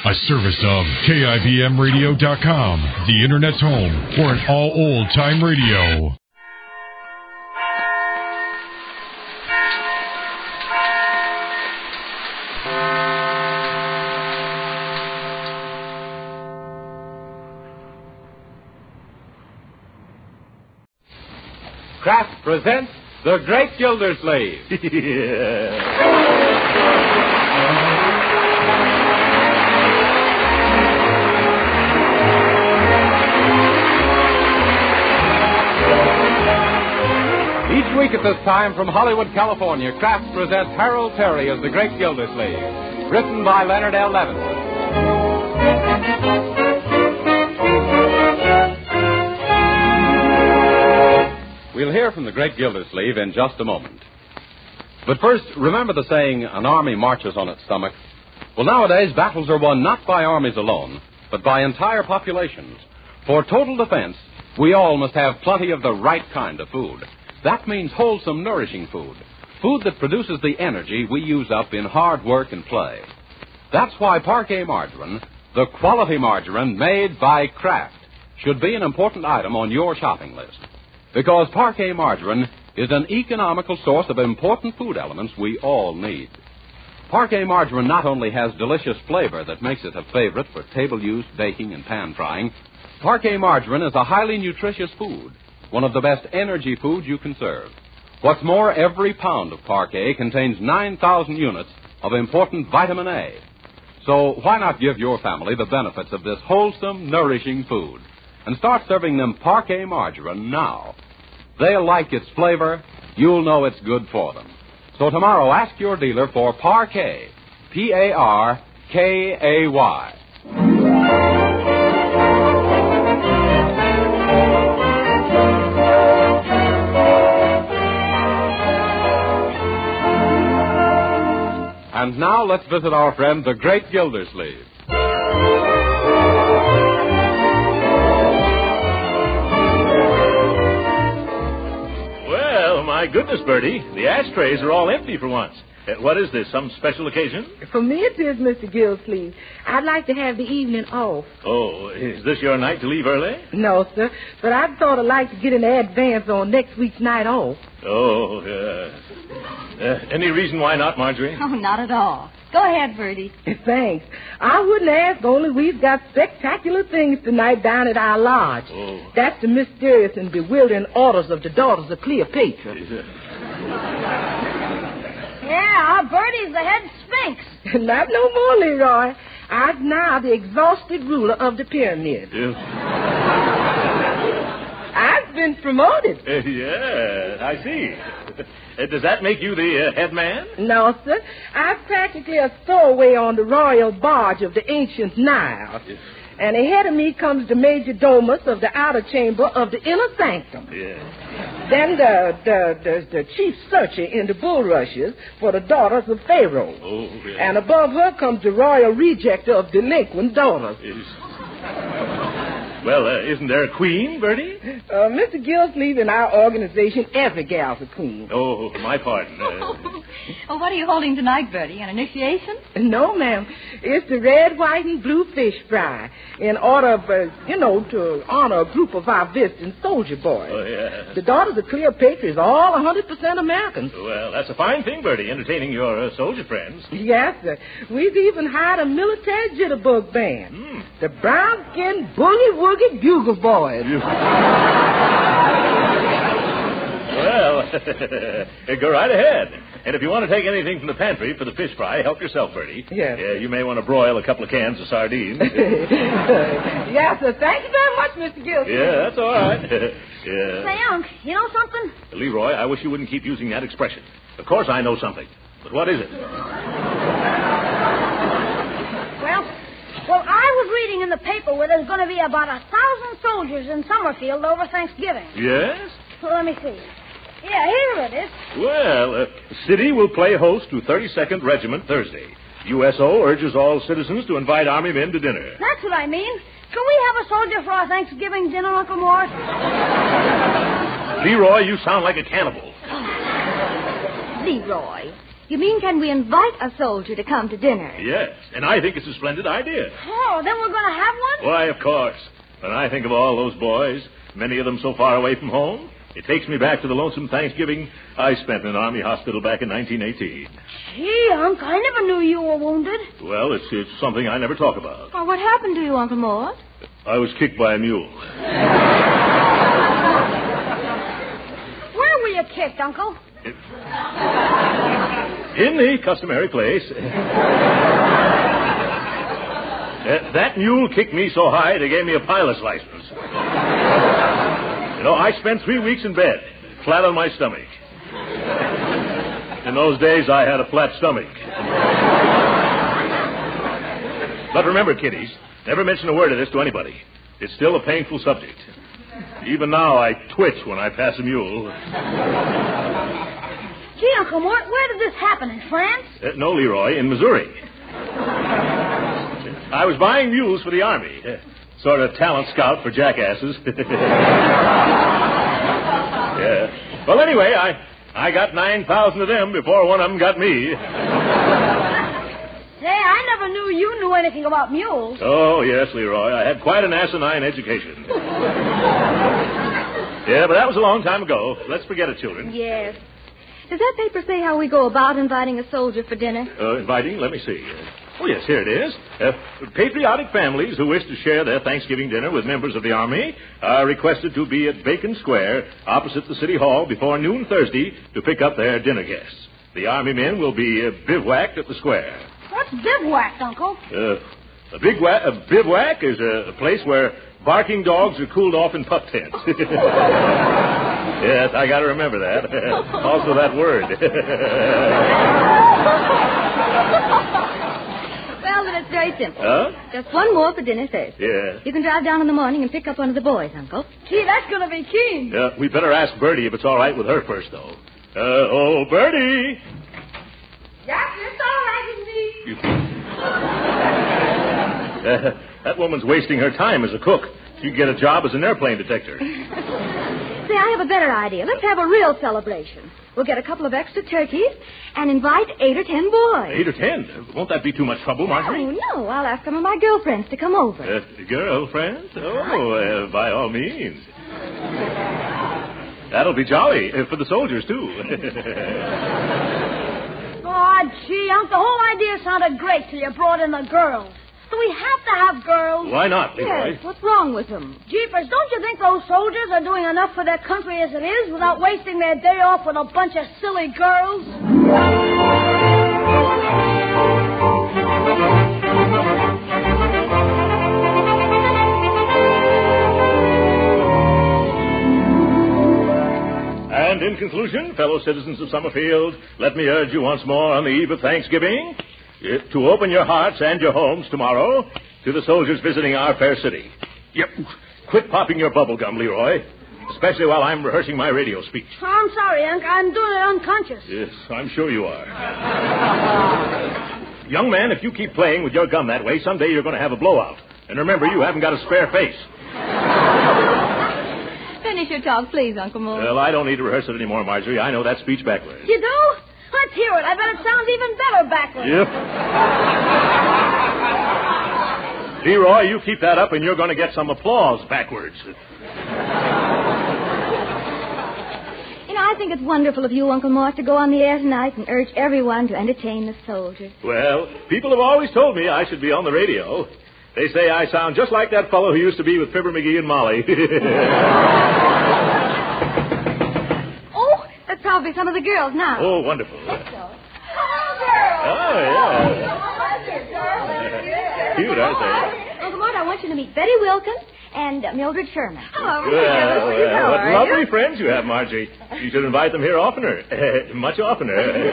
A service of KIBMradio.com, the Internet's home for an all old-time radio. Kraft presents The Great Gildersleeve. Each week at this time from Hollywood, California, Kraft presents Harold Terry as The Great Gildersleeve, written by Leonard L. Levinson. We'll hear from the Great Gildersleeve in just a moment. But first, remember the saying, an army marches on its stomach? Well, nowadays, battles are won not by armies alone, but by entire populations. For total defense, we all must have plenty of the right kind of food. That means wholesome, nourishing food. Food that produces the energy we use up in hard work and play. That's why Parquet margarine, the quality margarine made by Kraft, should be an important item on your shopping list. Because Parquet margarine is an economical source of important food elements we all need. Parquet margarine not only has delicious flavor that makes it a favorite for table use, baking, and pan frying, Parquet margarine is a highly nutritious food, one of the best energy foods you can serve. What's more, every pound of Parquet contains 9,000 units of important vitamin A. So why not give your family the benefits of this wholesome, nourishing food and start serving them Parquet margarine now? They'll like its flavor. You'll know it's good for them. So tomorrow, ask your dealer for Parquet, P-A-R-K-A-Y. And now let's visit our friend, the Great Gildersleeve. Well, my goodness, Bertie, the ashtrays are all empty for once. What is this, some special occasion? For me it is, Mr. Gildersleeve. I'd like to have the evening off. Oh, is this your night to leave early? No, sir, but I'd sort of like to get an advance on next week's night off. Oh, any reason why not, Marjorie? Oh, not at all. Go ahead, Bertie. Thanks. I wouldn't ask, only we've got spectacular things tonight down at our lodge. Oh. That's the mysterious and bewildering orders of the daughters of Cleopatra. Yeah, Bertie's the head sphinx. Not no more, Leroy. I'm now the exhausted ruler of the pyramid. I've been promoted. Yeah, I see. Does that make you the head man? No, sir. I'm practically a stowaway on the royal barge of the ancient Nile. And ahead of me comes the major domus of the outer chamber of the inner sanctum. Yeah. Then the chief searcher in the bulrushes for the daughters of Pharaoh. Oh, yeah. And above her comes the royal rejecter of delinquent daughters. Well, isn't there a queen, Bertie? Mr. Gildersleeve, in our organization, every gal's a queen. Oh, my pardon. Well, what are you holding tonight, Bertie? An initiation? No, ma'am. It's the red, white, and blue fish fry in order of, to honor a group of our visiting soldier boys. Oh, yeah. The daughters of Cleopatra is all 100% Americans. Well, that's a fine thing, Bertie, entertaining your soldier friends. Yes, sir. We've even hired a military jitterbug band. The brown-skinned boogie-woogie bugle boys. Well, go right ahead. And if you want to take anything from the pantry for the fish fry, help yourself, Bertie. Yes. You may want to broil a couple of cans of sardines. Yes, sir. Thank you very much, Mr. Gildersleeve. Yeah, that's all right. Say, Unc, you know something? Leroy, I wish you wouldn't keep using that expression. Of course I know something. But what is it? Well, I was reading in the paper where there's going to be about 1,000 soldiers in Summerfield over Thanksgiving. Yes? Well, let me see. Yeah, here it is. Well, the city will play host to 32nd Regiment Thursday. USO urges all citizens to invite Army men to dinner. That's what I mean. Can we have a soldier for our Thanksgiving dinner, Uncle Mort? Leroy, you sound like a cannibal. Leroy, You mean, can we invite a soldier to come to dinner? Yes, and I think it's a splendid idea. Oh, then we're going to have one? Why, of course. When I think of all those boys, many of them so far away from home, it takes me back to the lonesome Thanksgiving I spent in an Army hospital back in 1918. Gee, Unc, I never knew you were wounded. Well, it's something I never talk about. Oh, what happened to you, Uncle Mort? I was kicked by a mule. Where were you kicked, Uncle? In the customary place. That mule kicked me so high they gave me a pilot's license. You know, I spent 3 weeks in bed, flat on my stomach. In those days, I had a flat stomach. But remember, kiddies, never mention a word of this to anybody. It's still a painful subject. Even now, I twitch when I pass a mule. Gee, Uncle Mort, where did this happen? In France? No, Leroy, in Missouri. I was buying mules for the Army. Sort of talent scout for jackasses. Yeah. Well, anyway, I got 9,000 of them before one of them got me. Say, I never knew you knew anything about mules. Oh, yes, Leroy. I had quite an asinine education. Yeah, but that was a long time ago. Let's forget it, children. Yes. Does that paper say how we go about inviting a soldier for dinner? Inviting? Let me see. Oh, yes, here it is. Patriotic families who wish to share their Thanksgiving dinner with members of the Army are requested to be at Bacon Square, opposite the City Hall, before noon Thursday to pick up their dinner guests. The Army men will be bivouacked at the square. What's bivouacked, Uncle? A bivouac is a place where barking dogs are cooled off in pup tents. Yes, I got to remember that. Also that word. Well, then it's very simple. Huh? Just one more for dinner Thursday. Yeah. You can drive down in the morning and pick up one of the boys, Uncle. Gee, that's going to be keen. We better ask Bertie if it's all right with her first, though. Oh, Bertie! Yes, it's all right with me. That woman's wasting her time as a cook. She could get a job as an airplane detector. Say, I have a better idea. Let's have a real celebration. We'll get a couple of extra turkeys and invite 8 or 10 boys. 8 or 10? Won't that be too much trouble, Marjorie? Oh, no. I'll ask some of my girlfriends to come over. Girlfriends? Oh, by all means. That'll be jolly for the soldiers, too. Oh, gee, Unc, the whole idea sounded great till you brought in the girls. Do we have to have girls? Why not, Leroy? Yes, what's wrong with them? Jeepers, don't you think those soldiers are doing enough for their country as it is without wasting their day off with a bunch of silly girls? And in conclusion, fellow citizens of Summerfield, let me urge you once more on the eve of Thanksgiving to open your hearts and your homes tomorrow to the soldiers visiting our fair city. Yep. Quit popping your bubble gum, Leroy, especially while I'm rehearsing my radio speech. Oh, I'm sorry, Unc. I'm doing it unconscious. Yes, I'm sure you are. Young man, if you keep playing with your gum that way, someday you're going to have a blowout. And remember, you haven't got a spare face. Finish your talk, please, Uncle Mort. Well, I don't need to rehearse it anymore, Marjorie. I know that speech backwards. You do? Let's hear it. I bet it sounds even better backwards. Yep. Leroy, you keep that up and you're going to get some applause backwards. You know, I think it's wonderful of you, Uncle Mort, to go on the air tonight and urge everyone to entertain the soldiers. Well, people have always told me I should be on the radio. They say I sound just like that fellow who used to be with Fibber, McGee, and Molly. Oh, that's probably some of the girls now. Oh, wonderful. Let's go. Oh, yeah. Cute, aren't they? Uncle Mort, I want you to meet Betty Wilkins and Mildred Sherman. Hello, Well, what lovely friends you have, Margie. You should invite them here oftener. Much oftener.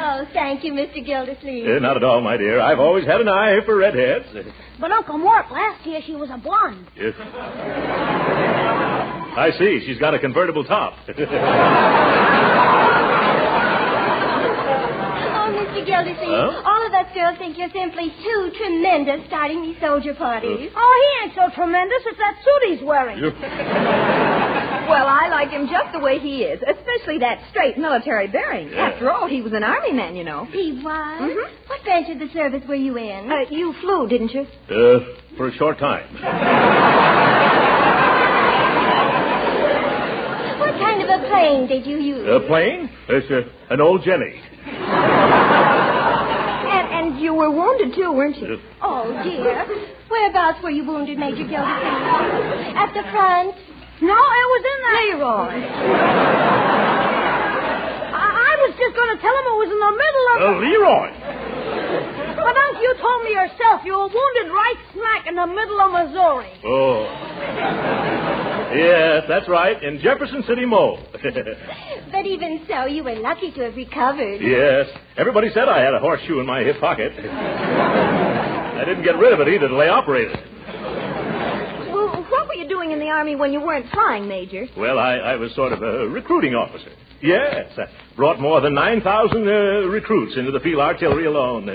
Oh, thank you, Mr. Gildersleeve. Not at all, my dear. I've always had an eye for redheads. But Uncle Mort, last year she was a blonde. Yes. I see. She's got a convertible top. Oh, Mr. Gildersleeve, all of us girls think you're simply too tremendous starting these soldier parties. Oh, he ain't so tremendous. It's that suit he's wearing. Well, I like him just the way he is, especially that straight military bearing. Yeah. After all, he was an army man, you know. He was? Mhm. What branch of the service were you in? You flew, didn't you? For a short time. What kind of a plane did you use? A plane? It's an old Jenny. And you were wounded, too, weren't you? Oh, dear. Whereabouts were you wounded, Major Gildersleeve? At the front? No, it was in the... Leroy. I was just going to tell him it was in the middle of... Leroy! But, Unc, you told me yourself you were wounded right smack in the middle of Missouri. Oh. Yes, that's right, in Jefferson City, Mo. But even so, you were lucky to have recovered. Yes. Everybody said I had a horseshoe in my hip pocket. I didn't get rid of it either till they operated. Well, what were you doing in the Army when you weren't flying, Major? Well, I was sort of a recruiting officer. Yes, I brought more than 9,000 recruits into the field artillery alone.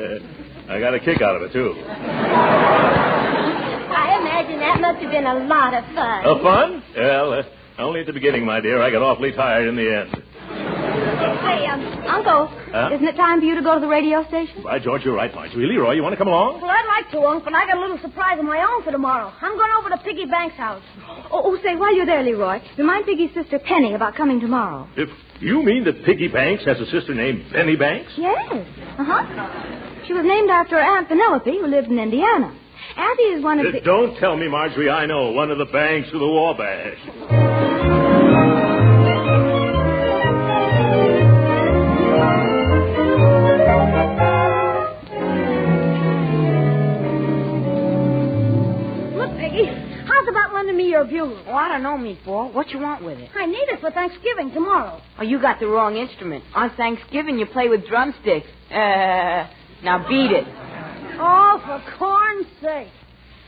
I got a kick out of it, too. I imagine that must have been a lot of fun. Fun? Well, only at the beginning, my dear. I got awfully tired in the end. Hey, Uncle, isn't it time for you to go to the radio station? By George, you're right, Marjorie. Leroy, you want to come along? Well, I'd like to, Unc, but I got a little surprise of my own for tomorrow. I'm going over to Piggy Banks' house. Say, while you're there, Leroy, remind Piggy's sister Penny about coming tomorrow. If you mean that Piggy Banks has a sister named Penny Banks? Yes. Uh-huh. She was named after her Aunt Penelope, who lived in Indiana. Auntie is one of the... Don't tell me, Marjorie, I know. One of the Banks of the Wabash. Your bugle. Oh, I don't know, Meatball. What you want with it? I need it for Thanksgiving tomorrow. Oh, you got the wrong instrument. On Thanksgiving, you play with drumsticks. Now beat it. Oh, for corn's sake.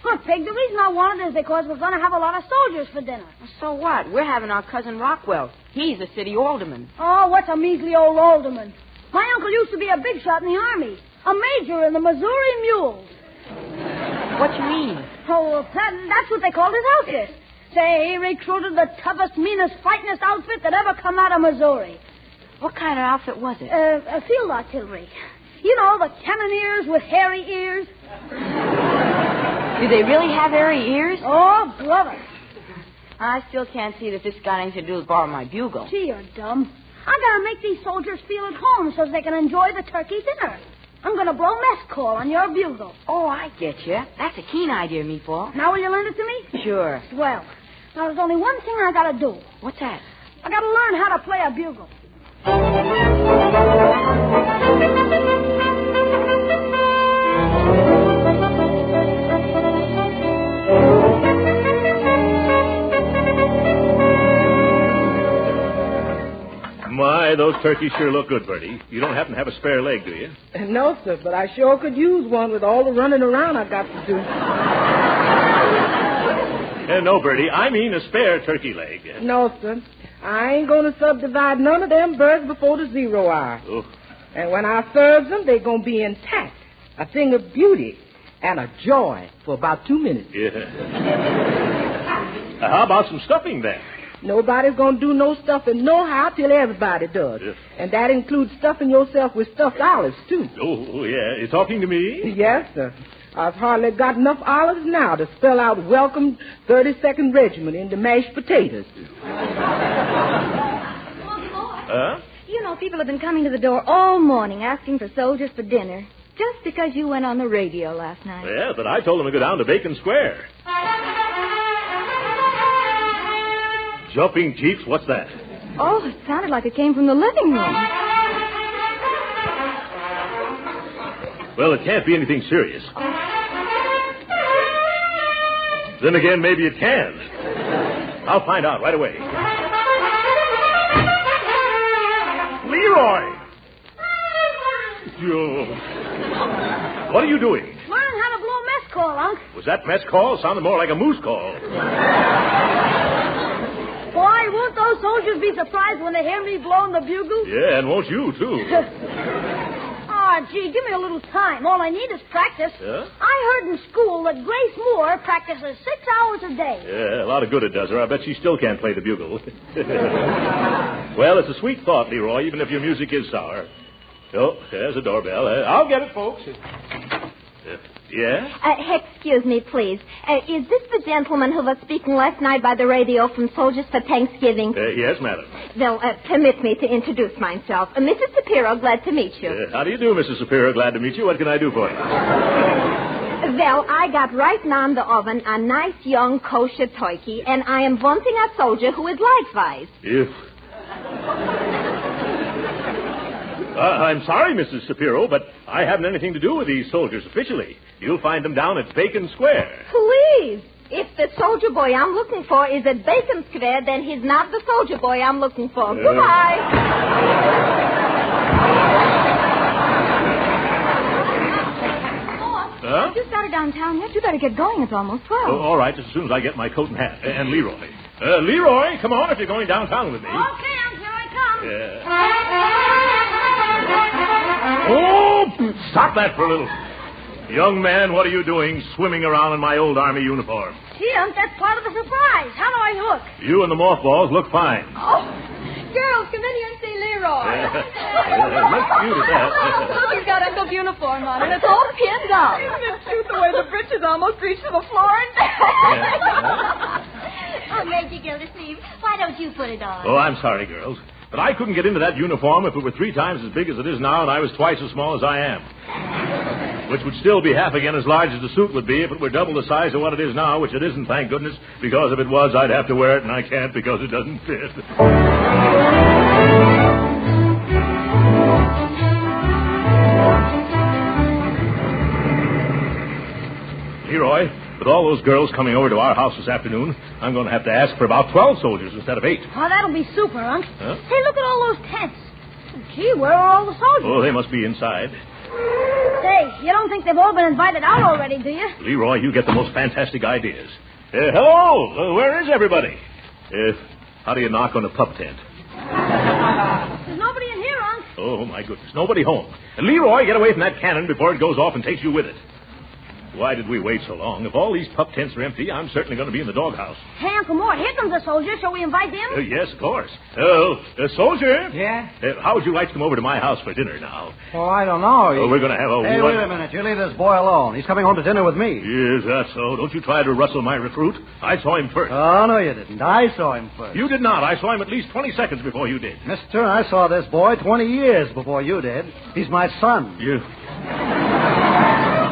Look, Pig, the reason I want it is because we're going to have a lot of soldiers for dinner. So what? We're having our cousin Rockwell. He's a city alderman. Oh, what's a measly old alderman? My uncle used to be a big shot in the Army. A major in the Missouri Mules. What you mean? Oh, that's what they called his outfit. Say, he recruited the toughest, meanest, fightingest outfit that ever come out of Missouri. What kind of outfit was it? Field artillery. You know, the cannoneers with hairy ears. Do they really have hairy ears? Oh, brother. I still can't see that this got anything to do with borrowing my bugle. Gee, you're dumb. I gotta make these soldiers feel at home so they can enjoy the turkey dinner. I'm going to blow mess call on your bugle. Oh, I get you. That's a keen idea, Meatball. Now will you lend it to me? Sure. Well, now there's only one thing I got to do. What's that? I got to learn how to play a bugle. My, those turkeys sure look good, Bertie. You don't happen to have a spare leg, do you? No, sir, but I sure could use one with all the running around I got to do. No, Bertie, I mean a spare turkey leg. No, sir. I ain't going to subdivide none of them birds before the 0 hour. Oh. And when I serve them, they're going to be intact. A thing of beauty and a joy for about 2 minutes. Yeah. How about some stuffing, then? Nobody's going to do no stuffing nohow till everybody does. Yes. And that includes stuffing yourself with stuffed olives, too. Oh, yeah. You talking to me? Yes, sir. I've hardly got enough olives now to spell out welcome 32nd Regiment into mashed potatoes. Huh? You know, people have been coming to the door all morning asking for soldiers for dinner just because you went on the radio last night. Yeah, but I told them to go down to Bacon Square. Jumping Jeeps? What's that? Oh, it sounded like it came from the living room. Well, it can't be anything serious. Then again, maybe it can. I'll find out right away. Leroy! What are you doing? Learn how to blow mess call, Unc. Was that mess call? Sounded more like a moose call. Boy, won't those soldiers be surprised when they hear me blowing the bugle? Yeah, and won't you, too. Oh, Oh, gee, give me a little time. All I need is practice. Yeah? I heard in school that Grace Moore practices 6 hours a day. Yeah, a lot of good it does her. I bet she still can't play the bugle. Well, it's a sweet thought, Leroy, even if your music is sour. Oh, there's a doorbell. I'll get it, folks. Yeah? Excuse me, please. Is this the gentleman who was speaking last night by the radio from Soldiers for Thanksgiving? Yes, madam. Well, permit me to introduce myself. Mrs. Shapiro, glad to meet you. How do you do, Mrs. Shapiro? Glad to meet you. What can I do for you? Well, I got right now in the oven a nice young kosher turkey, and I am wanting a soldier who is likewise. I'm sorry, Mrs. Shapiro, but I haven't anything to do with these soldiers officially. You'll find them down at Bacon Square. Please. If the soldier boy I'm looking for is at Bacon Square, then he's not the soldier boy I'm looking for. Goodbye. Huh? You started downtown yet? You better get going. It's almost 12. Oh, all right, just as soon as I get my coat and hat. And Leroy. Leroy, come on if you're going downtown with me. Okay, here I come. Oh, stop that for a little. Young man, what are you doing swimming around in my old Army uniform? Gee, that's part of the surprise. How do I look? You and the mothballs look fine. Oh, girls, come in here and see Leroy. Let's cute at that. Look, he's got Uncle's uniform on, and it's all pinned up. Isn't it cute the way the breeches almost reach to the floor and Oh, Major Gildersleeve, why don't you put it on? Oh, I'm sorry, girls. But I couldn't get into that uniform if it were 3 times as big as it is now and I was twice as small as I am. Which would still be half again as large as the suit would be if it were double the size of what it is now, which it isn't, thank goodness, because if it was, I'd have to wear it, and I can't because it doesn't fit. Leroy, with all those girls coming over to our house this afternoon, I'm going to have to ask for about 12 soldiers instead of 8. Oh, that'll be super, Unc. Huh? Hey, look at all those tents. Gee, where are all the soldiers? Oh, they must be inside. Say, you don't think they've all been invited out already, do you? Leroy, you get the most fantastic ideas. Hello, where is everybody? How do you knock on a pup tent? There's nobody in here, Unc. Oh, my goodness, nobody home. Leroy, get away from that cannon before it goes off and takes you with it. Why did we wait so long? If all these pup tents are empty, I'm certainly going to be in the doghouse. Hey, Uncle Mort, here comes a soldier. Shall we invite them? Yes, of course. Soldier? Yeah? How would you like to come over to my house for dinner now? Oh, I don't know. We're going to have a... Hey, wait a minute. You leave this boy alone. He's coming home to dinner with me. Is that so? Don't you try to rustle my recruit. I saw him first. Oh, no, you didn't. I saw him first. You did not. I saw him at least 20 seconds before you did. Mister, I saw this boy 20 years before you did. He's my son. You...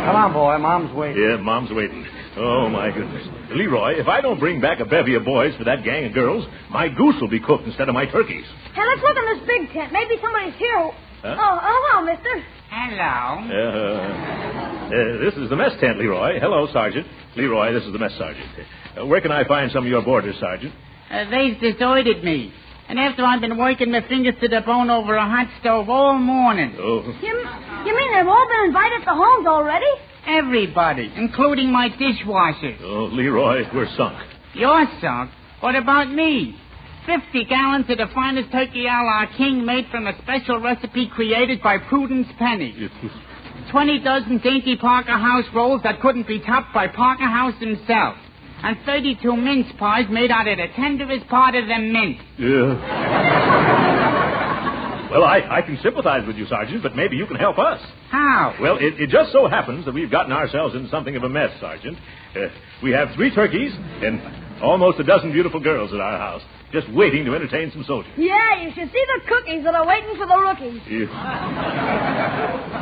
Come on, boy. Mom's waiting. Yeah, Mom's waiting. Oh, my goodness. Leroy, if I don't bring back a bevy of boys for that gang of girls, my goose will be cooked instead of my turkeys. Hey, let's look in this big tent. Maybe somebody's here. Huh? Oh, hello, mister. Hello. This is the mess tent, Leroy. Hello, Sergeant. Leroy, this is the mess sergeant. Where can I find some of your boarders, Sergeant? They've deserted me. And after I've been working my fingers to the bone over a hot stove all morning. Oh. You mean they've all been invited to homes already? Everybody, including my dishwashers. Oh, Leroy, we're sunk. You're sunk? What about me? 50 gallons of the finest turkey a la king made from a special recipe created by Prudence Penny. 20 dozen dainty Parker House rolls that couldn't be topped by Parker House himself. And 32 mince pies made out of the tenderest part of the mince. Yeah. Well, I can sympathize with you, Sergeant, but maybe you can help us. How? Well, it just so happens that we've gotten ourselves in something of a mess, Sergeant. We have 3 turkeys and almost a dozen beautiful girls at our house, just waiting to entertain some soldiers. Yeah, you should see the cookies that are waiting for the rookies.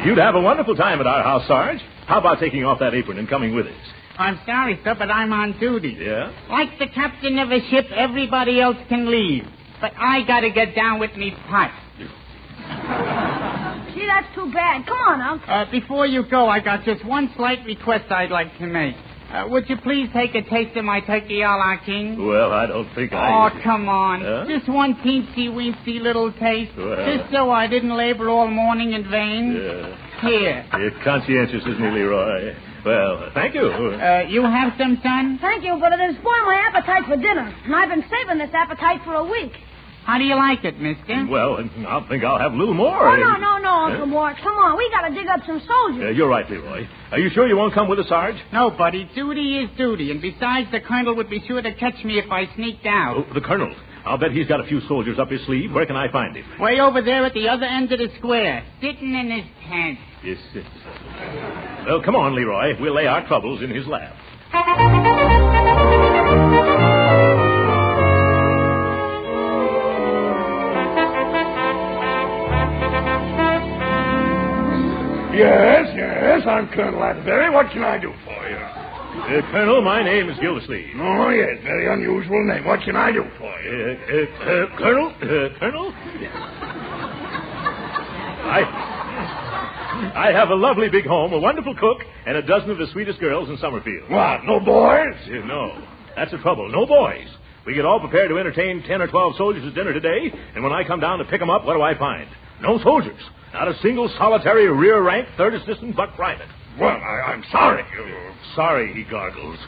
You'd have a wonderful time at our house, Sarge. How about taking off that apron and coming with us? I'm sorry, sir, but I'm on duty. Yeah? Like the captain of a ship, everybody else can leave. But I gotta get down with me pot. Gee, that's too bad. Come on, Unc. Before you go, I got just one slight request I'd like to make. Would you please take a taste of my turkey a la king? Well, I don't think Oh, come on. Huh? Just one teensy-weensy little taste. Well. Just so I didn't labor all morning in vain. Yeah. Here. You're conscientious, isn't he, Leroy? Well, thank you. You have some, son? Thank you, but it has spoiled my appetite for dinner. And I've been saving this appetite for a week. How do you like it, mister? Well, I think I'll have a little more. Oh, no, Uncle Mort. Come on, we got to dig up some soldiers. You're right, Leroy. Are you sure you won't come with us, Sarge? No, buddy. Duty is duty. And besides, the colonel would be sure to catch me if I sneaked out. Oh, the colonel. I'll bet he's got a few soldiers up his sleeve. Where can I find him? Way over there at the other end of the square, sitting in his tent. Yes. Well, come on, Leroy. We'll lay our troubles in his lap. Yes, I'm Colonel Atterbury. What can I do for you? Colonel, my name is Gildersleeve. Oh, yes, very unusual name. What can I do for you? Colonel? I have a lovely big home, a wonderful cook, and a dozen of the sweetest girls in Summerfield. What, no boys? No. That's the trouble. No boys. We get all prepared to entertain 10 or 12 soldiers at dinner today, and when I come down to pick them up, what do I find? No soldiers. Not a single solitary rear-rank third assistant buck private. Well, I'm sorry. Sorry, he gargles.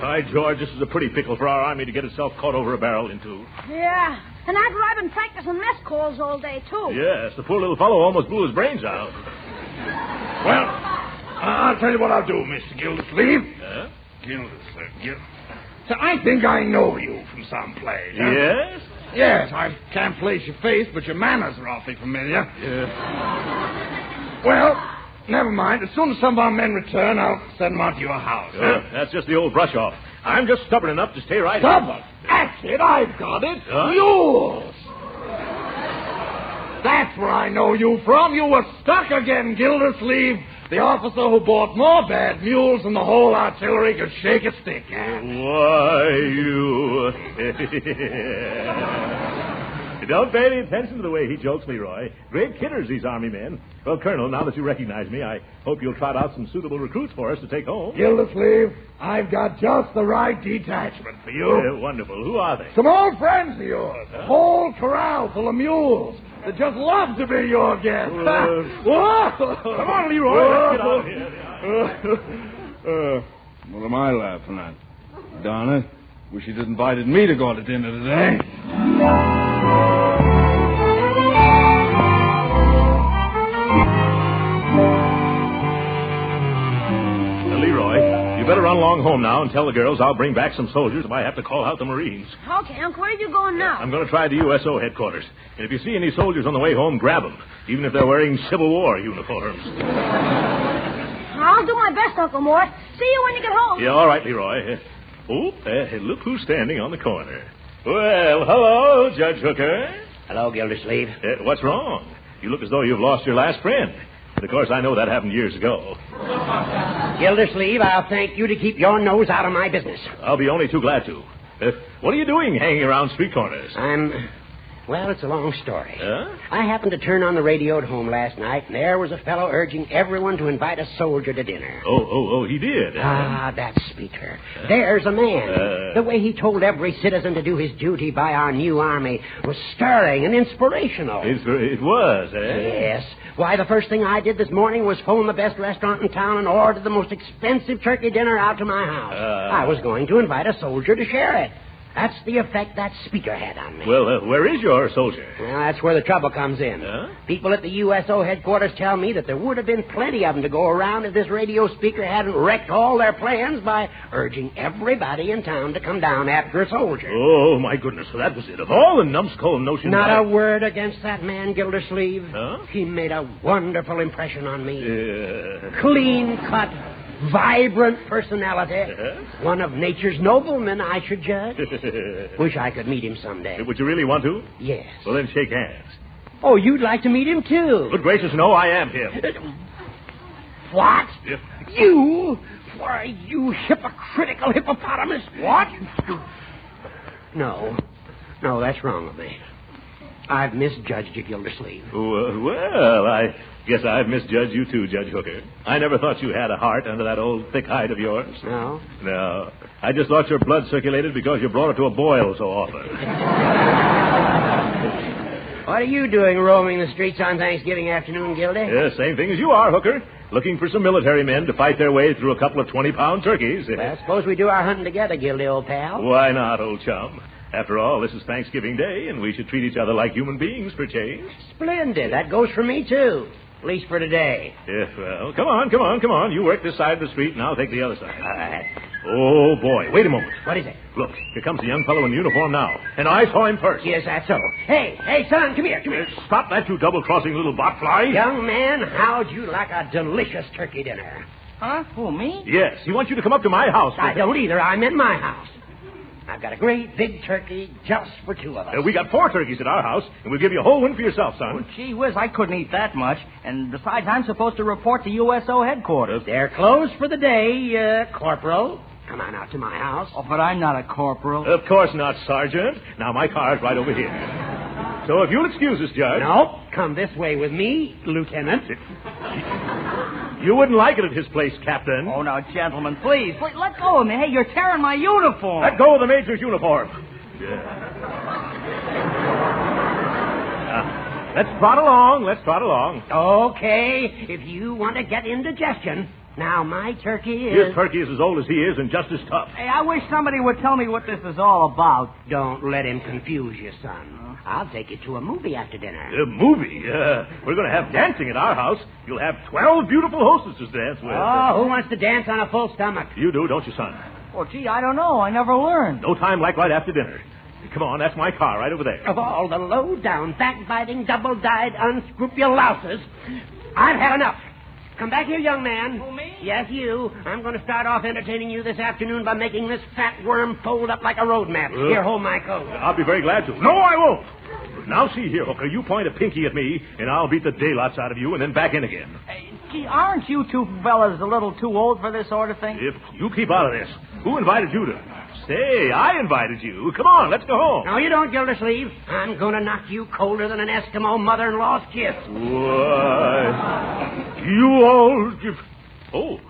By George, this is a pretty pickle for our army to get itself caught over a barrel into. Yeah, and after I've been practicing mess calls all day, too. Yes, the poor little fellow almost blew his brains out. Well, I'll tell you what I'll do, Mr. Gildersleeve. Huh? So I think I know you from someplace. Huh? Yes? Yes, I can't place your face, but your manners are awfully familiar. Yeah. Well, never mind. As soon as some of our men return, I'll send them out to your house. That's just the old brush-off. I'm just stubborn enough to stay right here. Stubborn? That's it. I've got it. Mules. That's where I know you from. You were stuck again, Gildersleeve. The officer who bought more bad mules than the whole artillery could shake a stick at. Why, you... Don't pay any attention to the way he jokes, Leroy. Great kidders, these Army men. Well, Colonel, now that you recognize me, I hope you'll trot out some suitable recruits for us to take home. Gildersleeve, I've got just the right detachment for you. Wonderful. Who are they? Some old friends of yours. A whole corral full of mules. They just love to be your guests. Come on, Leroy. Let's get out of here. What am I laughing at? Darn it. Wish you'd invited me to go to dinner today. Leroy, you better run along home now and tell the girls I'll bring back some soldiers if I have to call out the Marines. Okay, Uncle, where are you going now? I'm going to try the USO headquarters. And if you see any soldiers on the way home, grab them, even if they're wearing Civil War uniforms. I'll do my best, Uncle Mort. See you when you get home. Yeah, all right, Leroy. Look who's standing on the corner. Well, hello, Judge Hooker. Hello, Gildersleeve. What's wrong? You look as though you've lost your last friend. And, of course, I know that happened years ago. Gildersleeve, I'll thank you to keep your nose out of my business. I'll be only too glad to. What are you doing hanging around street corners? Well, it's a long story. Huh? I happened to turn on the radio at home last night, and there was a fellow urging everyone to invite a soldier to dinner. Oh, he did. That speaker. There's a man. The way he told every citizen to do his duty by our new army was stirring and inspirational. It was, eh? Yes. Why, the first thing I did this morning was phone the best restaurant in town and order the most expensive turkey dinner out to my house. I was going to invite a soldier to share it. That's the effect that speaker had on me. Well, where is your soldier? Well, that's where the trouble comes in. Huh? People at the USO headquarters tell me that there would have been plenty of them to go around if this radio speaker hadn't wrecked all their plans by urging everybody in town to come down after a soldier. Oh, my goodness. So that was it. Of all the numbskull notions... Not a word against that man, Gildersleeve. Huh? He made a wonderful impression on me. Clean-cut, vibrant personality. One of nature's noblemen, I should judge. Wish I could meet him someday. Would you really want to? Yes. Well, then shake hands. Oh, you'd like to meet him, too? Good gracious, no, I am him. What? You? Why, you hypocritical hippopotamus. What? No, that's wrong of me. I've misjudged you, Gildersleeve. Well, I guess I've misjudged you too, Judge Hooker. I never thought you had a heart under that old thick hide of yours. No? No. I just thought your blood circulated because you brought it to a boil so often. What are you doing roaming the streets on Thanksgiving afternoon, Gildy? Yeah, same thing as you are, Hooker. Looking for some military men to fight their way through a couple of 20-pound turkeys. Well, suppose we do our hunting together, Gildy, old pal. Why not, old chum? After all, this is Thanksgiving Day, and we should treat each other like human beings for change. Splendid. That goes for me, too. At least for today. Yeah, well, come on. You work this side of the street, and I'll take the other side. All right. Oh, boy. Wait a moment. What is it? Look, here comes a young fellow in uniform now, and I saw him first. Yes, that's so. Hey, son, come here. Stop that, you double-crossing little botfly. Young man, how'd you like a delicious turkey dinner? Huh? Who, me? Yes, he wants you to come up to my house. I don't either. I'm in my house. I've got a great big turkey just for two of us. We got 4 turkeys at our house, and we'll give you a whole one for yourself, son. Oh, gee whiz, I couldn't eat that much. And besides, I'm supposed to report to USO headquarters. They're closed for the day, Corporal. Come on out to my house. Oh, but I'm not a corporal. Of course not, Sergeant. Now, my car's right over here. So if you'll excuse us, Judge. No, come this way with me, Lieutenant. You wouldn't like it at his place, Captain. Oh, now, gentlemen, please, let go of me. Hey, you're tearing my uniform. Let go of the Major's uniform. Yeah. Let's trot along. Okay, if you want to get indigestion. Now, my turkey is... His turkey is as old as he is and just as tough. Hey, I wish somebody would tell me what this is all about. Don't let him confuse you, son. I'll take you to a movie after dinner. A movie? We're going to have dancing at our house. You'll have 12 beautiful hostesses to dance with. Oh, who wants to dance on a full stomach? You do, don't you, son? Well, gee, I don't know. I never learned. No time like right after dinner. Come on, that's my car right over there. Of all the low-down, backbiting, double-dyed, unscrupulouses, I've had enough. Come back here, young man. Who, me? Yes, you. I'm going to start off entertaining you this afternoon by making this fat worm fold up like a road map. Here, hold my coat. I'll be very glad to. No, I won't. Now, see here, Hooker. You point a pinky at me, and I'll beat the daylights out of you and then back in again. Hey, gee, aren't you two fellas a little too old for this sort of thing? If you keep out of this, who invited you to... Say, I invited you. Come on, let's go home. No, you don't, Gildersleeve. I'm going to knock you colder than an Eskimo mother-in-law's kiss. Why, you old... Oh.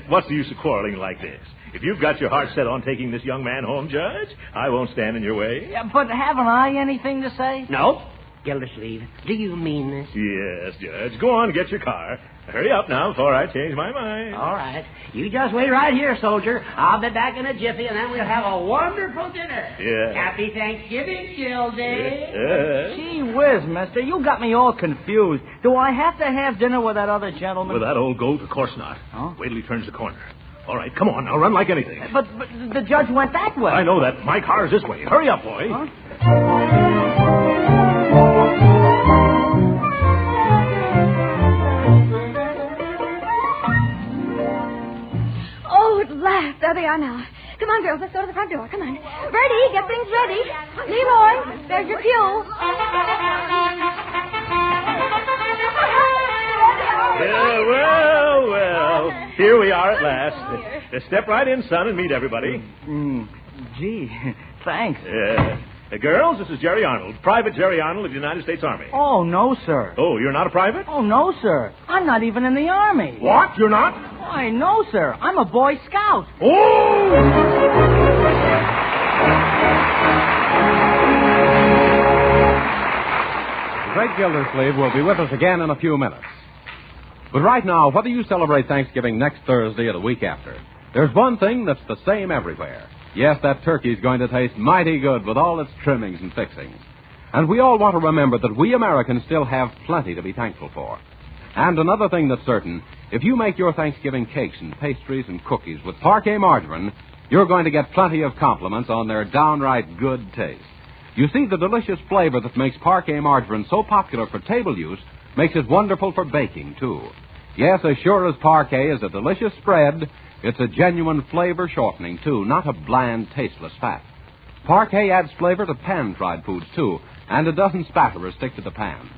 What's the use of quarreling like this? If you've got your heart set on taking this young man home, Judge, I won't stand in your way. Yeah, but haven't I anything to say? No. Gildersleeve, do you mean this? Yes, Judge. Go on, get your car. Hurry up now before I change my mind. All right. You just wait right here, soldier. I'll be back in a jiffy, and then we'll have a wonderful dinner. Yeah. Happy Thanksgiving, Gildy. Gee whiz, mister. You got me all confused. Do I have to have dinner with that other gentleman? With that old goat? Of course not. Huh? Wait till he turns the corner. All right, come on now. Run like anything. But the judge went that way. I know that. My car's this way. Hurry up, boy. Huh? There they are now. Come on, girls, let's go to the front door. Come on. Bertie, get things ready. Leroy, there's your cue. Well. Here we are at last. Step right in, son, and meet everybody. Gee, thanks. Girls, this is Jerry Arnold, Private Jerry Arnold of the United States Army. Oh, no, sir. Oh, you're not a private? Oh, no, sir. I'm not even in the Army. What? You're not? Why, no, sir. I'm a Boy Scout. Oh! Great Gildersleeve will be with us again in a few minutes. But right now, whether you celebrate Thanksgiving next Thursday or the week after, there's one thing that's the same everywhere. Yes, that turkey's going to taste mighty good with all its trimmings and fixings. And we all want to remember that we Americans still have plenty to be thankful for. And another thing that's certain, if you make your Thanksgiving cakes and pastries and cookies with Parquet margarine, you're going to get plenty of compliments on their downright good taste. You see, the delicious flavor that makes Parquet margarine so popular for table use makes it wonderful for baking, too. Yes, as sure as Parquet is a delicious spread, it's a genuine flavor shortening, too, not a bland, tasteless fat. Parquet adds flavor to pan-fried foods, too, and it doesn't spatter or stick to the pan.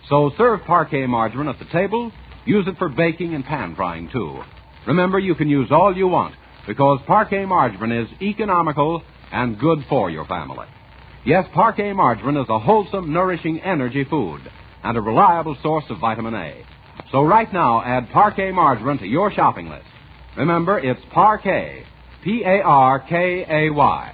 So serve Parquet margarine at the table, use it for baking and pan-frying, too. Remember, you can use all you want, because Parquet margarine is economical and good for your family. Yes, Parquet margarine is a wholesome, nourishing energy food and a reliable source of vitamin A. So right now, add Parquet margarine to your shopping list. Remember, it's Parquet, P-A-R-K-A-Y.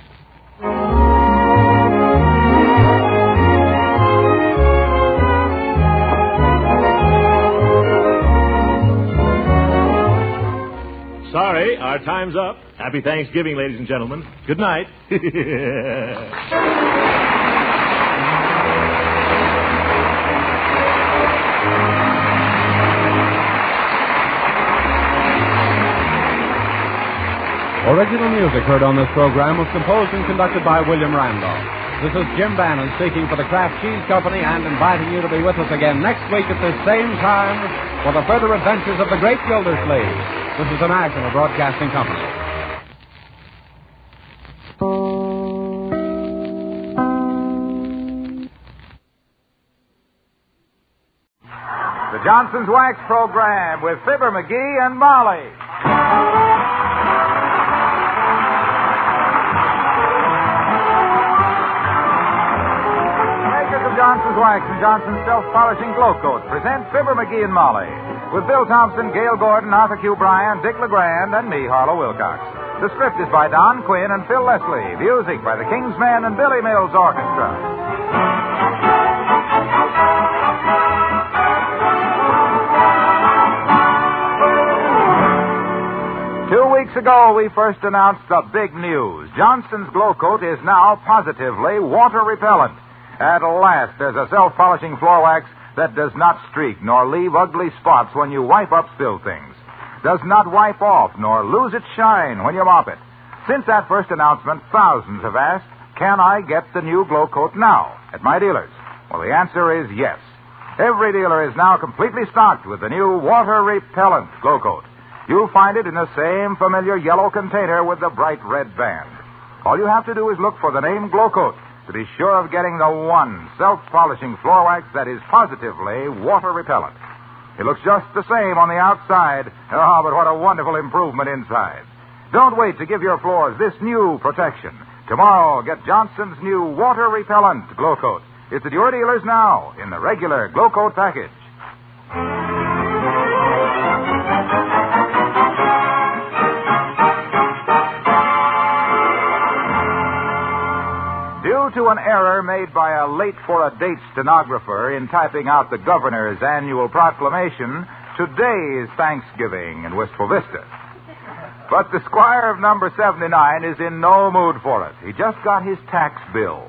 sorry, our time's up. Happy Thanksgiving, ladies and gentlemen. Good night. Original music heard on this program was composed and conducted by William Randolph. This is Jim Bannon speaking for the Kraft Cheese Company and inviting you to be with us again next week at this same time for the further adventures of the Great Gildersleeve. This is the National Broadcasting Company. The Johnson's Wax Program with Fibber, McGee, and Molly. Johnson's Wax and Johnson's Self-Polishing Glow Coat present Fibber, McGee, and Molly with Bill Thompson, Gail Gordon, Arthur Q. Bryan, Dick LeGrand, and me, Harlow Wilcox. The script is by Don Quinn and Phil Leslie. Music by the King's Men and Billy Mills Orchestra. 2 weeks ago, we first announced the big news. Johnson's Glow Coat is now positively water repellent. At last, there's a self-polishing floor wax that does not streak nor leave ugly spots when you wipe up spilled things. Does not wipe off nor lose its shine when you mop it. Since that first announcement, thousands have asked, can I get the new Glow Coat now at my dealers? Well, the answer is yes. Every dealer is now completely stocked with the new water-repellent Glow Coat. You'll find it in the same familiar yellow container with the bright red band. All you have to do is look for the name Glow Coat to be sure of getting the one self-polishing floor wax that is positively water-repellent. It looks just the same on the outside. Oh, but what a wonderful improvement inside. Don't wait to give your floors this new protection. Tomorrow, get Johnson's new water-repellent Glow Coat. It's at your dealers now in the regular Glow Coat package. Due to an error made by a late-for-a-date stenographer in typing out the governor's annual proclamation, today is Thanksgiving in Wistful Vista. But the squire of number 79 is in no mood for it. He just got his tax bill,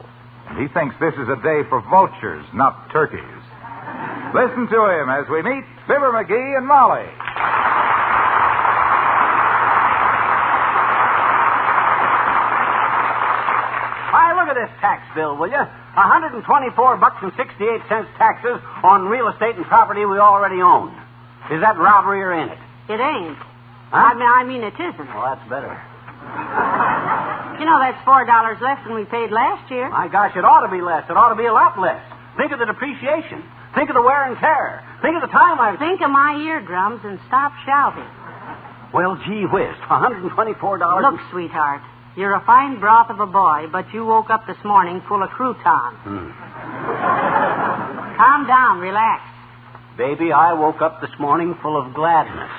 and he thinks this is a day for vultures, not turkeys. Listen to him as we meet Fibber, McGee, and Molly. Look at this tax bill, will you? $124.68 taxes on real estate and property we already own. Is that robbery or ain't it? It ain't. Huh? I mean, it isn't. Well, that's better. You know, that's $4 less than we paid last year. My gosh, it ought to be less. It ought to be a lot less. Think of the depreciation. Think of the wear and tear. Think of the time I've... Think of my eardrums and stop shouting. Well, gee whiz, $124... Look, sweetheart. You're a fine broth of a boy, but you woke up this morning full of croutons. Calm down, relax. Baby, I woke up this morning full of gladness.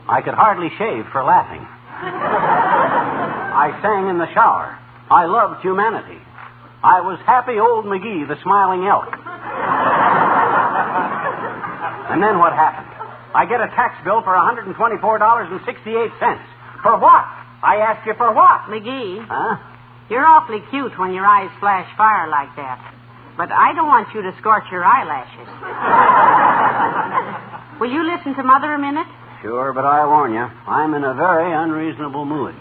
I could hardly shave for laughing. I sang in the shower. I loved humanity. I was happy old McGee, the smiling elk. And then what happened? I get a tax bill for $124.68. For what? I ask you for what? McGee. Huh? You're awfully cute when your eyes flash fire like that. But I don't want you to scorch your eyelashes. Will you listen to Mother a minute? Sure, but I warn you, I'm in a very unreasonable mood.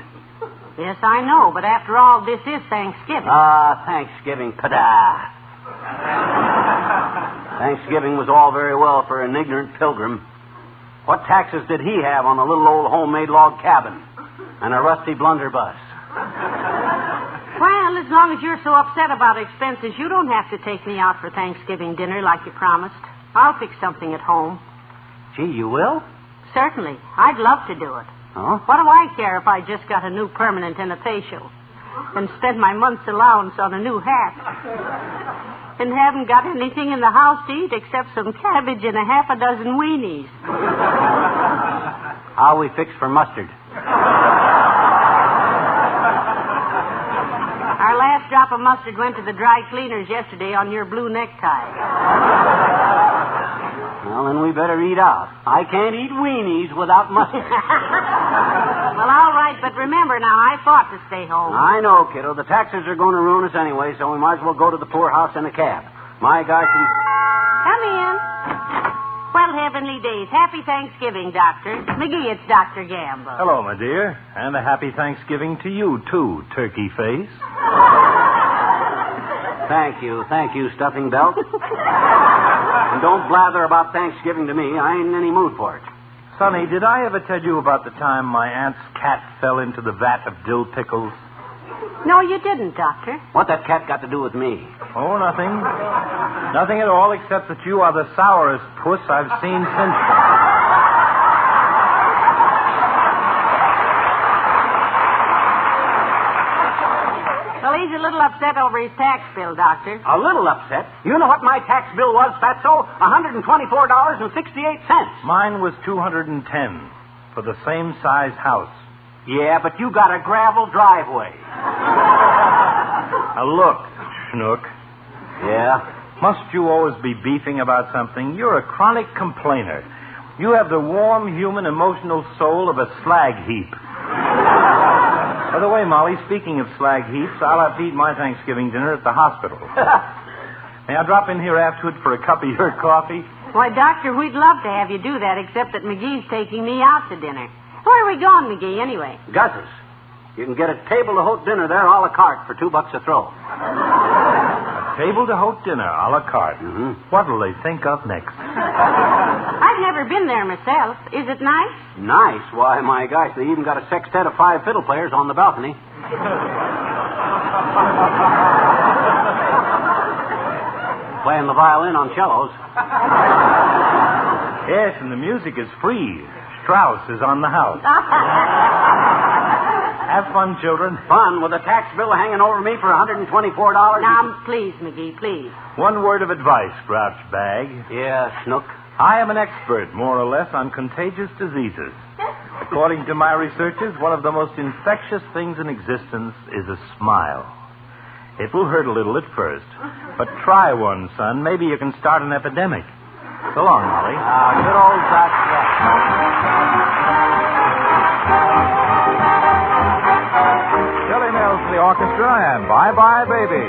Yes, I know, but after all, this is Thanksgiving. Thanksgiving, pada. Thanksgiving was all very well for an ignorant pilgrim. What taxes did he have on a little old homemade log cabin and a rusty blunderbuss? Well, as long as you're so upset about expenses, you don't have to take me out for Thanksgiving dinner like you promised. I'll fix something at home. Gee, you will? Certainly. I'd love to do it. Oh? What do I care if I just got a new permanent and a facial and spend my month's allowance on a new hat and haven't got anything in the house to eat except some cabbage and a half a dozen weenies? How we fix for mustard? Our last drop of mustard went to the dry cleaners yesterday on your blue necktie. Well, then we better eat out. I can't eat weenies without mustard. Well, all right, but remember now, I fought to stay home. I know, kiddo. The taxes are going to ruin us anyway, so we might as well go to the poorhouse in a cab. My gosh. Come in. Well, heavenly days. Happy Thanksgiving, Doctor. McGee, it's Dr. Gamble. Hello, my dear. And a happy Thanksgiving to you, too, turkey face. Thank you, stuffing belt. And don't blather about Thanksgiving to me. I ain't in any mood for it. Sonny, did I ever tell you about the time my aunt's cat fell into the vat of dill pickles? No, you didn't, Doctor. What that cat got to do with me? Oh, nothing. Nothing at all, except that you are the sourest puss I've seen since then. Well, he's a little upset over his tax bill, Doctor. A little upset? You know what my tax bill was, Fatso? $124.68. Mine was $210 for the same size house. Yeah, but you got a gravel driveway. Now, look, Schnook. Yeah? Must you always be beefing about something? You're a chronic complainer. You have the warm, human, emotional soul of a slag heap. By the way, Molly, speaking of slag heaps, I'll have to eat my Thanksgiving dinner at the hospital. May I drop in here afterward for a cup of your coffee? Why, Doctor, we'd love to have you do that, except that McGee's taking me out to dinner. Where are we going, McGee, anyway? Gus's. You can get a table-to-hote dinner there a la carte for $2 a throw. A table-to-hote dinner a la carte? Mm-hmm. What'll they think of next? I've never been there myself. Is it nice? Nice? Why, my gosh, they even got a sextet of 5 fiddle players on the balcony. Playing the violin on cellos. Yes, and the music is free. Strauss is on the house. Have fun, children. Fun with a tax bill hanging over me for $124? Now, please, McGee, please. One word of advice, Grouch Bag. Yeah, Snook. I am an expert, more or less, on contagious diseases. According to my researches, one of the most infectious things in existence is a smile. It will hurt a little at first, but try one, son. Maybe you can start an epidemic. So long, Molly. Good old Dr. Billy Mills for the orchestra and Bye Bye Baby.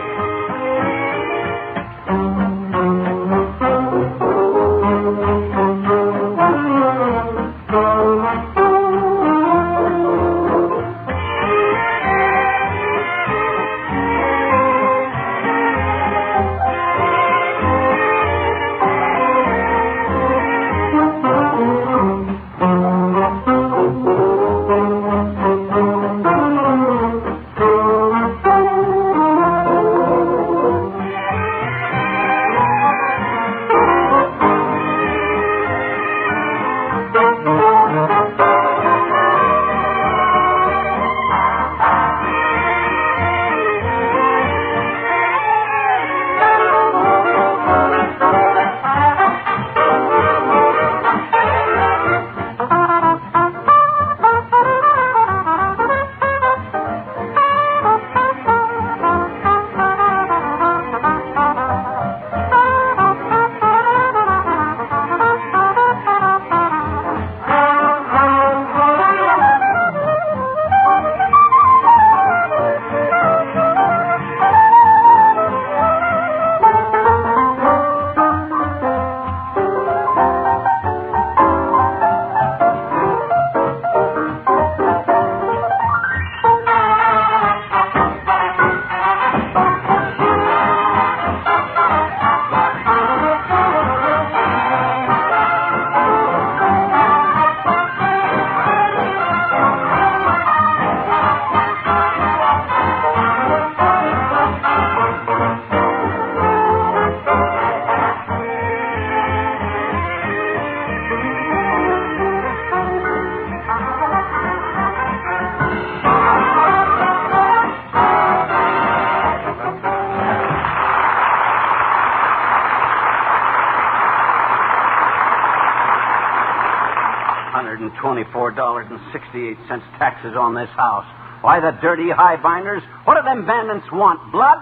$124.68 taxes on this house. Why, the dirty highbinders? What do them bandits want? Blood?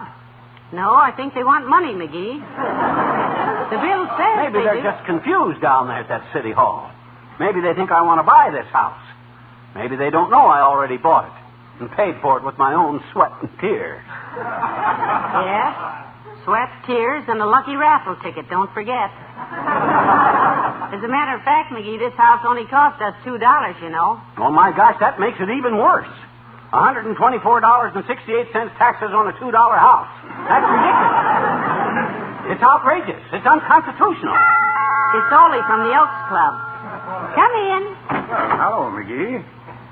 No, I think they want money, McGee. The bill says Maybe they're just confused down there at that city hall. Maybe they think I want to buy this house. Maybe they don't know I already bought it and paid for it with my own sweat and tears. Yes. Sweat, tears, and a lucky raffle ticket, don't forget. As a matter of fact, McGee, this house only cost us $2, you know. Oh, my gosh, that makes it even worse. $124.68 taxes on a $2 house. That's ridiculous. It's outrageous. It's unconstitutional. It's Ole from the Elks Club. Come in. Well, hello, McGee.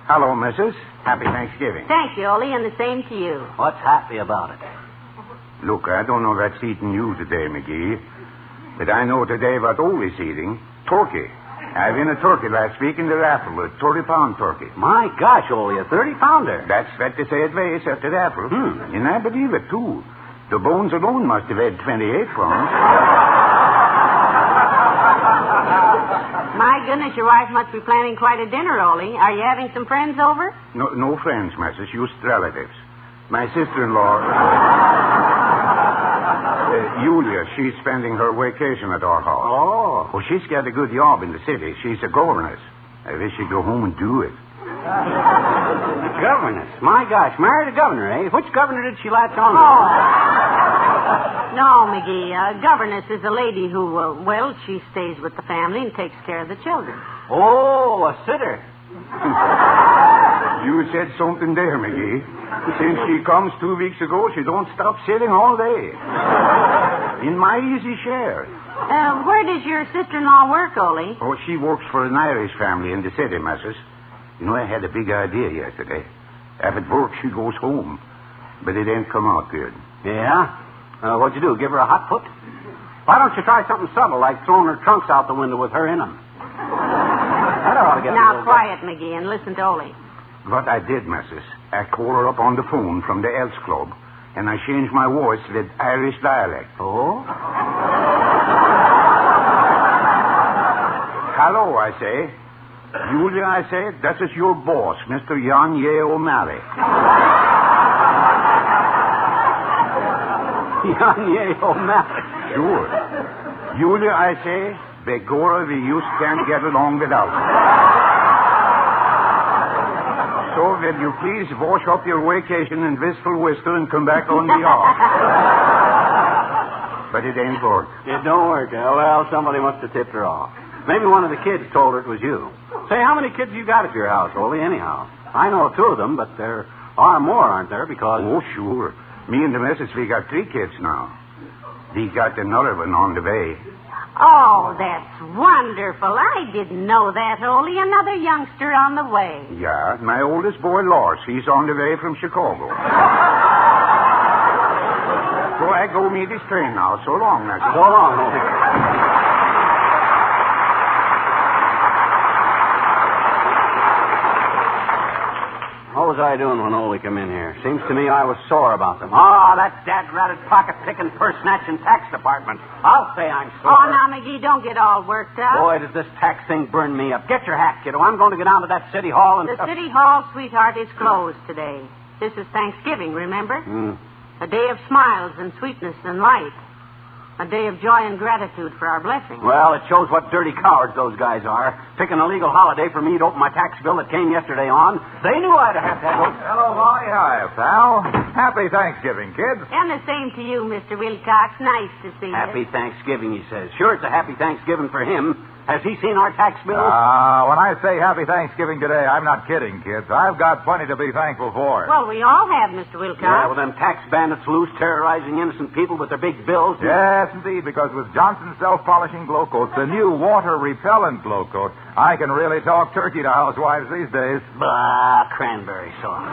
Hello, Mrs. Happy Thanksgiving. Thank you, Ole, and the same to you. What's happy about it? Look, I don't know that's eating you today, McGee. But I know today what Ole's eating. Turkey. I won a turkey last week in the raffle, a 30-pound turkey. My gosh, Ole, a 30-pounder. That's what they say it weighs after the raffle. And I believe it, too. The bones alone must have weighed 28 pounds. My goodness, your wife must be planning quite a dinner, Ole. Are you having some friends over? No friends, Mrs. Just relatives. My sister-in-law, Julia, she's spending her vacation at our house. Oh. Well, she's got a good job in the city. She's a governess. I wish she'd go home and do it. Governess? My gosh, married a governor, eh? Which governor did she latch on to? No, McGee. Governess is a lady who, she stays with the family and takes care of the children. Oh, a sitter. You said something there, McGee. Since she comes 2 weeks ago, she don't stop sitting all day. In my easy chair. Where does your sister-in-law work, Ole? Oh, she works for an Irish family in the city, Mrs. You know, I had a big idea yesterday. If it works, she goes home. But it ain't come out good. Yeah? What'd you do, give her a hot foot? Why don't you try something subtle, like throwing her trunks out the window with her in them? That ought to get Now, quiet, McGee, and listen to Ole. What I did, Mrs., I called her up on the phone from the Elks Club, and I changed my voice with Irish dialect. Oh? Hello, I say. Julia, I say, that is your boss, Mr. Jan Ye O'Malley. Jan Ye O'Malley? Sure. Julia, I say, begorra, we just can't get along without her. So, will you please wash up your vacation in wistful whistle and come back on the yard? But it ain't work. It don't work. Well, somebody must have tipped her off. Maybe one of the kids told her it was you. Say, how many kids you got at your house, Ole, anyhow? I know 2 of them, but there are more, aren't there? Because... Oh, sure. Me and the missus, we got 3 kids now. We got another one on the way. Oh, that's wonderful. I didn't know that, Ole. Another youngster on the way. Yeah, my oldest boy, Lars, he's on the way from Chicago. So I go meet his train now. So long, Master. So long, Ole. What was I doing when Ole come in here? Seems to me I was sore about them. That dad-ratted pocket-picking, purse-snatching tax department. I'll say I'm sore. Oh, now, McGee, don't get all worked up. Boy, does this tax thing burn me up. Get your hat, kiddo. I'm going to go down to that city hall and... The city hall, sweetheart, is closed today. This is Thanksgiving, remember? A day of smiles and sweetness and light. A day of joy and gratitude for our blessings. Well, it shows what dirty cowards those guys are. Picking a legal holiday for me to open my tax bill that came yesterday on. They knew I'd have to have it. Hello, Molly. Hi, pal. Happy Thanksgiving, kids. And the same to you, Mr. Wilcox. Nice to see you. Happy Thanksgiving, he says. Sure, it's a happy Thanksgiving for him. Has he seen our tax bill? When I say happy Thanksgiving today, I'm not kidding, kids. I've got plenty to be thankful for. Well, we all have, Mr. Wilcox. Yeah, well, them tax bandits loose, terrorizing innocent people with their big bills. Yes, indeed, because with Johnson's self-polishing glow coat, the new water-repellent glow coat, I can really talk turkey to housewives these days. Bah, cranberry sauce.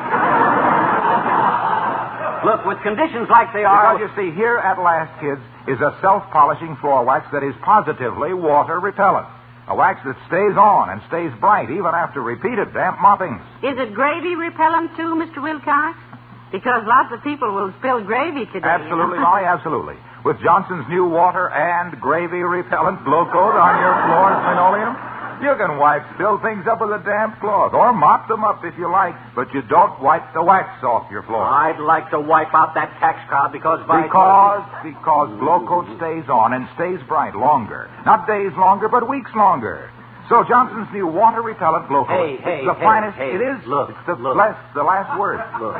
Look, with conditions like they are... Because, you see, here at last, kids, is a self-polishing floor wax that is positively water-repellent. A wax that stays on and stays bright even after repeated damp moppings. Is it gravy repellent, too, Mr. Wilcox? Because lots of people will spill gravy today. Absolutely, Molly, absolutely. With Johnson's new water and gravy-repellent glow coat on your floor linoleum, You can fill things up with a damp cloth or mop them up if you like, but you don't wipe the wax off your floor. I'd like to wipe out that tax card because Glow Coat stays on and stays bright longer. Not days longer, but weeks longer. So Johnson's new water repellent Glow Coat. It's the finest. It is. Look. It's the last word. Look.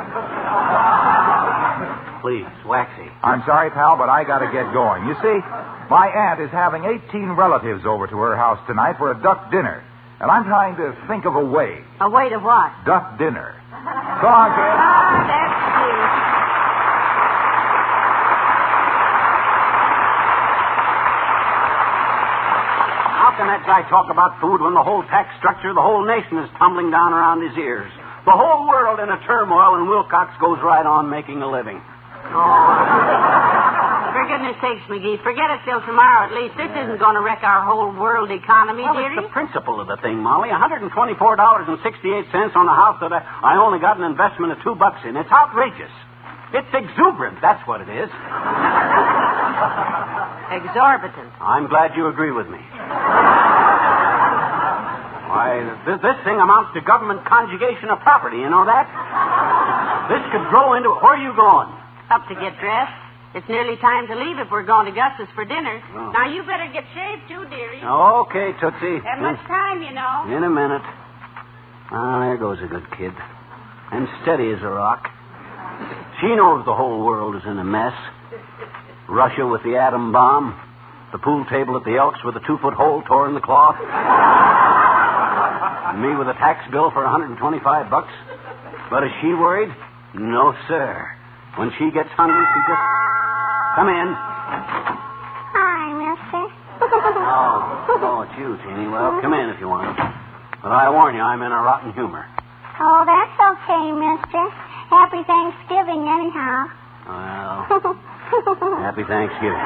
Please, Waxy. I'm sorry, pal, but I got to get going. You see, my aunt is having 18 relatives over to her house tonight for a duck dinner. And I'm trying to think of a way. A way to what? Duck dinner. So long, kid. Oh, that's cute. How can that guy talk about food when the whole tax structure, the whole nation is tumbling down around his ears? The whole world in a turmoil, and Wilcox goes right on making a living. For goodness sakes, McGee, forget it till tomorrow at least. This isn't going to wreck our whole world economy, dearie. It's the principle of the thing, Molly. $124.68 on a house that I only got an investment of $2 in. It's outrageous. It's exuberant, that's what it is. Exorbitant. I'm glad you agree with me. Why, this thing amounts to government conjugation of property, you know that? This could grow into... Where are you going? Up to get dressed. It's nearly time to leave if we're going to Gus's for dinner. Oh. Now, you better get shaved, too, dearie. Okay, Tootsie. That much time, you know. In a minute. Ah, there goes a good kid. And steady as a rock. She knows the whole world is in a mess. Russia with the atom bomb. The pool table at the Elks with a 2-foot hole tore in the cloth. And me with a tax bill for $125. But is she worried? No, sir. When she gets hungry, she just... Come in. Hi, mister. Oh, it's you, Teeny. Well, come in if you want. But I warn you, I'm in a rotten humor. Oh, that's okay, mister. Happy Thanksgiving, anyhow. Well, happy Thanksgiving.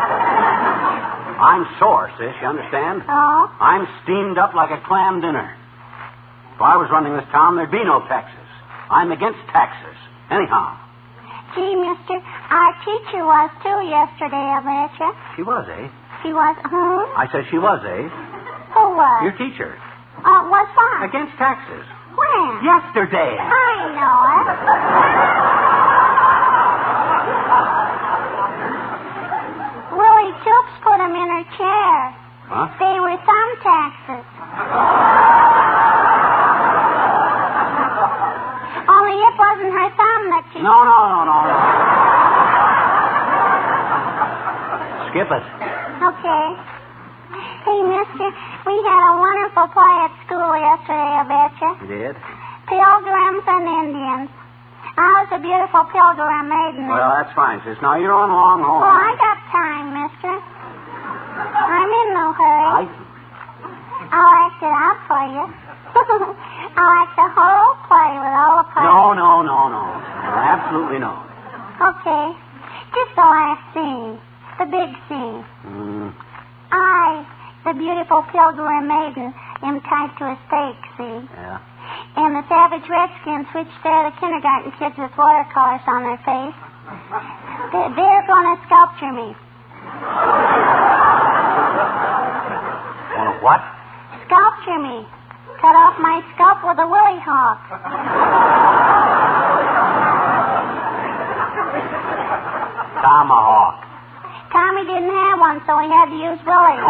I'm sore, sis, you understand? Oh? I'm steamed up like a clam dinner. If I was running this town, there'd be no taxes. I'm against taxes. Anyhow. Gee, mister, our teacher was, too, yesterday, I betcha. She was, eh? She was, I said she was, eh? Who was? Your teacher. What for? Against taxes. When? Yesterday. I know it. Willie Chooks put him in her chair. Huh? They were thumb taxes. Only it wasn't her thumb that she... No. Skip it. Okay. Hey, mister, we had a wonderful play at school yesterday, I betcha. You did? Pilgrims and Indians. I was a beautiful pilgrim maiden. Well, that's fine, sis. Now you're on long home. Oh, I got time, mister. I'm in no hurry. I'll act it out for you. I'll act the whole play with all the parts. No. Absolutely no. Okay. Just the last scene. The big scene. I, the beautiful pilgrim maiden, am tied to a stake, see? Yeah. And the savage redskins, which stare the kindergarten kids with watercolors on their face, they're going to sculpture me. What? Sculpture me. Cut off my scalp with a willy hawk. Tomahawk. Tommy didn't have one, so he had to use Willie.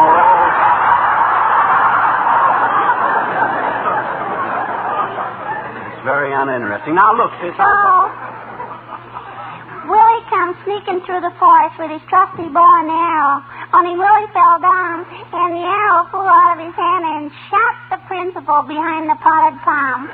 It's very uninteresting. Now, look, sis. Willie comes sneaking through the forest with his trusty bow and arrow. Only Willie fell down, and the arrow flew out of his hand and shot the principal behind the potted palm.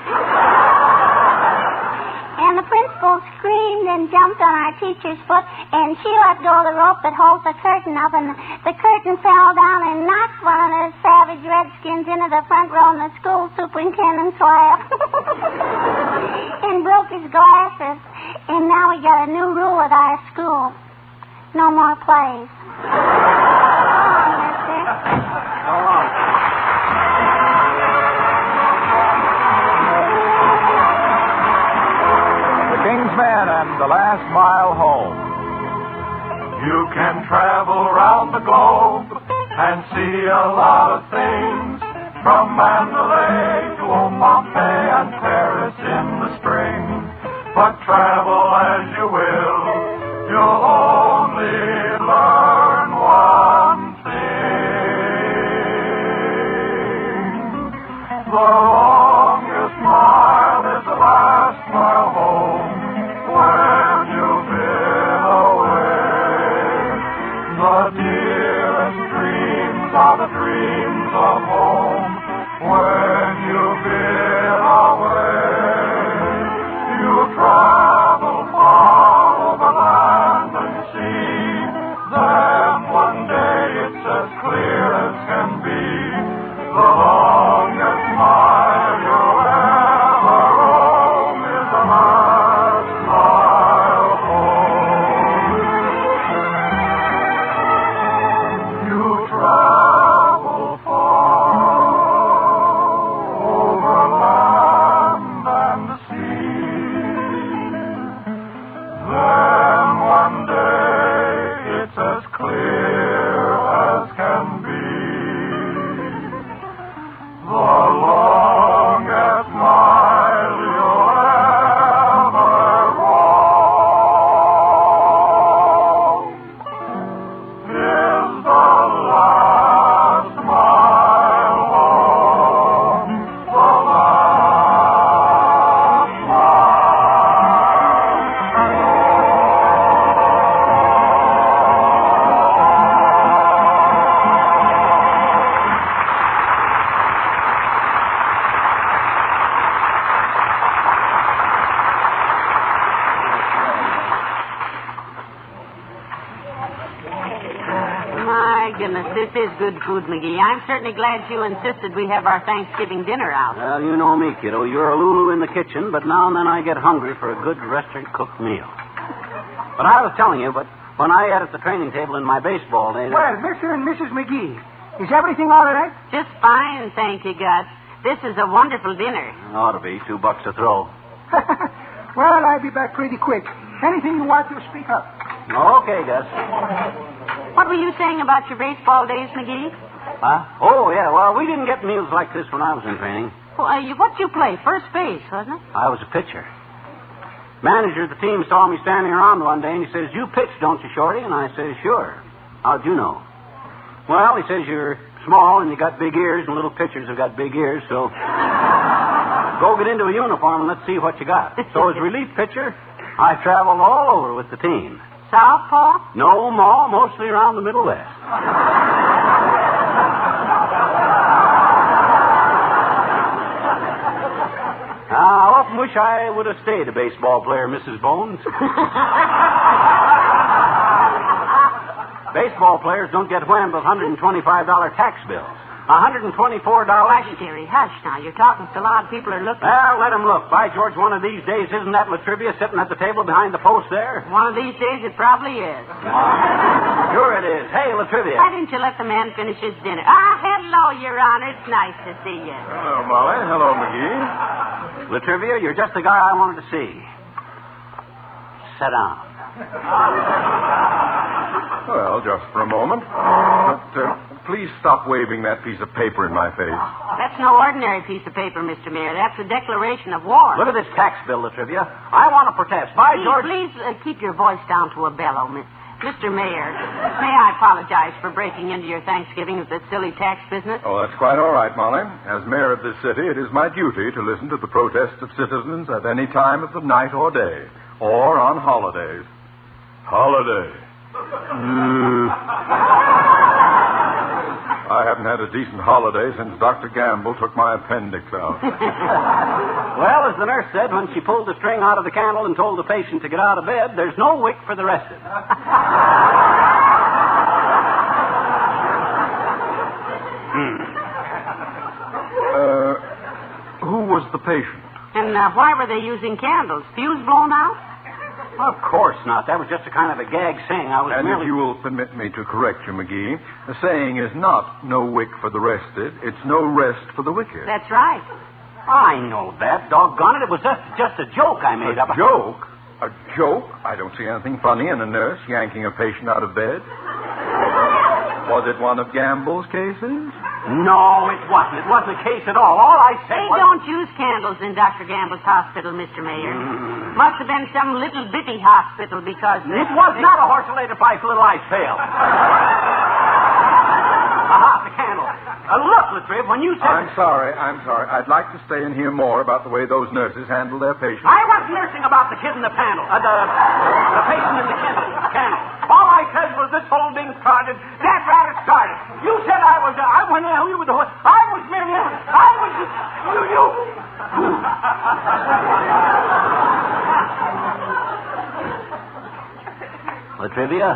And the principal screamed and jumped on our teacher's foot, and she let go of the rope that holds the curtain up, and the curtain fell down and knocked one of the savage redskins into the front row in the school superintendent's lap. And broke his glasses. And now we got a new rule at our school. No more plays. The King's Men and the Last Mile Home. You can travel around the globe and see a lot of things from Mandalay to Pompeii and Paris in the spring. But travel as you will, you'll only learn one thing. The longest mile is the last mile home when you've been away. The dearest dreams are the dreams of home when you've been away. You travel far over land and sea, then one day it's as clear as can be. The longest mile you'll ever roam is the last mile home. You travel far over land and sea, then one day it's as clear as can be. The longest mile you'll ever roam is the last mile home. The last My goodness, this is good food, McGee. I'm certainly glad you insisted we have our Thanksgiving dinner out. Well, you know me, kiddo. You're a Lulu in the kitchen, but now and then I get hungry for a good restaurant-cooked meal. But I was telling you, but when I ate at the training table in my baseball days... Well, Mr. and Mrs. McGee, is everything all right? Just fine, thank you, God. This is a wonderful dinner. Ought to be $2 a throw. Well, I'll be back pretty quick. Anything you want to speak up. Okay, Gus. What were you saying about your baseball days, McGee? Huh? Oh, yeah. Well, we didn't get meals like this when I was in training. Well, what'd you play? First base, wasn't it? I was a pitcher. Manager of the team saw me standing around one day, and he says, "You pitch, don't you, Shorty?" And I says, "Sure." "How'd you know?" "Well," he says, "you're small and you got big ears, and little pitchers have got big ears, so go get into a uniform and let's see what you got." So as relief pitcher, I traveled all over with the team. Southpaw? No, Ma, mostly around the Middle West. I often wish I would have stayed a baseball player, Mrs. Bones. Baseball players don't get whammed with $125 tax bills. $124. Hush, dearie, hush now. You're talking so loud people are looking. Well, let them look. By George, one of these days, isn't that Latrivia sitting at the table behind the post there? One of these days it probably is. Sure it is. Hey, Latrivia. Why didn't you let the man finish his dinner? Ah, hello, Your Honor. It's nice to see you. Hello, Molly. Hello, McGee. Latrivia, you're just the guy I wanted to see. Sit down. Well, just for a moment. But please stop waving that piece of paper in my face. That's no ordinary piece of paper, Mr. Mayor. That's a declaration of war. Look at this tax bill, Latrivia. I want to protest. By George... Please keep your voice down to a bellow, Mr. Mayor. May I apologize for breaking into your Thanksgiving with this silly tax business? Oh, that's quite all right, Molly. As mayor of this city, it is my duty to listen to the protests of citizens at any time of the night or day, or on holidays. Holiday. I haven't had a decent holiday since Dr. Gamble took my appendix out. Well, as the nurse said when she pulled the string out of the candle and told the patient to get out of bed, there's no wick for the rest of it. Who was the patient? And why were they using candles? Fuse blown out? Of course not. That was just a kind of a gag saying. I was merely... If you will permit me to correct you, McGee, the saying is not no wick for the rested. It's no rest for the wicked. That's right. I know that. Doggone it. It was just a joke I made up. A joke? A joke? I don't see anything funny in a nurse yanking a patient out of bed. Was it one of Gamble's cases? No, it wasn't. It wasn't a case at all. All I said They was... don't use candles in Dr. Gamble's hospital, Mr. Mayor. Must have been some little bitty hospital because... It was not a horselated pipe little ice pail. Aha, the candle. Look, Latriv, when you said... I'm sorry. I'd like to stay and hear more about the way those nurses handle their patients. I wasn't nursing about the kid in the panel. The patient in the candle. All I said was this whole thing started. That rabbit started. You said I went in with the horse. I was merely... I was... You... Latrivia?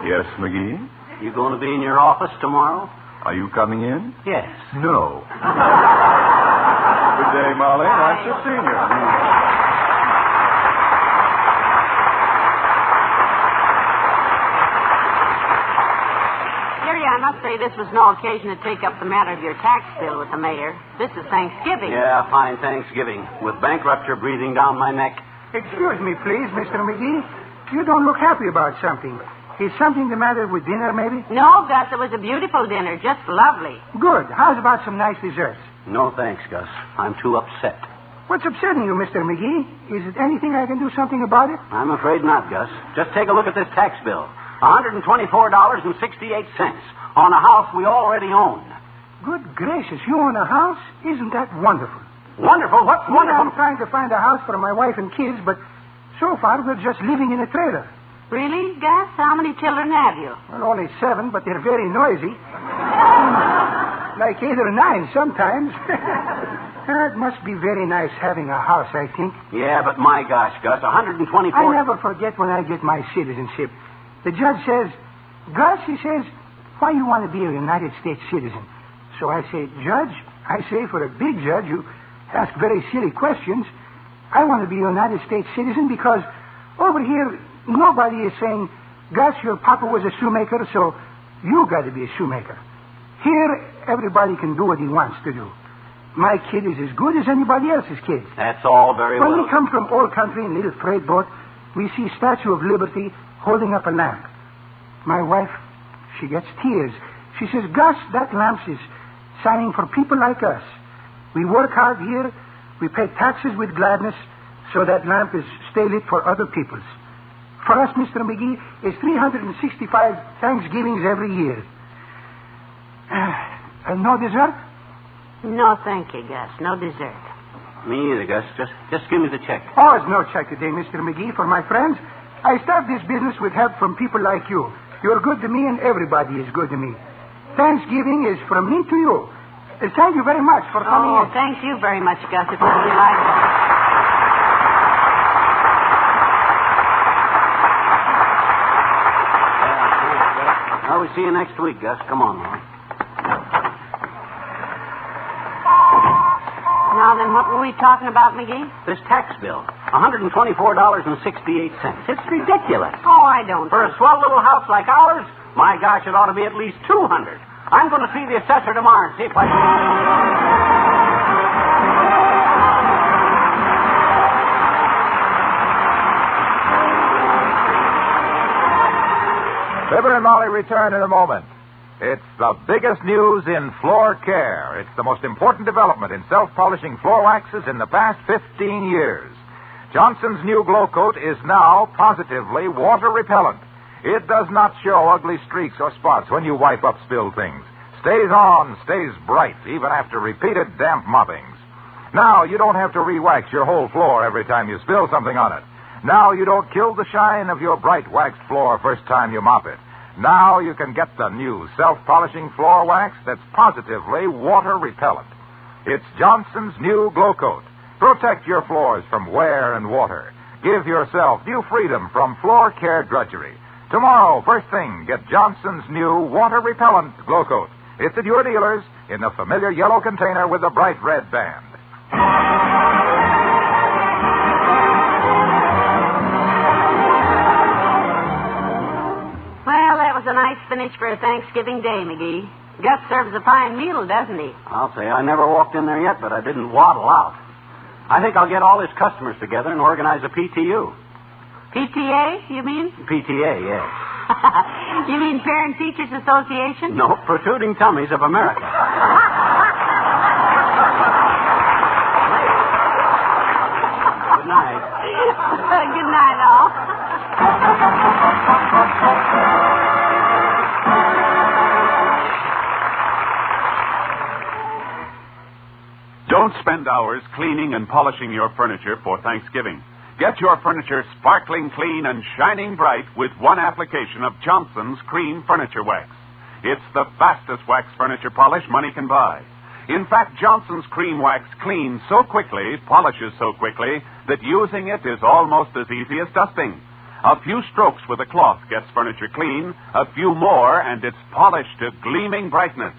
Yes, McGee? You going to be in your office tomorrow? Are you coming in? Yes. No. Good day, Molly. Nice to see you. Jerry, I must say this was no occasion to take up the matter of your tax bill with the mayor. This is Thanksgiving. Yeah, fine Thanksgiving. With bankruptcy breathing down my neck. Excuse me, please, Mr. McGee. You don't look happy about something. Is something the matter with dinner, maybe? No, Gus, it was a beautiful dinner. Just lovely. Good. How's about some nice desserts? No, thanks, Gus. I'm too upset. What's upsetting you, Mr. McGee? Is it anything I can do something about it? I'm afraid not, Gus. Just take a look at this tax bill. $124.68 on a house we already own. Good gracious, you own a house? Isn't that wonderful? Wonderful? What's wonderful? I'm trying to find a house for my wife and kids, but so far we're just living in a trailer. Really, Gus? How many children have you? Well, only 7, but they're very noisy. Like 8 or 9 sometimes. It must be very nice having a house, I think. Yeah, but my gosh, Gus, 124... I never forget when I get my citizenship. The judge says, Gus, he says, why you want to be a United States citizen? So I say, Judge, I say, for a big judge, you ask very silly questions. I want to be a United States citizen because over here, nobody is saying, Gus, your papa was a shoemaker, so you got to be a shoemaker. Here, everybody can do what he wants to do. My kid is as good as anybody else's kid. That's all very well. When we come from old country in little freight boat, we see Statue of Liberty holding up a lamp. My wife, she gets tears. She says, Gus, that lamp is signing for people like us. We work hard here. We pay taxes with gladness, so that lamp is stay lit for other peoples. For us, Mr. McGee, is 365 Thanksgivings every year. And no dessert? No, thank you, Gus. No dessert. Me either, Gus. Just give me the check. Oh, it's no check today, Mr. McGee, for my friends. I start this business with help from people like you. You're good to me, and everybody is good to me. Thanksgiving is from me to you. Thank you very much for coming in. Thank you very much, Gus. It was delightful. Well, we'll see you next week, Gus. Come on, Mom. Now then, what were we talking about, McGee? This tax bill. $124.68. It's ridiculous. Oh, I don't. For a swell little house like ours, my gosh, it ought to be at least $200. I'm going to see the assessor tomorrow and see if I can... Fibber and Molly return in a moment. It's the biggest news in floor care. It's the most important development in self-polishing floor waxes in the past 15 years. Johnson's new Glow Coat is now positively water repellent. It does not show ugly streaks or spots when you wipe up spilled things. Stays on, stays bright, even after repeated damp moppings. Now you don't have to re-wax your whole floor every time you spill something on it. Now you don't kill the shine of your bright waxed floor first time you mop it. Now you can get the new self-polishing floor wax that's positively water repellent. It's Johnson's new Glow Coat. Protect your floors from wear and water. Give yourself new freedom from floor care drudgery. Tomorrow, first thing, get Johnson's new water repellent Glow Coat. It's at your dealers in the familiar yellow container with the bright red band. Well, that was a nice finish for a Thanksgiving day, McGee. Gus serves a fine meal, doesn't he? I'll say I never walked in there yet, but I didn't waddle out. I think I'll get all his customers together and organize a PTU. PTA, you mean? PTA, yes. You mean Parent Teachers Association? No, Protruding Tummies of America. Good night. Good night, all. Don't spend hours cleaning and polishing your furniture for Thanksgiving. Get your furniture sparkling clean and shining bright with one application of Johnson's Cream Furniture Wax. It's the fastest wax furniture polish money can buy. In fact, Johnson's Cream Wax cleans so quickly, polishes so quickly, that using it is almost as easy as dusting. A few strokes with a cloth gets furniture clean, a few more, and it's polished to gleaming brightness.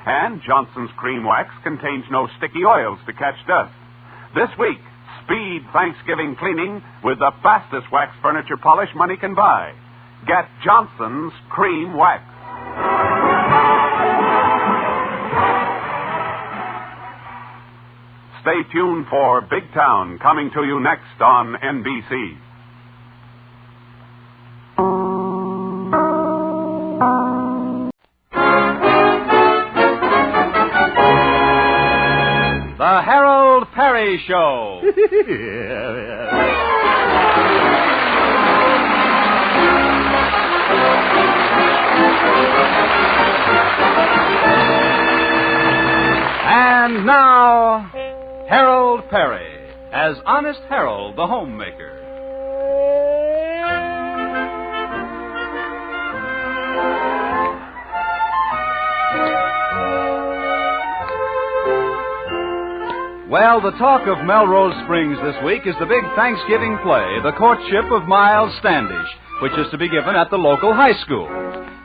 And Johnson's Cream Wax contains no sticky oils to catch dust. This week, speed Thanksgiving cleaning with the fastest wax furniture polish money can buy. Get Johnson's Cream Wax. Stay tuned for Big Town, coming to you next on NBC. The Harold Perry Show. And now, Harold Perry as Honest Harold, the homemaker. Well, the talk of Melrose Springs this week is the big Thanksgiving play, The Courtship of Miles Standish, which is to be given at the local high school.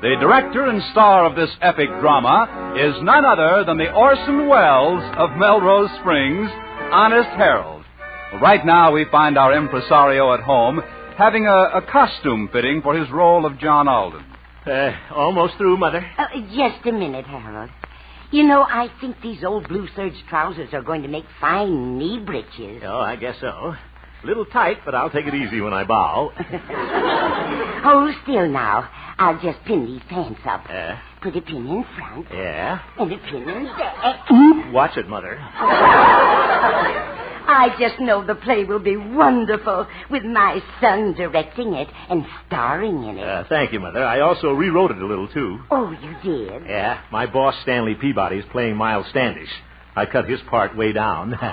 The director and star of this epic drama is none other than the Orson Welles of Melrose Springs, Honest Harold. Well, right now we find our impresario at home having a costume fitting for his role of John Alden. Almost through, Mother. Just a minute, Harold. You know, I think these old blue serge trousers are going to make fine knee breeches. Oh, I guess so. A little tight, but I'll take it easy when I bow. Hold still now. I'll just pin these pants up. Put a pin in front. Yeah? And a pin in back. Watch it, Mother. I just know the play will be wonderful with my son directing it and starring in it. Thank you, Mother. I also rewrote it a little, too. Oh, you did? Yeah. My boss, Stanley Peabody, is playing Miles Standish. I cut his part way down. Harold.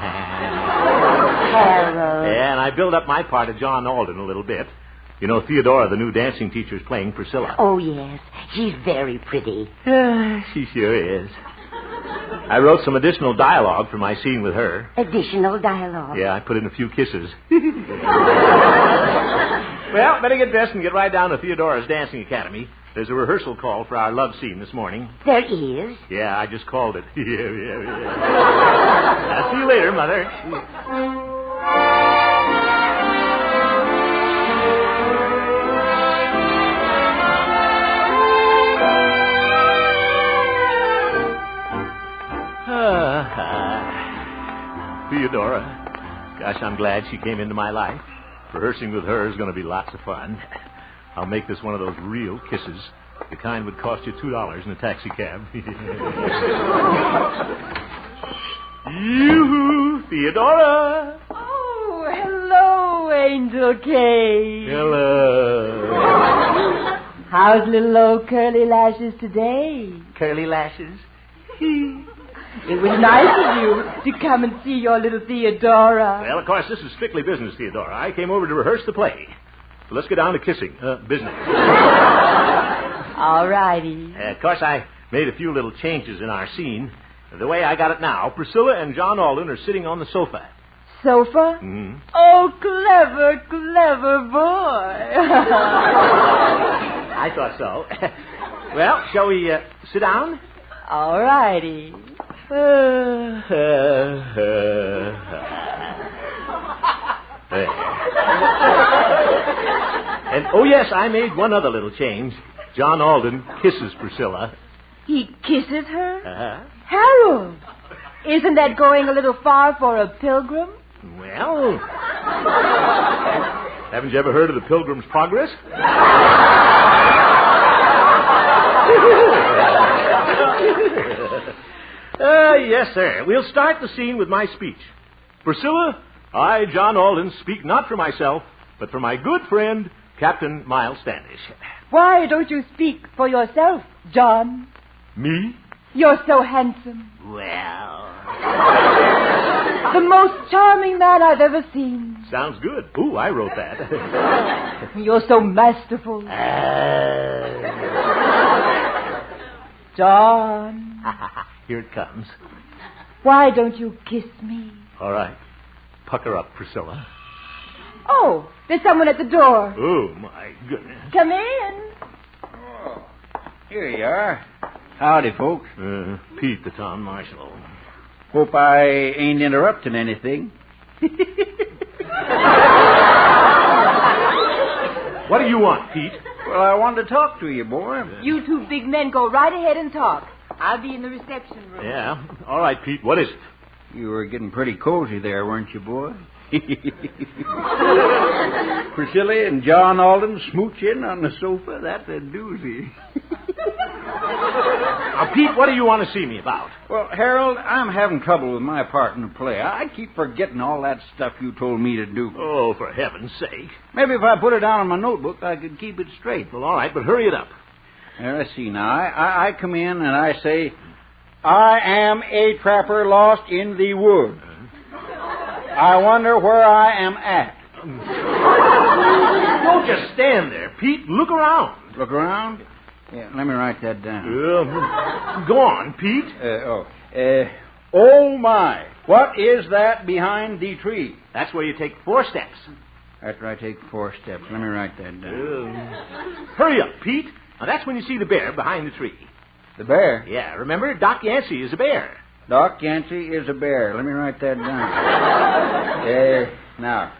Yeah, and I built up my part of John Alden a little bit. You know, Theodora, the new dancing teacher, is playing Priscilla. Oh, yes. She's very pretty. She sure is. I wrote some additional dialogue for my scene with her. Additional dialogue? Yeah, I put in a few kisses. Well, better get dressed and get right down to Theodora's Dancing Academy. There's a rehearsal call for our love scene this morning. There is? Yeah, I just called it. Yeah. I'll see you later, Mother. Theodora. Gosh, I'm glad she came into my life. Rehearsing with her is going to be lots of fun. I'll make this one of those real kisses. The kind would cost you $2 in a taxi cab. Yoo-hoo, Theodora. Oh, hello, Angel Kate. Hello. How's little old Curly Lashes today? Curly Lashes? It was nice of you to come and see your little Theodora. Well, of course, this is strictly business, Theodora. I came over to rehearse the play. So let's get down to kissing. Business. All righty. Of course, I made a few little changes in our scene. The way I got it now, Priscilla and John Alden are sitting on the sofa. Sofa? Mm-hmm. Oh, clever, clever boy. I thought so. Well, shall we sit down? All righty. And, oh, yes, I made one other little change. John Alden kisses Priscilla. He kisses her? Uh-huh. Harold, isn't that going a little far for a pilgrim? Well, haven't you ever heard of the Pilgrim's Progress? Yes, sir. We'll start the scene with my speech. Priscilla, I, John Alden, speak not for myself, but for my good friend, Captain Miles Standish. Why don't you speak for yourself, John? Me? You're so handsome. Well. The most charming man I've ever seen. Sounds good. Ooh, I wrote that. You're so masterful. John. Here it comes. Why don't you kiss me? All right. Pucker up, Priscilla. Oh, there's someone at the door. Oh, my goodness. Come in. Oh, here you are. Howdy, folks. Pete, the town marshal. Hope I ain't interrupting anything. What do you want, Pete? Well, I wanted to talk to you, boy. You two big men go right ahead and talk. I'll be in the reception room. Yeah. All right, Pete. What is it? You were getting pretty cozy there, weren't you, boy? Priscilla and John Alden smooching on the sofa. That's a doozy. Now, Pete, what do you want to see me about? Well, Harold, I'm having trouble with my part in the play. I keep forgetting all that stuff you told me to do. Oh, for heaven's sake. Maybe if I put it down in my notebook, I could keep it straight. Well, all right, but hurry it up. Let's see now. I come in and I say, I am a trapper lost in the woods. I wonder where I am at. Don't just stand there, Pete. Look around. Look around? Yeah, let me write that down. Go on, Pete. Oh, my. What is that behind the tree? That's where you take 4 steps. After I take 4 steps. Let me write that down. Hurry up, Pete. Now, that's when you see the bear behind the tree. The bear? Yeah, remember, Doc Yancey is a bear. Doc Yancey is a bear. Let me write that down. Now,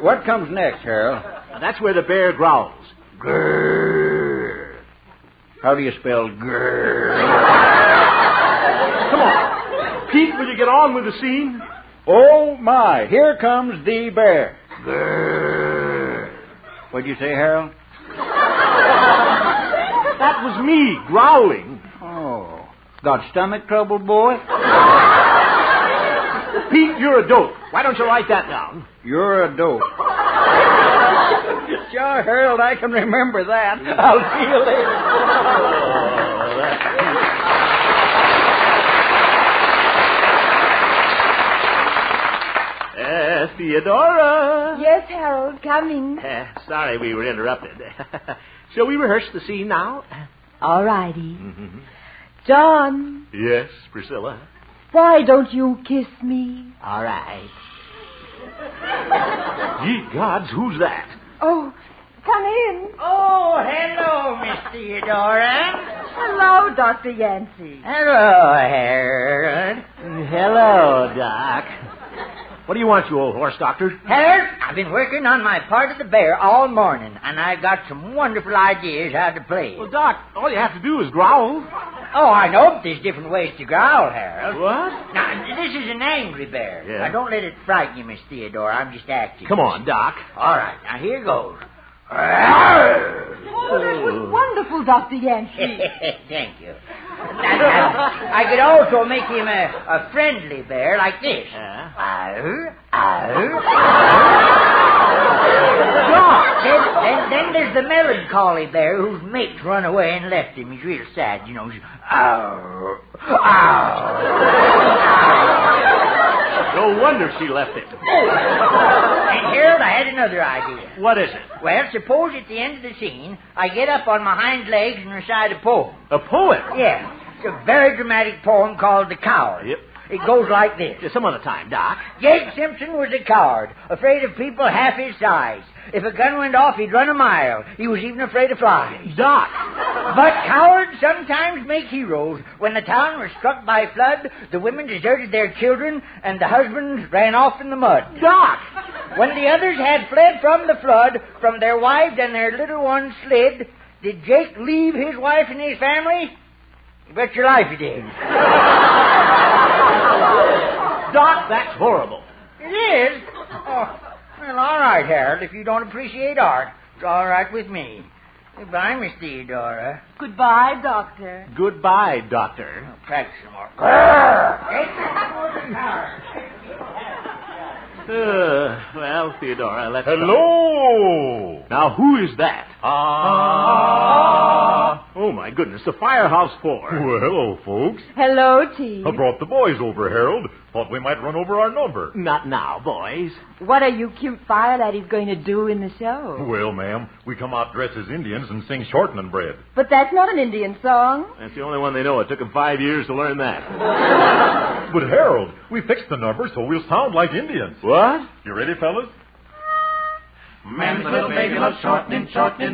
what comes next, Harold? Now, that's where the bear growls. Grrr. How do you spell grrr? Come on. Pete, will you get on with the scene? Oh, my. Here comes the bear. Grrr. What'd you say, Harold? That was me, growling. Oh. Got stomach trouble, boy? Pete, you're a dope. Why don't you write that down? You're a dope. Sure, Harold, I can remember that. I'll see you later. Theodora. Yes, Harold, coming. Sorry we were interrupted. Shall we rehearse the scene now? All righty. Mm-hmm. John. Yes, Priscilla. Why don't you kiss me? All right. Ye gods, who's that? Oh, come in. Oh, hello, Miss Theodora. Hello, Dr. Yancey. Hello, Harold. Hello, Doc. What do you want, you old horse doctor? Harold, I've been working on my part of the bear all morning, and I've got some wonderful ideas how to play it. Well, Doc, all you have to do is growl. Oh, I know, but there's different ways to growl, Harold. What? Now, this is an angry bear. Yeah. Now, don't let it frighten you, Miss Theodora. I'm just acting. Come on, Doc. All right, now here goes. Oh, that was wonderful, Dr. Yancey. Thank you. I could also make him a friendly bear like this. Then there's the melancholy bear whose mate's run away and left him. He's real sad, you know. He's, No wonder she left him. And Harold, I had another idea. What is it? Well, suppose at the end of the scene, I get up on my hind legs and recite a poem. A poem? Yeah. It's a very dramatic poem called The Coward. Yep. It goes like this. Some other time, Doc. Jake Simpson was a coward, afraid of people half his size. If a gun went off, he'd run a mile. He was even afraid of flies. Doc. But cowards sometimes make heroes. When the town was struck by flood, the women deserted their children, and the husbands ran off in the mud. Doc. When the others had fled from the flood, from their wives and their little ones slid, did Jake leave his wife and his family? You bet your life he did. Doc, that's horrible. It is? Oh, well, all right, Harold. If you don't appreciate art, it's all right with me. Goodbye, Miss Theodora. Goodbye, Doctor. Goodbye, Doctor. Practice some more. Well, Theodora, let's... Hello! Now, who is that? Oh, my goodness, the Firehouse Four. Well, hello, folks. Hello, T. I brought the boys over, Harold. Thought we might run over our number. Not now, boys. What are you cute fire laddies going to do in the show? Well, ma'am, we come out dressed as Indians and sing shortening bread. But that's not an Indian song. That's the only one they know. It took them 5 years to learn that. But, Harold, we fixed the number so we'll sound like Indians. What? You ready, fellas? Mammy's little baby loves shortening.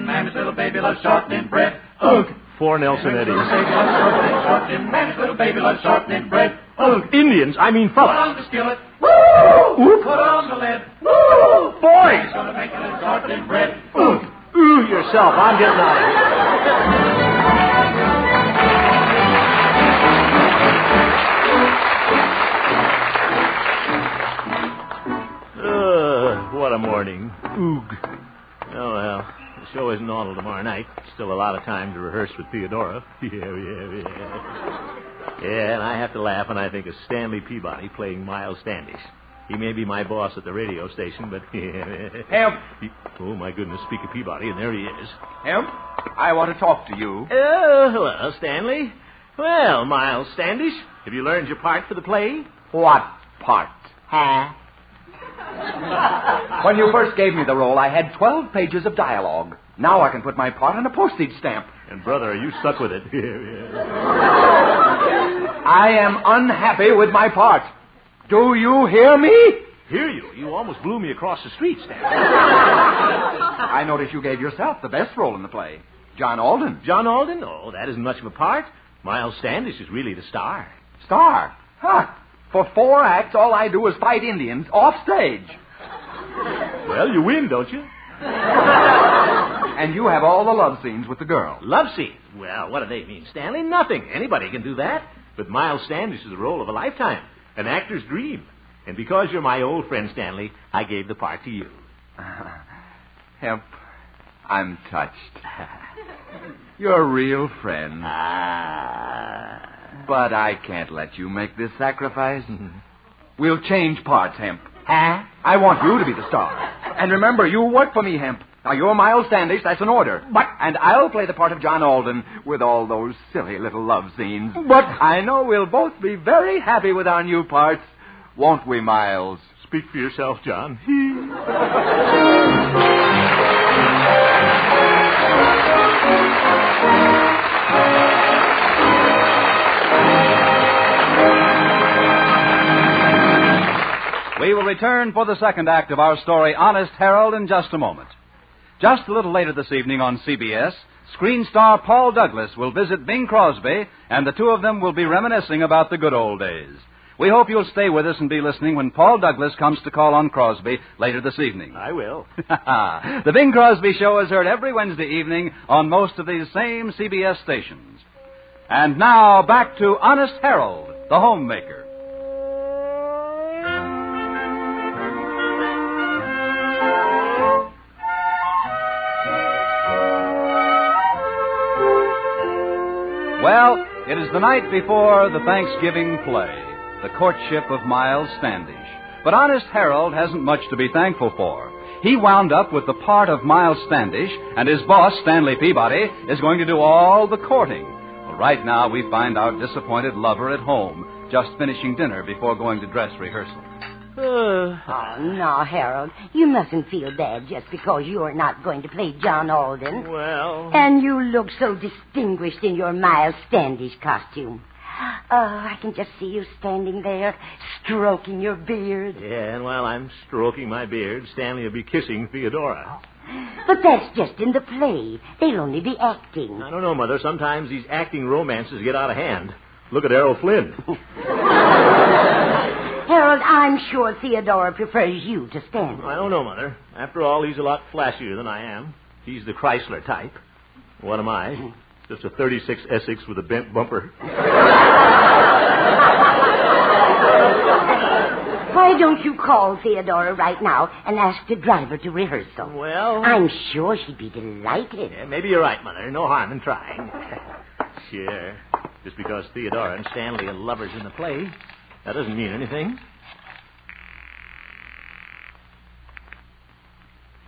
Mammy's little baby loves shortening bread. Ugh. 4 Nelson Eddies. Mammy's little baby loves shortening bread. Ugh. Indians, I mean Put fellas. on the skillet. Woo! Put on the lid. Boys! He's gonna make a little shortening bread. Ooh, yourself. I'm getting out of here. What a morning. Oog. Oh, well. The show isn't on till tomorrow night. Still a lot of time to rehearse with Theodora. Yeah, and I have to laugh when I think of Stanley Peabody playing Miles Standish. He may be my boss at the radio station, but... Hemp. Oh, my goodness, speak of Peabody, and there he is. Hemp, I want to talk to you. Hello, Stanley. Well, Miles Standish, have you learned your part for the play? What part? Huh? When you first gave me the role, I had 12 pages of dialogue. Now I can put my part on a postage stamp. And, brother, are you stuck with it? I am unhappy with my part. Do you hear me? Hear you? You almost blew me across the street, Stanley. I notice you gave yourself the best role in the play. John Alden. John Alden? Oh, that isn't much of a part. Miles Standish is really the star. Star? Huh. For 4 acts, all I do is fight Indians off stage. Well, you win, don't you? And you have all the love scenes with the girl. Love scenes? Well, what do they mean, Stanley? Nothing. Anybody can do that. But Miles Standish is the role of a lifetime. An actor's dream. And because you're my old friend, Stanley, I gave the part to you. Hemp, I'm touched. You're a real friend. But I can't let you make this sacrifice. We'll change parts, Hemp. Huh? I want you to be the star. And remember, you work for me, Hemp. Now, you're Miles Standish, that's an order. But... And I'll play the part of John Alden with all those silly little love scenes. But... I know we'll both be very happy with our new parts. Won't we, Miles? Speak for yourself, John. We will return for the second act of our story, Honest Harold, in just a moment. Just a little later this evening on CBS, screen star Paul Douglas will visit Bing Crosby, and the two of them will be reminiscing about the good old days. We hope you'll stay with us and be listening when Paul Douglas comes to call on Crosby later this evening. I will. The Bing Crosby Show is heard every Wednesday evening on most of these same CBS stations. And now, back to Honest Harold, the homemaker. Well, it is the night before the Thanksgiving play, the courtship of Miles Standish. But Honest Harold hasn't much to be thankful for. He wound up with the part of Miles Standish, and his boss, Stanley Peabody, is going to do all the courting. Well, right now we find our disappointed lover at home, just finishing dinner before going to dress rehearsal. Oh, no, Harold. You mustn't feel bad just because you're not going to play John Alden. Well... And you look so distinguished in your Miles Standish costume. Oh, I can just see you standing there, stroking your beard. Yeah, and while I'm stroking my beard, Stanley will be kissing Theodora. But that's just in the play. They'll only be acting. I don't know, Mother. Sometimes these acting romances get out of hand. Look at Errol Flynn. Harold, I'm sure Theodora prefers you to Stanley. I don't know, Mother. After all, he's a lot flashier than I am. He's the Chrysler type. What am I? Just a 36 Essex with a bent bumper. Why, Why don't you call Theodora right now and ask the driver to rehearsal? Well... I'm sure she'd be delighted. Yeah, maybe you're right, Mother. No harm in trying. Sure. Just because Theodora and Stanley are lovers in the play, that doesn't mean anything.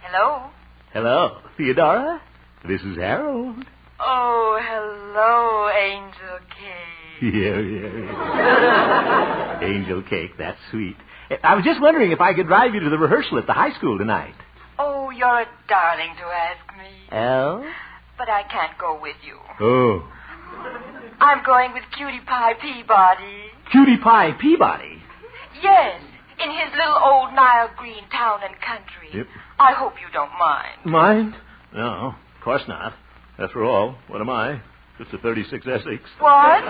Hello? Hello, Theodora. This is Harold. Oh, hello, Angel Cake. Yeah. Angel Cake, that's sweet. I was just wondering if I could drive you to the rehearsal at the high school tonight. Oh, you're a darling to ask me. Oh? But I can't go with you. Oh. I'm going with Cutie Pie Peabody. Cutie Pie Peabody? Yes, in his little old Nile Green town and country. Yep. I hope you don't mind. Mind? No, of course not. After all, what am I? Just a 36 Essex. What?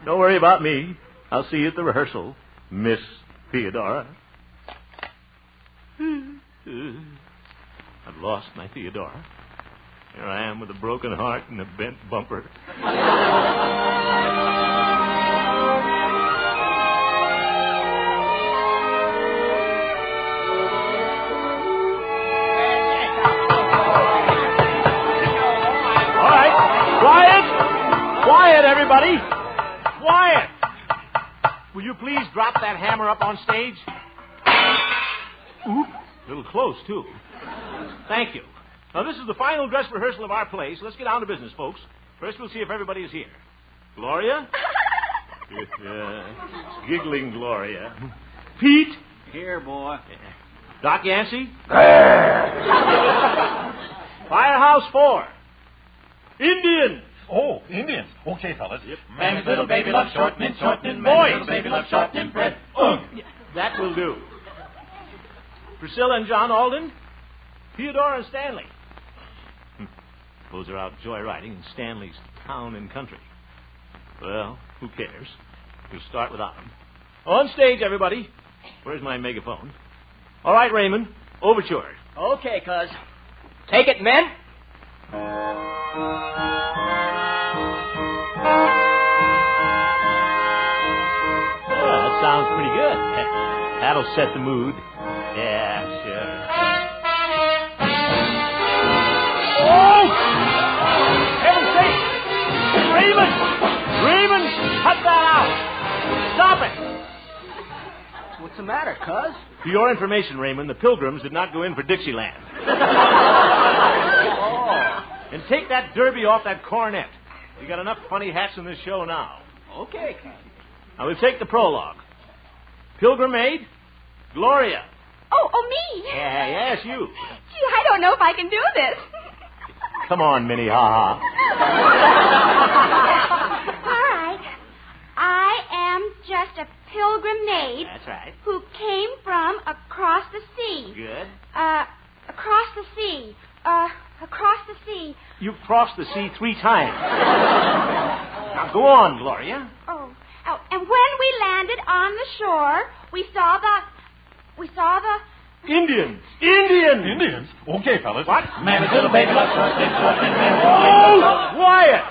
Don't worry about me. I'll see you at the rehearsal, Miss Theodora. I've lost my Theodora. Here I am with a broken heart and a bent bumper. Quiet, everybody. Quiet. Will you please drop that hammer up on stage? Oop. A little close, too. Thank you. Now, this is the final dress rehearsal of our play, so let's get down to business, folks. First, we'll see if everybody is here. Gloria? Giggling Gloria. Pete? Here, boy. Doc Yancey? Firehouse 4. Indian. Oh, Indians. Okay, fellas. Yep. Mammy's little baby loves short mint, Boys. little baby loves short mint bread. That will do. Priscilla and John Alden. Theodora and Stanley. Those are out joyriding in Stanley's town and country. Well, who cares? We'll start without them. On stage, everybody. Where's my megaphone? All right, Raymond. Overture. Okay, cuz. Take it, men. Well, that sounds pretty good. That'll set the mood. Yeah, sure. Oh! Heaven's sake! Raymond! Raymond! Cut that out! Stop it! What's the matter, cuz? For your information, Raymond, the Pilgrims did not go in for Dixieland. Oh. And take that derby off that cornet. You got enough funny hats in this show now. Okay, cuz. Now we'll take the prologue. Pilgrim Maid, Gloria. Oh, me? Yeah, yes, you. Gee, I don't know if I can do this. Come on, Minnie, ha-ha. All right. I am just a pilgrim maid. That's right. Who came from across the sea. Good. Across the sea. Across the sea. You've crossed the sea 3 times. Now go on, Gloria. Oh, and when we landed on the shore, we saw the... Indians! Indians! Indians? Okay, fellas. What? Mammy's little baby loves short mint, Oh, quiet!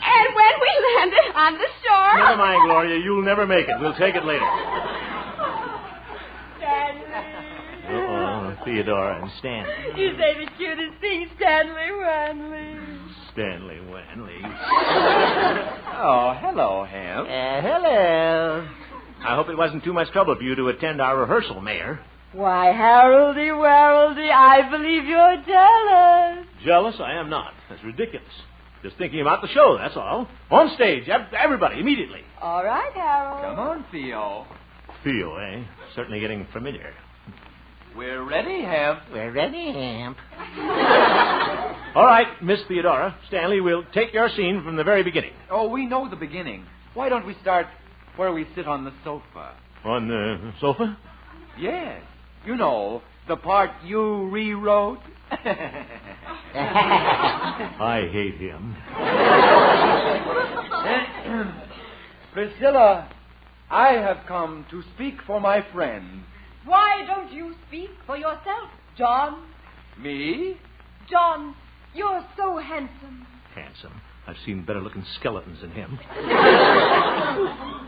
And when we landed on the shore... Never mind, Gloria. You'll never make it. We'll take it later. Stanley. Theodora and Stanley. You say the cutest thing, Stanley Wanley. Stanley Wanley. Oh, hello, Ham. Hello. I hope it wasn't too much trouble for you to attend our rehearsal, Mayor. Why, Haroldy, Waroldy, I believe you're jealous. Jealous? I am not. That's ridiculous. Just thinking about the show, that's all. On stage, everybody, immediately. All right, Harold. Come on, Theo. Theo, eh? Certainly getting familiar. We're ready, Hamp. We're ready, Hamp. All right, Miss Theodora, Stanley, we'll take your scene from the very beginning. Oh, we know the beginning. Why don't we start where we sit on the sofa? On the sofa? Yes. You know, the part you rewrote. I hate him. Priscilla, I have come to speak for my friend. Why don't you speak for yourself, John? Me? John, you're so handsome. Handsome? I've seen better-looking skeletons than him.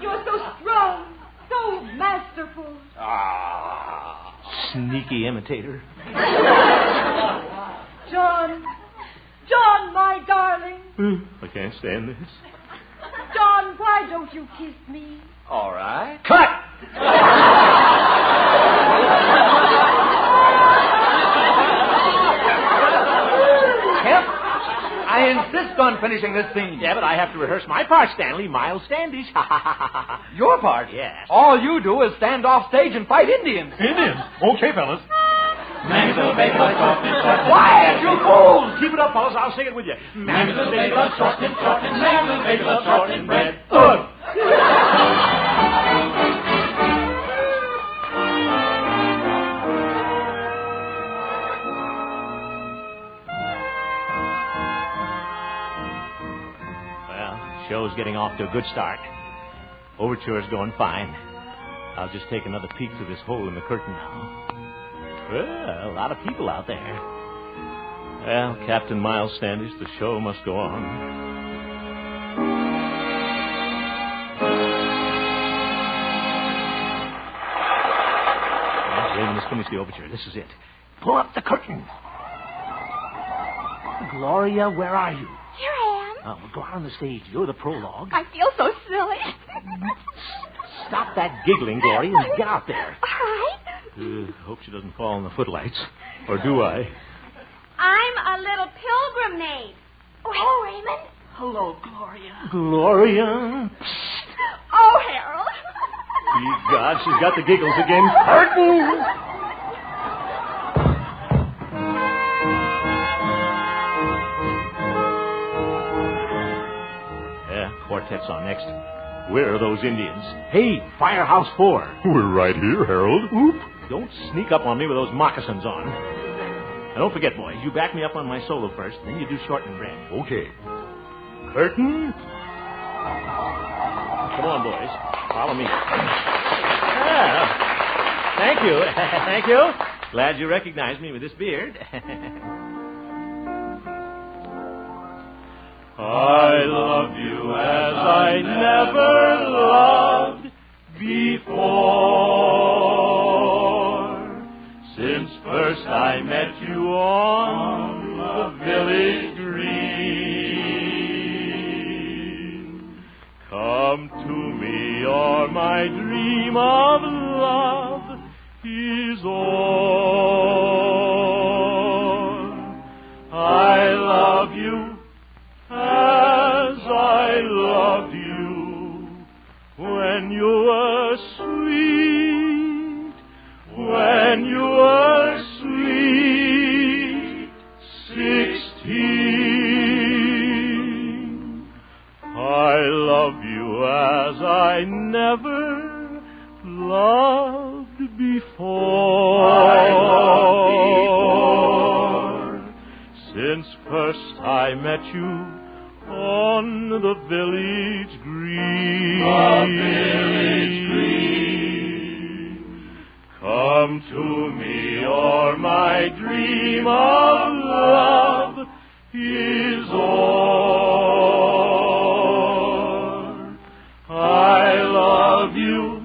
You're so strong, so masterful. Sneaky imitator. John, my darling. I can't stand this. John, why don't you kiss me? All right. Cut! Kemp, I insist on finishing this scene. Yeah, but I have to rehearse my part, Stanley. Miles Standish. Your part? Yes. All you do is stand off stage and fight Indians. Indians? Okay, fellas. Mammy's little baby loves shortening, shortening. Quiet, you fools! Keep it up, fellas. I'll sing it with you. Mammy's little baby loves shortening, shortening. Mammy's little baby loves shortening bread. Good. Show's getting off to a good start. Overture's going fine. I'll just take another peek through this hole in the curtain now. Well, a lot of people out there. Well, Captain Miles Standish, the show must go on. Well, Raymond has finished the overture. This is it. Pull up the curtain. Gloria, where are you? Here I am. Oh, well, go out on the stage. You're the prologue. I feel so silly. Stop that giggling, Gloria, and get out there. All right. Hope she doesn't fall in the footlights. Or do I? I'm a little pilgrim maid. Oh, hello, Raymond. Hello, Gloria. Gloria. Oh, Harold. Ye God, she's got the giggles again. Curtain! Quartet's on next. Where are those Indians? Hey, Firehouse 4. We're right here, Harold. Oop. Don't sneak up on me with those moccasins on. Now, don't forget, boys, you back me up on my solo first, then you do shortening bread. Okay. Curtain. Come on, boys. Follow me. Yeah. Thank you. Thank you. Glad you recognized me with this beard. I love you as I never loved before. Since first I met you on the village green. Come to me, or my dream of love is o'er. I love you as I loved you when you were sweet, when you were sweet, 16. I love you as I never loved before. I loved before. Since first I met you on the village green. The village green. Come to me, or my dream of love is o'er. I love you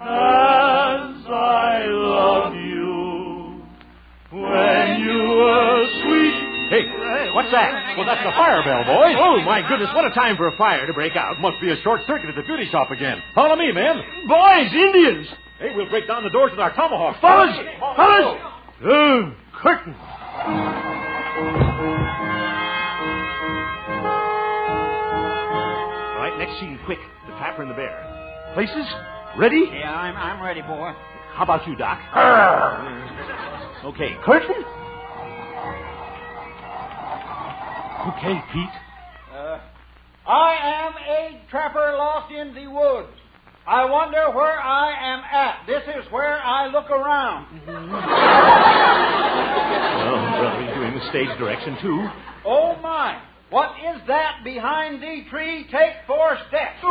as I love you when you were sweet. Hey, what's that? Well, that's the fire bell, boys. Oh, my goodness, what a time for a fire to break out. Must be a short circuit at the beauty shop again. Follow me, men. Boys, Indians. Hey, we'll break down the doors with our tomahawks. Fellas! Curtain. All right, next scene, quick. The Trapper and the Bear. Places? Ready? Yeah, I'm ready, boy. How about you, Doc? Okay, curtain. Okay, Pete. I am a trapper lost in the woods. I wonder where I am at. This is where I look around. Oh, brother, he's doing the stage direction, too. Oh, my. What is that behind the tree? Take 4 steps.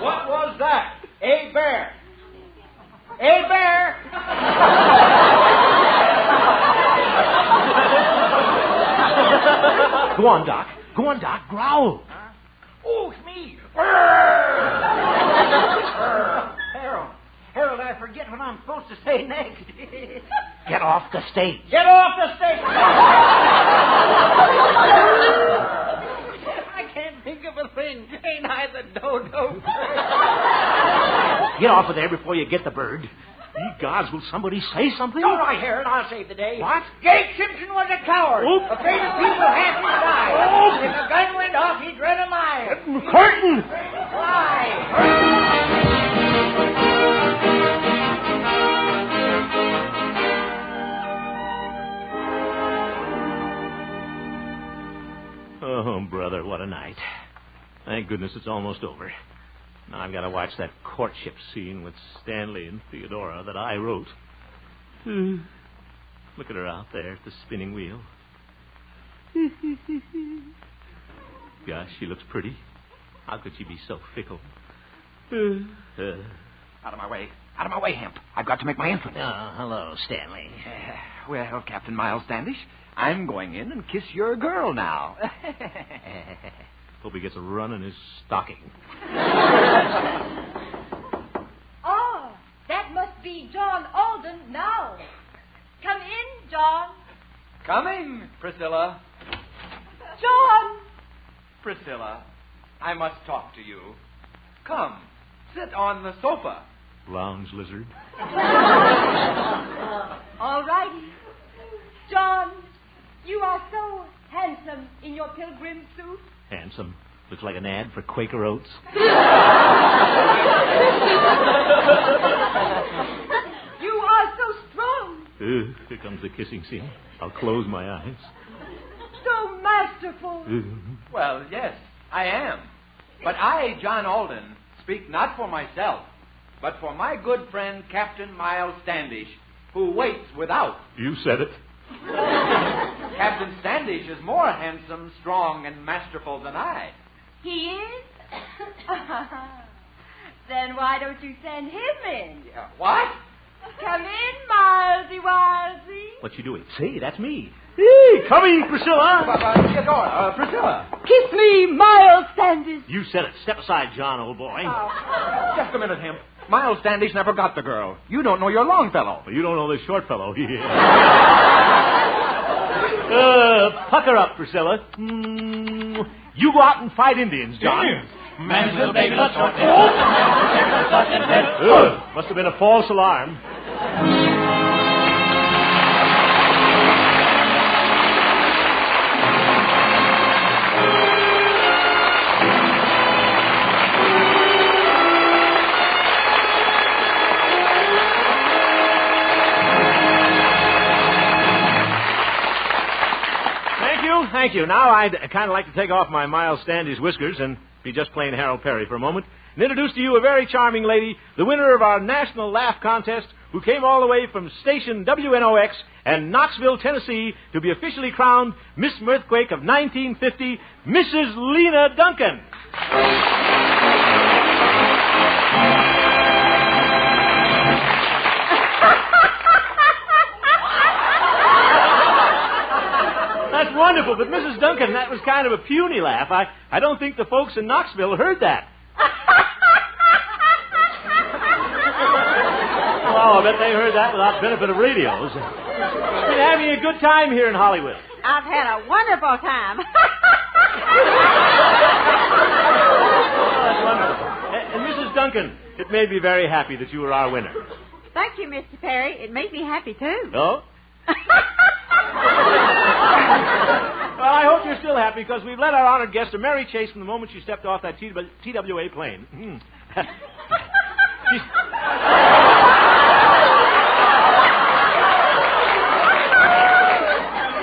What was that? A bear. A bear. Go on, Doc. Go on, Doc. Growl. Oh, it's me. I'm supposed to say next? Get off the stage. Get off the stage! I can't think of a thing. Ain't I the dodo? Get off of there before you get the bird. Ye gods, will somebody say something? All right, Harold, I'll save the day. What? Jake Simpson was a coward. Oop. Afraid of people half his size. Oop. If a gun went off, he'd run a mile. Curtain! Oh, brother, what a night. Thank goodness it's almost over. Now I've got to watch that courtship scene with Stanley and Theodora that I wrote. Look at her out there at the spinning wheel. Gosh, she looks pretty. How could she be so fickle? Out of my way. Out of my way, Hemp. I've got to make my entrance. Oh, hello, Stanley. Well, Captain Miles Standish, I'm going in and kiss your girl now. Hope he gets a run in his stocking. Oh, that must be John Alden now. Come in, John. Coming, Priscilla. John! Priscilla, I must talk to you. Come, sit on the sofa. Lounge lizard. All righty. John, you are so handsome in your pilgrim suit. Handsome. Looks like an ad for Quaker Oats. You are so strong. Here comes the kissing scene. I'll close my eyes. So masterful. Well, yes, I am. But I, John Alden, speak not for myself, but for my good friend Captain Miles Standish, who waits without. You said it. Captain Standish is more handsome, strong, and masterful than I. He is? Then why don't you send him in? What? Come in, Milesy Wilesy. What you doing? Say, that's me. Hey, coming, Priscilla. Theodora, Priscilla. Kiss me, Miles Standish. You said it. Step aside, John, old boy. Just a minute, Hemp. Miles Standish never got the girl. You don't know your Longfellow. Well, you don't know this short fellow. Pucker up, Priscilla. You go out and fight Indians, John. Man's little baby looks short. Must have been a false alarm. Thank you. Now I'd kind of like to take off my Miles Standish whiskers and be just plain Harold Perry for a moment and introduce to you a very charming lady, the winner of our National Laugh Contest, who came all the way from station WNOX and Knoxville, Tennessee, to be officially crowned Miss Mirthquake of 1950, Mrs. Lena Duncan. That's wonderful, but Mrs. Duncan, that was kind of a puny laugh. I don't think the folks in Knoxville heard that. Oh, I bet they heard that without benefit of radios. Been having a good time here in Hollywood. I've had a wonderful time. That's wonderful. And Mrs. Duncan, it made me very happy that you were our winner. Thank you, Mr. Perry. It made me happy, too. Oh? Well, I hope you're still happy because we've led our honored guest a merry chase from the moment she stepped off that TWA plane.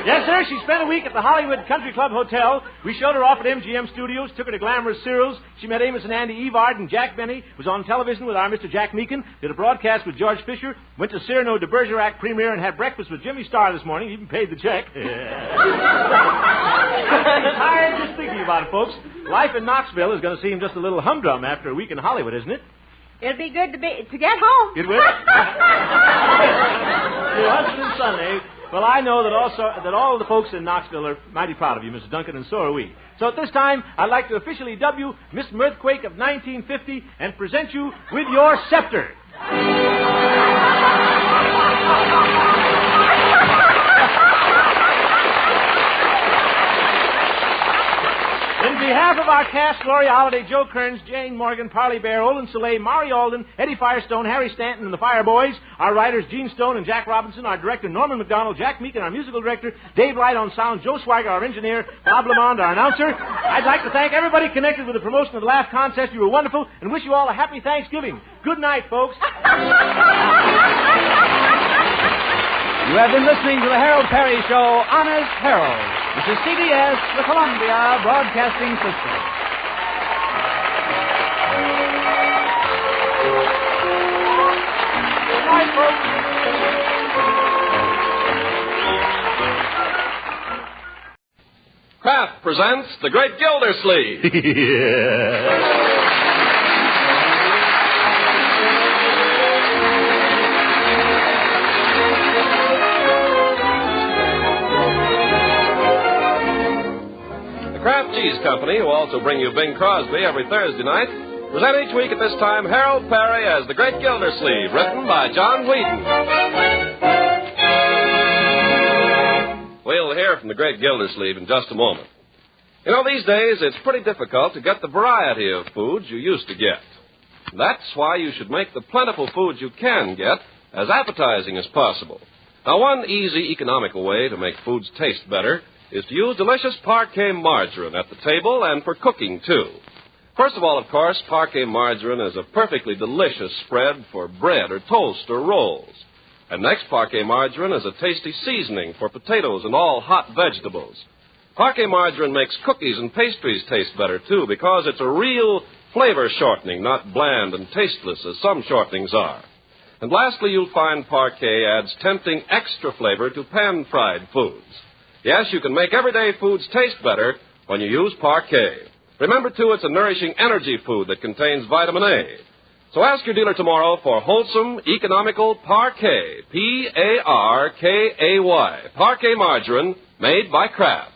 Yes, sir. She spent a week at the Hollywood Country Club Hotel. We showed her off at MGM Studios, took her to glamorous serials. She met Amos and Andy Evard and Jack Benny, was on television with our Mr. Jack Meakin, did a broadcast with George Fisher, went to Cyrano de Bergerac premiere and had breakfast with Jimmy Starr this morning, even paid the check. I'm just thinking about it, folks. Life in Knoxville is going to seem just a little humdrum after a week in Hollywood, isn't it? It'll be good to get home. It will? Your husband and son, eh? Well, I know that all the folks in Knoxville are mighty proud of you, Mrs. Duncan, and so are we. So at this time, I'd like to officially dub you Miss Mirthquake of 1950 and present you with your scepter. behalf of our cast, Gloria Holliday, Joe Kearns, Jane Morgan, Parley Bear, Olin Soleil, Maury Alden, Eddie Firestone, Harry Stanton, and the Fireboys, our writers, Gene Stone and Jack Robinson, our director, Norman McDonald, Jack Meek, and our musical director, Dave Wright on sound, Joe Swagger, our engineer, Bob Lamond, our announcer. I'd like to thank everybody connected with the promotion of the Laugh Contest. You were wonderful, and wish you all a happy Thanksgiving. Good night, folks. You have been listening to the Harold Perry Show, Honest Harold. This is CBS, the Columbia Broadcasting System. Good night, folks. Kraft presents The Great Gildersleeve. The Kraft Cheese Company, who also bring you Bing Crosby every Thursday night, present each week at this time Harold Perry as The Great Gildersleeve, written by John Wheaton. We'll hear from The Great Gildersleeve in just a moment. You know, these days it's pretty difficult to get the variety of foods you used to get. That's why you should make the plentiful foods you can get as appetizing as possible. Now, one easy, economical way to make foods taste better is to use delicious Parquet margarine at the table and for cooking, too. First of all, of course, Parquet margarine is a perfectly delicious spread for bread or toast or rolls. And next, Parquet margarine is a tasty seasoning for potatoes and all hot vegetables. Parquet margarine makes cookies and pastries taste better, too, because it's a real flavor shortening, not bland and tasteless as some shortenings are. And lastly, you'll find Parquet adds tempting extra flavor to pan-fried foods. Yes, you can make everyday foods taste better when you use Parquet. Remember, too, it's a nourishing energy food that contains vitamin A. So ask your dealer tomorrow for wholesome, economical Parquet, P-A-R-K-A-Y, Parquet margarine made by Kraft.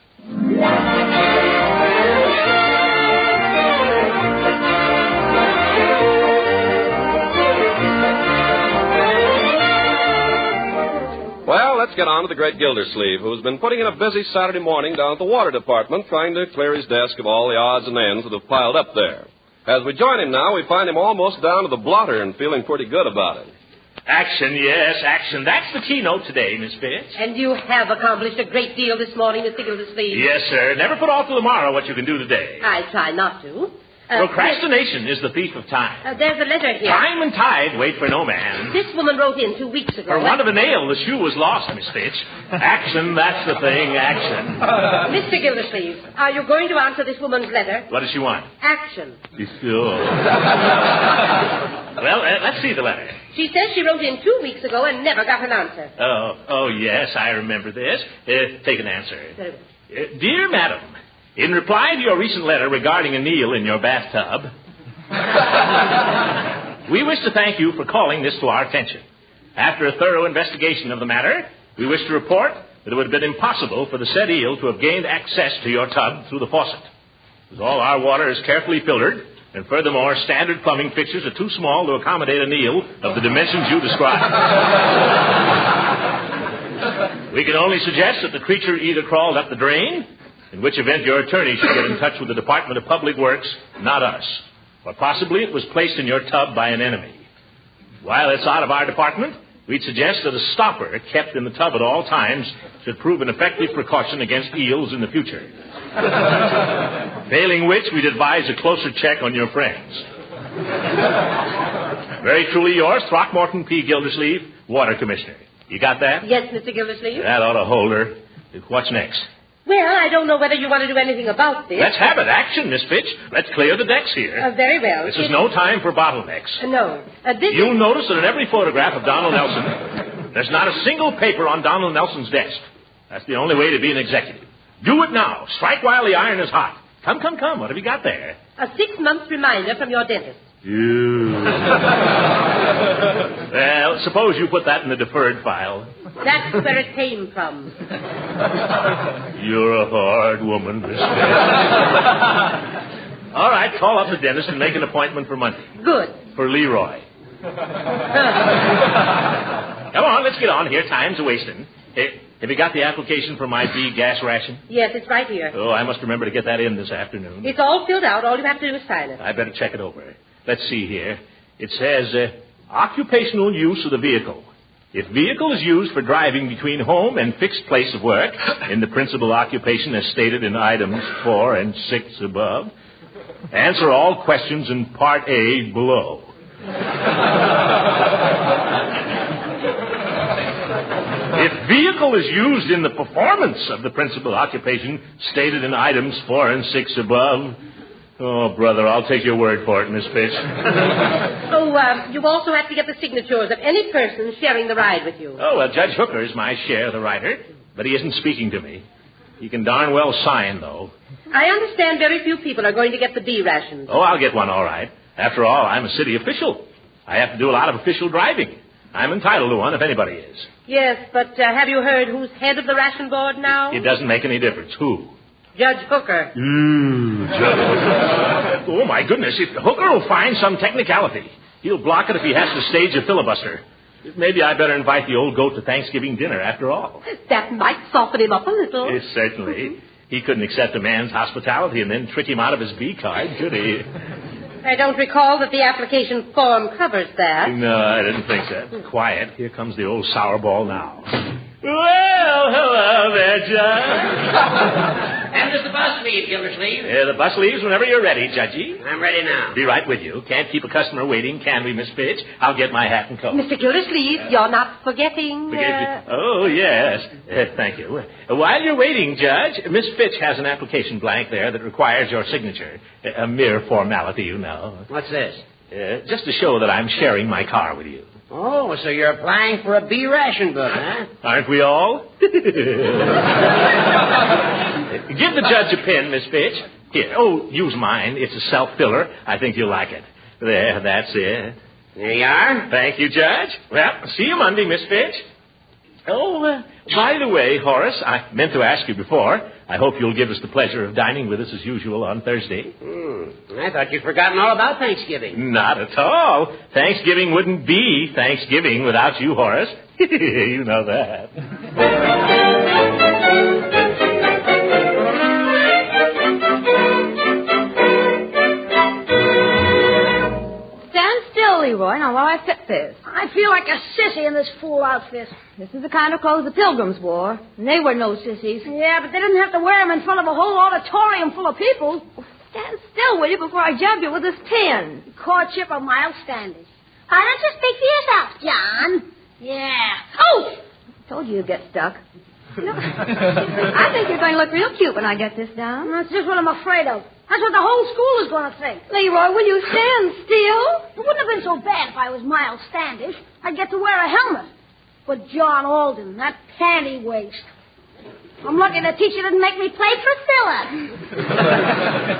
Well, let's get on to the Great Gildersleeve, who's been putting in a busy Saturday morning down at the Water Department trying to clear his desk of all the odds and ends that have piled up there. As we join him now, we find him almost down to the blotter and feeling pretty good about it. Action, yes, action. That's the keynote today, Miss Fitz. And you have accomplished a great deal this morning, Mr. Gildersleeve. Yes, sir. Never put off till tomorrow what you can do today. I try not to. Procrastination is the thief of time. There's a letter here. Time and tide wait for no man. This woman wrote in 2 weeks ago. For want of a nail, the shoe was lost, Miss Fitch. Action, that's the thing, action. Mr. Gildersleeve, are you going to answer this woman's letter? What does she want? Action. Sure. Well, let's see the letter. She says she wrote in 2 weeks ago and never got an answer. Oh, yes, I remember this. Take an answer. Very well. Dear Madam, in reply to your recent letter regarding a kneel in your bathtub, we wish to thank you for calling this to our attention. After a thorough investigation of the matter, we wish to report that it would have been impossible for the said eel to have gained access to your tub through the faucet. As all our water is carefully filtered, and furthermore, standard plumbing fixtures are too small to accommodate an eel of the dimensions you describe. We can only suggest that the creature either crawled up the drain, in which event your attorney should get in touch with the Department of Public Works, not us. Or possibly it was placed in your tub by an enemy. While it's out of our department, we'd suggest that a stopper kept in the tub at all times should prove an effective precaution against eels in the future. Failing which, we'd advise a closer check on your friends. Very truly yours, Throckmorton P. Gildersleeve, Water Commissioner. You got that? Yes, Mr. Gildersleeve. That ought to hold her. What's next? Well, I don't know whether you want to do anything about this. Let's have it. Action, Miss Fitch. Let's clear the decks here. Very well. This is no time for bottlenecks. No. You'll notice that in every photograph of Donald Nelson, there's not a single paper on Donald Nelson's desk. That's the only way to be an executive. Do it now. Strike while the iron is hot. Come. What have you got there? A 6-month reminder from your dentist. Well, suppose you put that in the deferred file. That's where it came from. You're a hard woman, Miss Fitch. All right, call up the dentist and make an appointment for Monday. Good. For Leroy. Come on, let's get on here. Time's a-wasting. Have you got the application for my B gas ration? Yes, it's right here. Oh, I must remember to get that in this afternoon. It's all filled out. All you have to do is sign it. I better check it over. Let's see here. It says, occupational use of the vehicle. If vehicle is used for driving between home and fixed place of work in the principal occupation as stated in items 4 and 6 above, answer all questions in Part A below. If vehicle is used in the performance of the principal occupation stated in items 4 and 6 above, oh, brother, I'll take your word for it, Miss Fitch. You also have to get the signatures of any person sharing the ride with you. Oh, well, Judge Hooker's my share of the rider, but he isn't speaking to me. He can darn well sign, though. I understand very few people are going to get the B rations. Oh, I'll get one all right. After all, I'm a city official. I have to do a lot of official driving. I'm entitled to one if anybody is. Yes, but have you heard who's head of the ration board now? It doesn't make any difference. Who? Judge Hooker. Judge Hooker. Oh, my goodness. If Hooker will find some technicality, he'll block it if he has to stage a filibuster. Maybe I better invite the old goat to Thanksgiving dinner after all. That might soften him up a little. Yes, certainly. He couldn't accept a man's hospitality and then trick him out of his B card, could he? I don't recall that the application form covers that. No, I didn't think so. Quiet. Here comes the old sour ball now. Well, hello there, Judge. And does the bus leave, Gildersleeve? The bus leaves whenever you're ready, Judgy. I'm ready now. Be right with you. Can't keep a customer waiting, can we, Miss Fitch? I'll get my hat and coat. Mr. Gildersleeve, you're not forgetting... Oh, yes. Thank you. While you're waiting, Judge, Miss Fitch has an application blank there that requires your signature. A mere formality, you know. What's this? Just to show that I'm sharing my car with you. Oh, so you're applying for a B-Ration book, huh? Aren't we all? Give the judge a pen, Miss Fitch. Here, use mine. It's a self-filler. I think you'll like it. There, that's it. There you are. Thank you, Judge. Well, see you Monday, Miss Fitch. By the way, Horace, I meant to ask you before. I hope you'll give us the pleasure of dining with us as usual on Thursday. I thought you'd forgotten all about Thanksgiving. Not at all. Thanksgiving wouldn't be Thanksgiving without you, Horace. You know that. Stand still, Leroy, now while I fit this. I feel like a sissy in this fool outfit. This is the kind of clothes the Pilgrims wore, and they were no sissies. Yeah, but they didn't have to wear them in front of a whole auditorium full of people. Stand still, will you, before I jab you with this tin. Courtship of Miles Standish. Why don't you speak for yourself, John? Yeah. Oh! I told you you'd get stuck. No, I think you're going to look real cute when I get this down. That's just what I'm afraid of. That's what the whole school is going to think. Leroy, will you stand still? It wouldn't have been so bad if I was Miles Standish. I'd get to wear a helmet. But John Alden, that panty waist. I'm lucky the teacher didn't make me play Priscilla.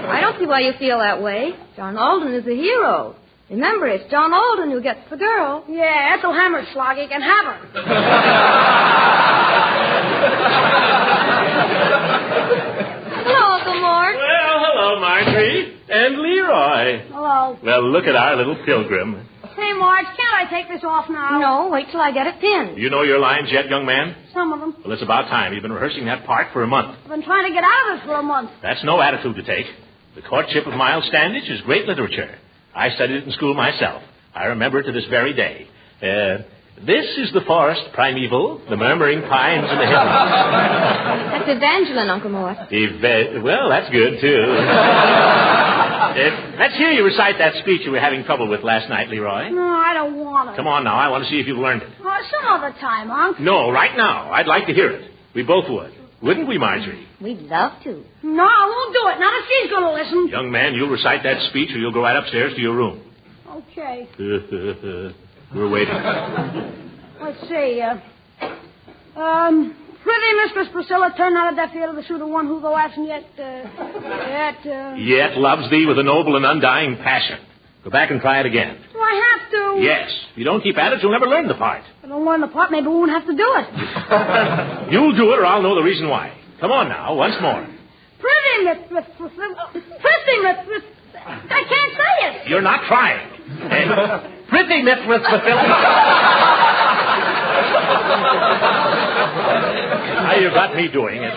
I don't see why you feel that way. John Alden is a hero. Remember, it's John Alden who gets the girl. Yeah, Ethel Hammerschlag, he can have her. Hello, Uncle Mort. Well, hello, Marjorie. And Leroy. Hello. Well, look at our little pilgrim. Hey, Marge, can't I take this off now? No, wait till I get it pinned. You know your lines yet, young man? Some of them. Well, it's about time. You've been rehearsing that part for a month. I've been trying to get out of this for a month. That's no attitude to take. The Courtship of Miles Standish is great literature. I studied it in school myself. I remember it to this very day. This is the forest primeval, the murmuring pines and the hills. That's Evangeline, Uncle Mort. Well, that's good, too. Let's hear you recite that speech you were having trouble with last night, Leroy. No, I don't want to. Come on now, I want to see if you've learned it. Some other time, Unc. No, right now. I'd like to hear it. We both would. Wouldn't we, Marjorie? We'd love to. No, I won't do it. Not if she's going to listen. Young man, you'll recite that speech or you'll go right upstairs to your room. Okay. We're waiting. Let's see. Pretty Mistress Priscilla turned out a deaf ear to the suit of one who, though absent Yet loves thee with a noble and undying passion. Go back and try it again. Do I have to? Yes. If you don't keep at it, you'll never learn the part. If I don't learn the part, maybe we won't have to do it. You'll do it or I'll know the reason why. Come on now, once more. Pretty Mistress Priscilla. I can't say it. You're not trying. Pretty Mistress Priscilla. Now you got me doing it.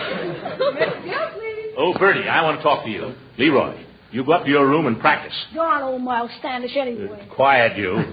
Oh, Bertie, I want to talk to you. Leroy, you go up to your room and practice. John, old Miles Standish, anyway. Quiet, you.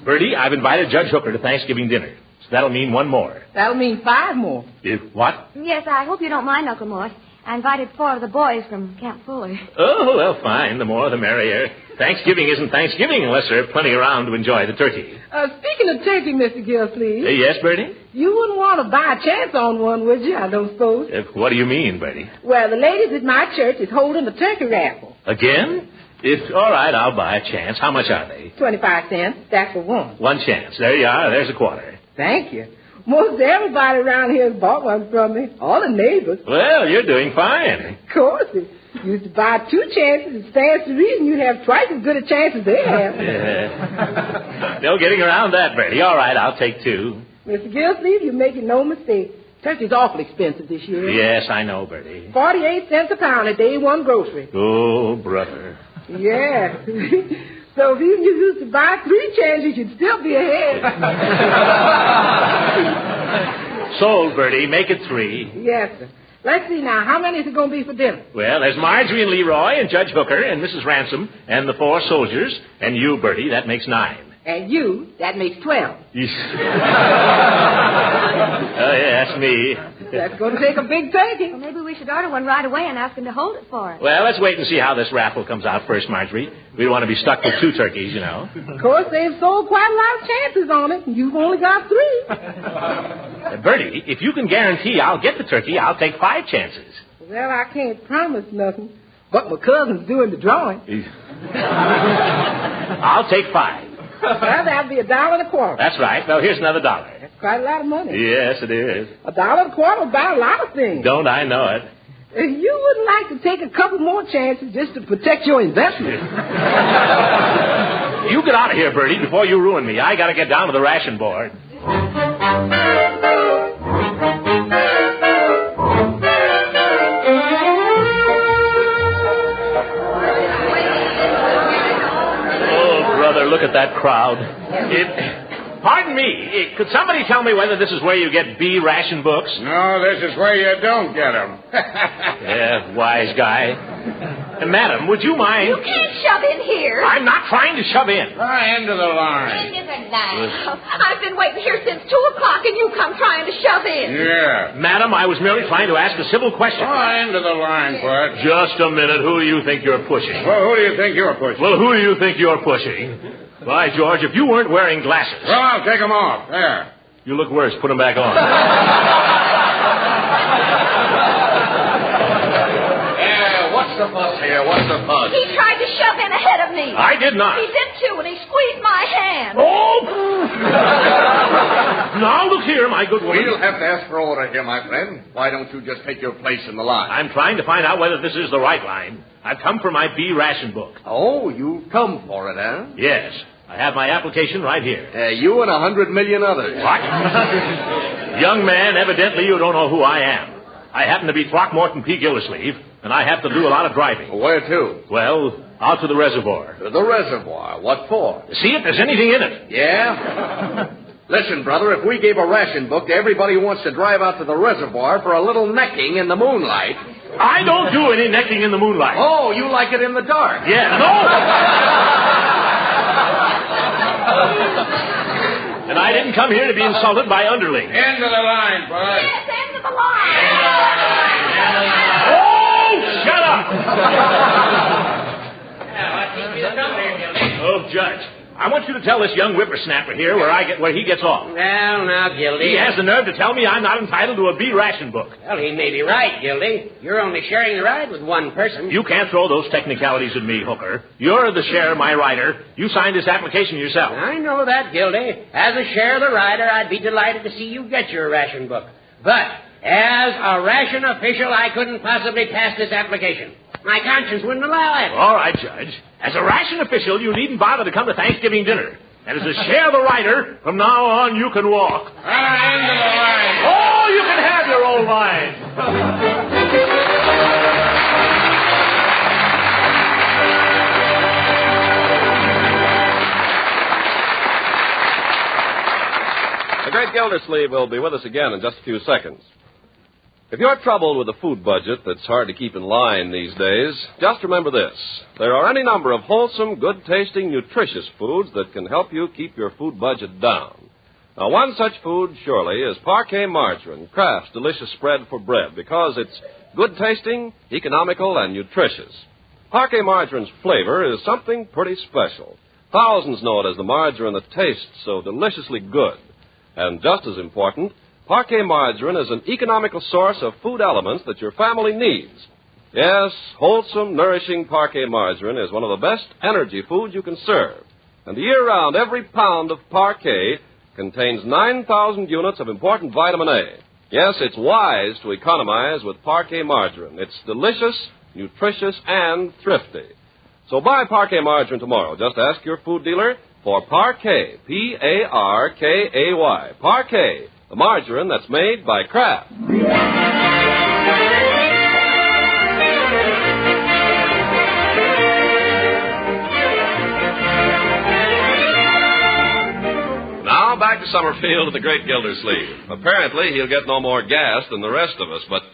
Bertie, I've invited Judge Hooker to Thanksgiving dinner. So that'll mean one more. That'll mean 5 more. What? Yes, I hope you don't mind, Uncle Mort. I invited 4 of the boys from Camp Fuller. Oh, well, fine. The more the merrier. Thanksgiving isn't Thanksgiving unless there are plenty around to enjoy the turkey. Speaking of turkey, Mr. Gildersleeve. Yes, Bertie? You wouldn't want to buy a chance on one, would you? I don't suppose. What do you mean, Bertie? Well, the ladies at my church is holding a turkey raffle. Again? All right, I'll buy a chance. How much are they? 25 cents. That's for one. One chance. There you are. There's a quarter. Thank you. Most everybody around here has bought one from me. All the neighbors. Well, you're doing fine. Of course. You used to buy 2 chances. It stands to reason you'd have twice as good a chance as they have. No getting around that, Bertie. All right, I'll take 2. Mr. Gildersleeve, you're making no mistake. Turkey's awful expensive this year. Yes, I know, Bertie. 48 cents a pound at day one grocery. Oh, brother. Yeah. So if you used to buy 3 chances, you'd still be ahead. Sold, Bertie. Make it 3. Yes, sir. Let's see now. How many is it going to be for dinner? Well, there's Marjorie and Leroy and Judge Hooker and Mrs. Ransom and the 4 soldiers. And you, Bertie, that makes 9. And you, that makes 12. Oh, yeah, that's me. That's going to take a big turkey. Well, maybe we should order one right away and ask him to hold it for us. Well, let's wait and see how this raffle comes out first, Marjorie. We don't want to be stuck with 2 turkeys, you know. Of course, they've sold quite a lot of chances on it, and you've only got 3. Bertie, if you can guarantee I'll get the turkey, I'll take 5 chances. Well, I can't promise nothing, but my cousin's doing the drawing. I'll take 5. Well, that'll be $1.25. That's right. Well, here's another $1. That's quite a lot of money. Yes, it is. $1.25 will buy a lot of things. Don't I know it? You wouldn't like to take a couple more chances just to protect your investment. You get out of here, Bertie, before you ruin me. I got to get down to the ration board. Look at that crowd. Pardon me. Could somebody tell me whether this is where you get B-Ration books? No, this is where you don't get them. Yeah, wise guy. Madam, would you mind... You can't shove in here. I'm not trying to shove in. End of the line. End of the line. I've been waiting here since 2 o'clock, and you come trying to shove in. Yeah. Madam, I was merely trying to ask a civil question. End of the line, Bud. Just a minute. Who do you think you're pushing? Well, who do you think you're pushing? Well, who do you think you're pushing? By George, if you weren't wearing glasses... Well, I'll take them off. There. You look worse. Put them back on. What's the fuss here? What's the fuss? He tried to shove in ahead of me. I did not. He did, too, and he squeezed my hand. Oh! Now, look here, my good woman. We'll have to ask for order here, my friend. Why don't you just take your place in the line? I'm trying to find out whether this is the right line. I've come for my B-Ration book. Oh, you've come for it, huh? Yes. I have my application right here. You and 100 million others. What? Young man, evidently you don't know who I am. I happen to be Throckmorton P. Gildersleeve, and I have to do a lot of driving. Where to? Well, out to the reservoir. The reservoir? What for? See if there's anything in it. Yeah? Listen, brother, if we gave a ration book to everybody who wants to drive out to the reservoir for a little necking in the moonlight... I don't do any necking in the moonlight. Oh, you like it in the dark? Yeah, no! And I didn't come here to be insulted by underlings. End of the line, Bud. Yes, end of the line. Oh, shut up! Oh, Judge, I want you to tell this young whippersnapper here where he gets off. Well, now, Gildy. He has the nerve to tell me I'm not entitled to a B-Ration book. Well, he may be right, Gildy. You're only sharing the ride with one person. You can't throw those technicalities at me, Hooker. You're the share, my rider. You signed this application yourself. I know that, Gildy. As a share of the rider, I'd be delighted to see you get your ration book. But as a ration official, I couldn't possibly pass this application. My conscience wouldn't allow it. All right, Judge. As a ration official, you needn't bother to come to Thanksgiving dinner. And as a share of the rider, from now on, you can walk. End of the line. Oh, you can have your old line. The Great Great Gildersleeve will be with us again in just a few seconds. If you're troubled with a food budget that's hard to keep in line these days, just remember this. There are any number of wholesome, good-tasting, nutritious foods that can help you keep your food budget down. Now, one such food, surely, is Parquet margarine, Kraft's delicious spread for bread, because it's good-tasting, economical, and nutritious. Parquet margarine's flavor is something pretty special. Thousands know it as the margarine that tastes so deliciously good. And just as important, Parquet margarine is an economical source of food elements that your family needs. Yes, wholesome, nourishing Parquet margarine is one of the best energy foods you can serve. And year-round, every pound of Parquet contains 9,000 units of important vitamin A. Yes, it's wise to economize with Parquet margarine. It's delicious, nutritious, and thrifty. So buy Parquet margarine tomorrow. Just ask your food dealer for Parquet, P-A-R-K-A-Y. Parquet, the margarine that's made by Kraft. Now back to Summerfield at the Great Gildersleeve. Apparently he'll get no more gas than the rest of us, but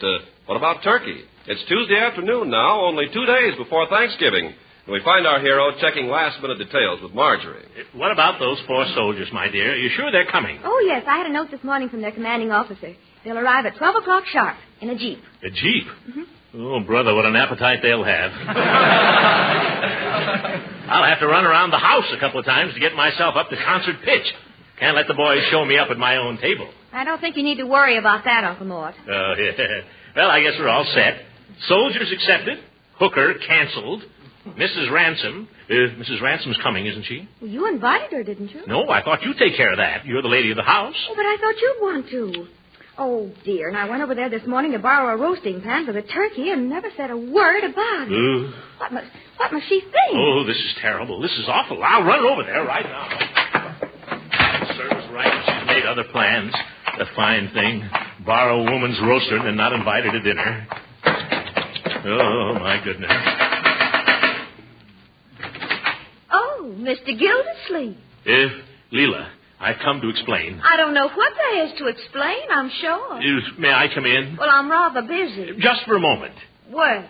what about turkey? It's Tuesday afternoon now, only 2 days before Thanksgiving. We find our hero checking last-minute details with Marjorie. What about those 4 soldiers, my dear? Are you sure they're coming? Oh, yes. I had a note this morning from their commanding officer. They'll arrive at 12 o'clock sharp in a jeep. A jeep? Mm-hmm. Oh, brother, what an appetite they'll have. I'll have to run around the house a couple of times to get myself up to concert pitch. Can't let the boys show me up at my own table. I don't think you need to worry about that, Uncle Mort. Oh, yeah. Well, I guess we're all set. Soldiers accepted. Hooker canceled. Mrs. Ransom's coming, isn't she? Well, you invited her, didn't you? No, I thought you'd take care of that. You're the lady of the house. Oh, but I thought you'd want to. Oh, dear. And I went over there this morning to borrow a roasting pan for the turkey and never said a word about it. What must she think? Oh, this is terrible. This is awful. I'll run over there right now. Serves right. She's made other plans. A fine thing. Borrow a woman's roaster and then not invite her to dinner. Oh, my goodness. Mr. Gildersleeve. Leela, I've come to explain. I don't know what there is to explain, I'm sure. May I come in? Well, I'm rather busy. Just for a moment. Well?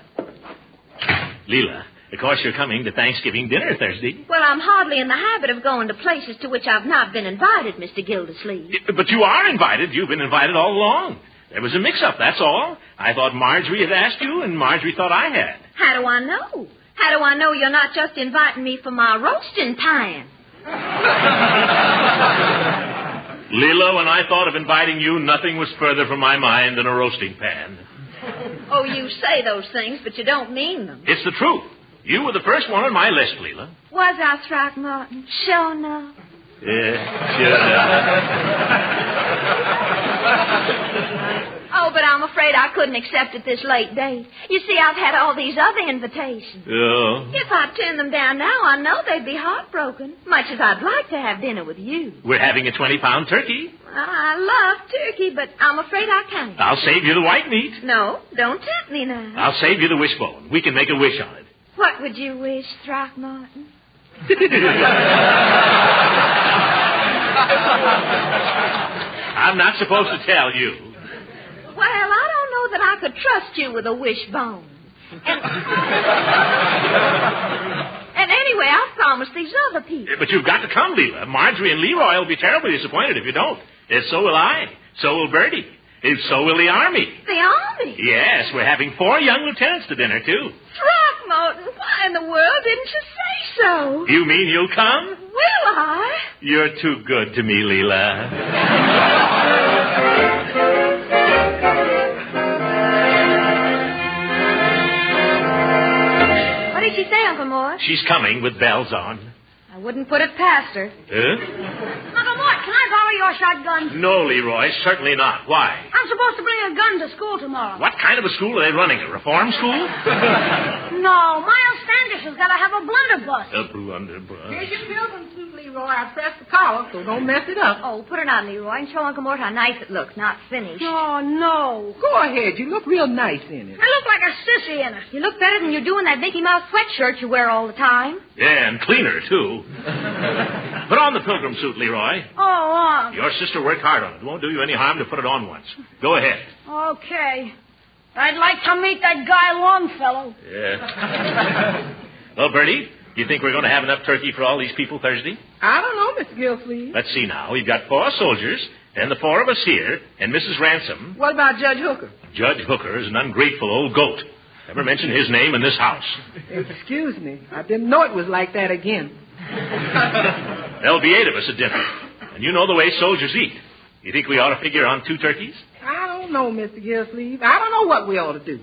Leela, of course you're coming to Thanksgiving dinner Thursday. Well, I'm hardly in the habit of going to places to which I've not been invited, Mr. Gildersleeve. But you are invited. You've been invited all along. There was a mix-up, that's all. I thought Marjorie had asked you, and Marjorie thought I had. How do I know? How do I know you're not just inviting me for my roasting pan? Leela, when I thought of inviting you, nothing was further from my mind than a roasting pan. Oh, you say those things, but you don't mean them. It's the truth. You were the first one on my list, Leela. Was I, Throckmorton? Sure enough. Yeah, sure enough. Oh, but I'm afraid I couldn't accept at this late date. You see, I've had all these other invitations. Oh. If I turn them down now, I know they'd be heartbroken, much as I'd like to have dinner with you. We're having a 20-pound turkey. I love turkey, but I'm afraid I can't. I'll save you the white meat. No, don't tempt me now. I'll save you the wishbone. We can make a wish on it. What would you wish, Throckmorton? I'm not supposed to tell you. Well, I don't know that I could trust you with a wishbone. And anyway, I've promised these other people. But you've got to come, Leela. Marjorie and Leroy will be terribly disappointed if you don't. So will I. So will Bertie. And so will the Army. The Army? Yes, we're having 4 young lieutenants to dinner, too. Throckmorton, why in the world didn't you say so? You mean you'll come? Will I? You're too good to me, Leela. What did she say, Uncle Mort? She's coming with bells on. I wouldn't put it past her. Uncle Mort, can I borrow your shotgun? No, Leroy, certainly not. Why? I'm supposed to bring a gun to school tomorrow. What kind of a school are they running? A reform school? No, Miles Standish has got to have a blunderbuss. A blunderbuss. Here's your pilgrim suit, Leroy. I pressed the collar, so don't mess it up. Oh, put it on, Leroy, and show Uncle Mort how nice it looks, not finished. Oh, no. Go ahead. You look real nice in it. I look like a sissy in it. You look better than you do in that Mickey Mouse sweatshirt you wear all the time. Yeah, and cleaner, too. Put on the pilgrim suit, Leroy. Oh, Your sister worked hard on it. It won't do you any harm to put it on once. Go ahead. Okay. I'd like to meet that guy Longfellow. Yeah. Well, Bertie, do you think we're going to have enough turkey for all these people Thursday? I don't know, Mr. Gildersleeve. Let's see now. We've got 4 soldiers, and the 4 of us here, and Mrs. Ransom. What about Judge Hooker? Judge Hooker is an ungrateful old goat. Never mention his name in this house. Excuse me. I didn't know it was like that again. There'll be 8 of us at dinner, and you know the way soldiers eat. You think we ought to figure on 2 turkeys? I don't know, Mr. Gildersleeve. I don't know what we ought to do.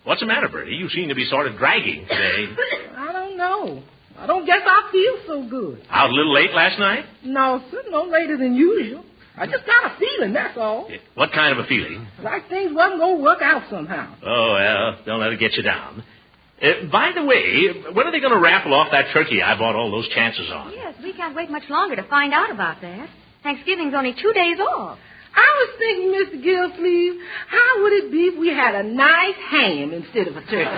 What's the matter, Bertie? You seem to be sort of dragging today. I don't know. I don't guess I feel so good. Out a little late last night? No, sir. No later than usual. I just got a feeling, that's all. What kind of a feeling? Like things wasn't going to work out somehow. Oh, well, don't let it get you down. By the way, when are they going to raffle off that turkey I bought all those chances on? Yes, we can't wait much longer to find out about that. Thanksgiving's only 2 days off. I was thinking, Mr. Gildersleeve, how would it be if we had a nice ham instead of a turkey?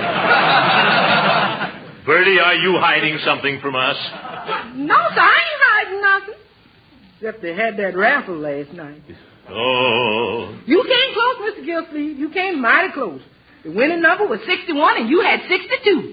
Bertie, are you hiding something from us? No, sir, I ain't hiding nothing. Except they had that raffle last night. Oh. You came close, Mr. Gildersleeve. You came mighty close. The winning number was 61, and you had 62.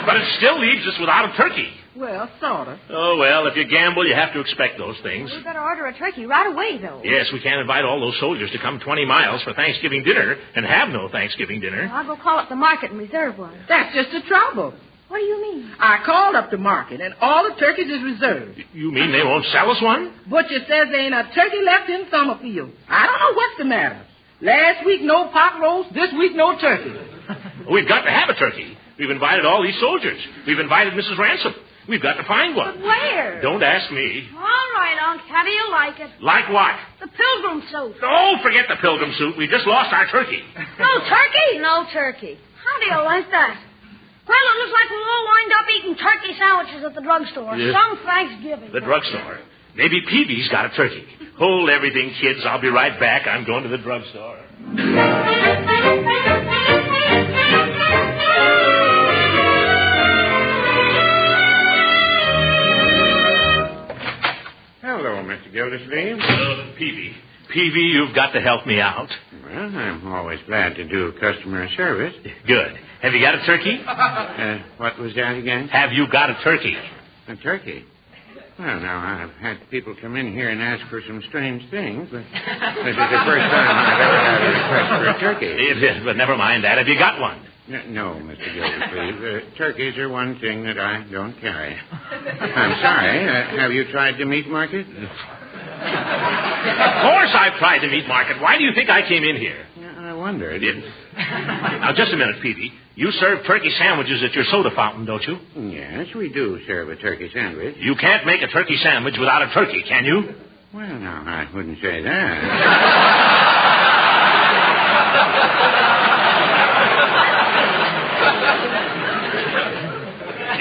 But it still leaves us without a turkey. Well, sort of. Oh, well, if you gamble, you have to expect those things. We better order a turkey right away, though. Yes, we can't invite all those soldiers to come 20 miles for Thanksgiving dinner and have no Thanksgiving dinner. Well, I'll go call up the market and reserve one. That's just the trouble. What do you mean? I called up the market, and all the turkeys is reserved. You mean they won't sell us one? Butcher says there ain't a turkey left in Summerfield. I don't know what's the matter. Last week, no pot roast. This week, no turkey. We've got to have a turkey. We've invited all these soldiers. We've invited Mrs. Ransom. We've got to find one. But where? Don't ask me. All right, Unc. How do you like it? Like what? The pilgrim suit. Oh, forget the pilgrim suit. We just lost our turkey. No turkey? No turkey. How do you like that? Well, it looks like we'll all wind up eating turkey sandwiches at the drugstore. Yeah. Some Thanksgiving. The drugstore. Maybe Peavy's got a turkey. Hold everything, kids. I'll be right back. I'm going to the drugstore. Hello, Mr. Gildersleeve. Hello, Peavy. Peavy, you've got to help me out. Well, I'm always glad to do customer service. Good. Have you got a turkey? What was that again? Have you got a turkey? A turkey? Well, now, I've had people come in here and ask for some strange things, but this is the first time I've ever had a request for a turkey. It is, but never mind that. Have you got one? No, Mr. Gildersleeve. Turkeys are one thing that I don't carry. I'm sorry. Have you tried the meat market? Of course I've tried the meat market. Why do you think I came in here? I wondered. Now, just a minute, Peavy. You serve turkey sandwiches at your soda fountain, don't you? Yes, we do serve a turkey sandwich. You can't make a turkey sandwich without a turkey, can you? Well, no, I wouldn't say that.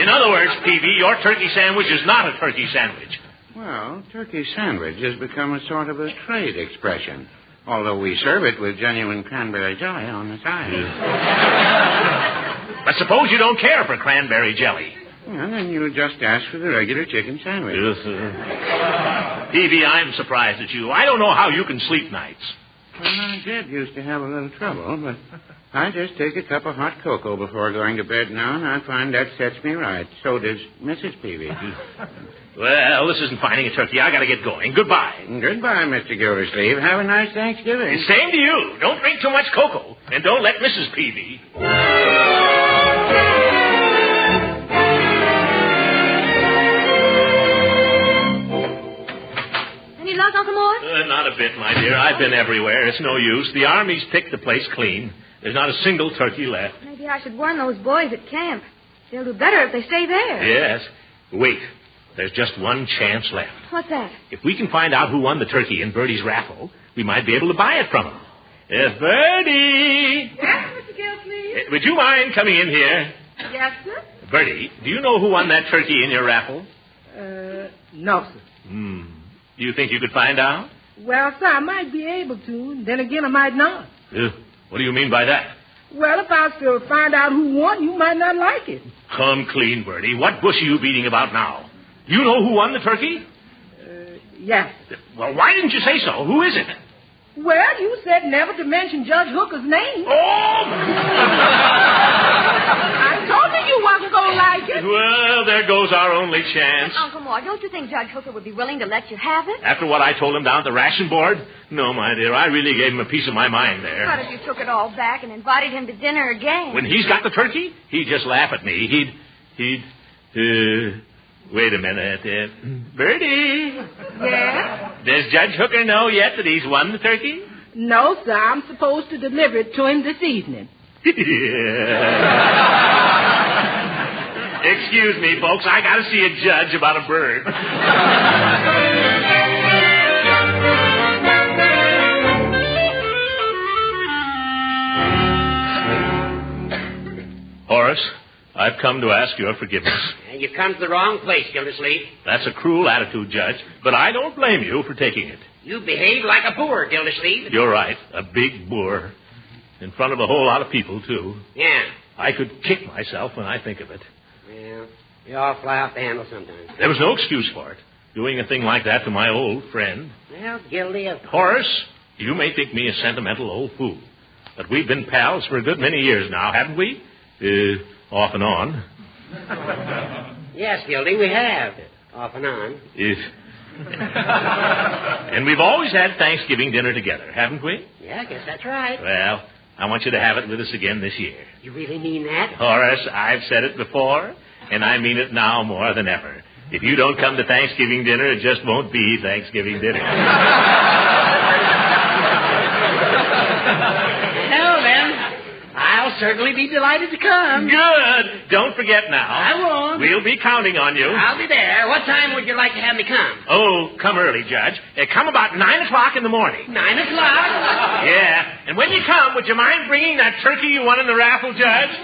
In other words, Peavy, your turkey sandwich is not a turkey sandwich. Well, turkey sandwich has become a sort of a trade expression, although we serve it with genuine cranberry jelly on the side. But suppose you don't care for cranberry jelly. Well, then you just ask for the regular chicken sandwich. Yes, Peavy, I'm surprised at you. I don't know how you can sleep nights. Well, I did used to have a little trouble, but I just take a cup of hot cocoa before going to bed now, and I find that sets me right. So does Mrs. Peavy. Well, this isn't finding a turkey. I got to get going. Goodbye. Goodbye, Mr. Gildersleeve. Have a nice Thanksgiving. Same to you. Don't drink too much cocoa, and don't let Mrs. Peavy. Any luck, Uncle Mort? Not a bit, my dear. I've been everywhere. It's no use. The Army's picked the place clean. There's not a single turkey left. Maybe I should warn those boys at camp. They'll do better if they stay there. Yes. Wait. There's just one chance left. What's that? If we can find out who won the turkey in Bertie's raffle, we might be able to buy it from him. Bertie! Yes, Mr. Gildersleeve? Would you mind coming in here? Yes, sir? Bertie, do you know who won that turkey in your raffle? No, sir. Do you think you could find out? Well, sir, I might be able to. Then again, I might not. What do you mean by that? Well, if I was to find out who won, you might not like it. Come clean, Bertie. What bush are you beating about now? You know who won the turkey? Yes. Well, why didn't you say so? Who is it? Well, you said never to mention Judge Hooker's name. Oh! I told you you wasn't going to like it. Well, there goes our only chance. Uncle Mort, don't you think Judge Hooker would be willing to let you have it? After what I told him down at the ration board? No, my dear, I really gave him a piece of my mind there. What if you took it all back and invited him to dinner again? When he's got the turkey, he'd just laugh at me. Wait a minute. Bertie. Yeah? Does Judge Hooker know yet that he's won the turkey? No, sir. I'm supposed to deliver it to him this evening. Excuse me, folks. I got to see a judge about a bird. Horace, I've come to ask your forgiveness. You come to the wrong place, Gildersleeve. That's a cruel attitude, Judge, but I don't blame you for taking it. You behave like a boor, Gildersleeve. You're right, a big boor. In front of a whole lot of people, too. Yeah. I could kick myself when I think of it. Well, you all fly off the handle sometimes. There was no excuse for it. Doing a thing like that to my old friend. Well, Gildy of... Horace, you may think me a sentimental old fool, but we've been pals for a good many years now, haven't we? Off and on. Yes, Gildy, we have. Off and on. And we've always had Thanksgiving dinner together, haven't we? Yeah, I guess that's right. Well, I want you to have it with us again this year. You really mean that? Horace, I've said it before, and I mean it now more than ever. If you don't come to Thanksgiving dinner, it just won't be Thanksgiving dinner. Well, then, I'll certainly be delighted to come. Good. Don't forget now. I won't. We'll be counting on you. I'll be there. What time would you like to have me come? Oh, come early, Judge. Come about 9 o'clock in the morning. 9 o'clock? Yeah. And when you come, would you mind bringing that turkey you won in the raffle, Judge?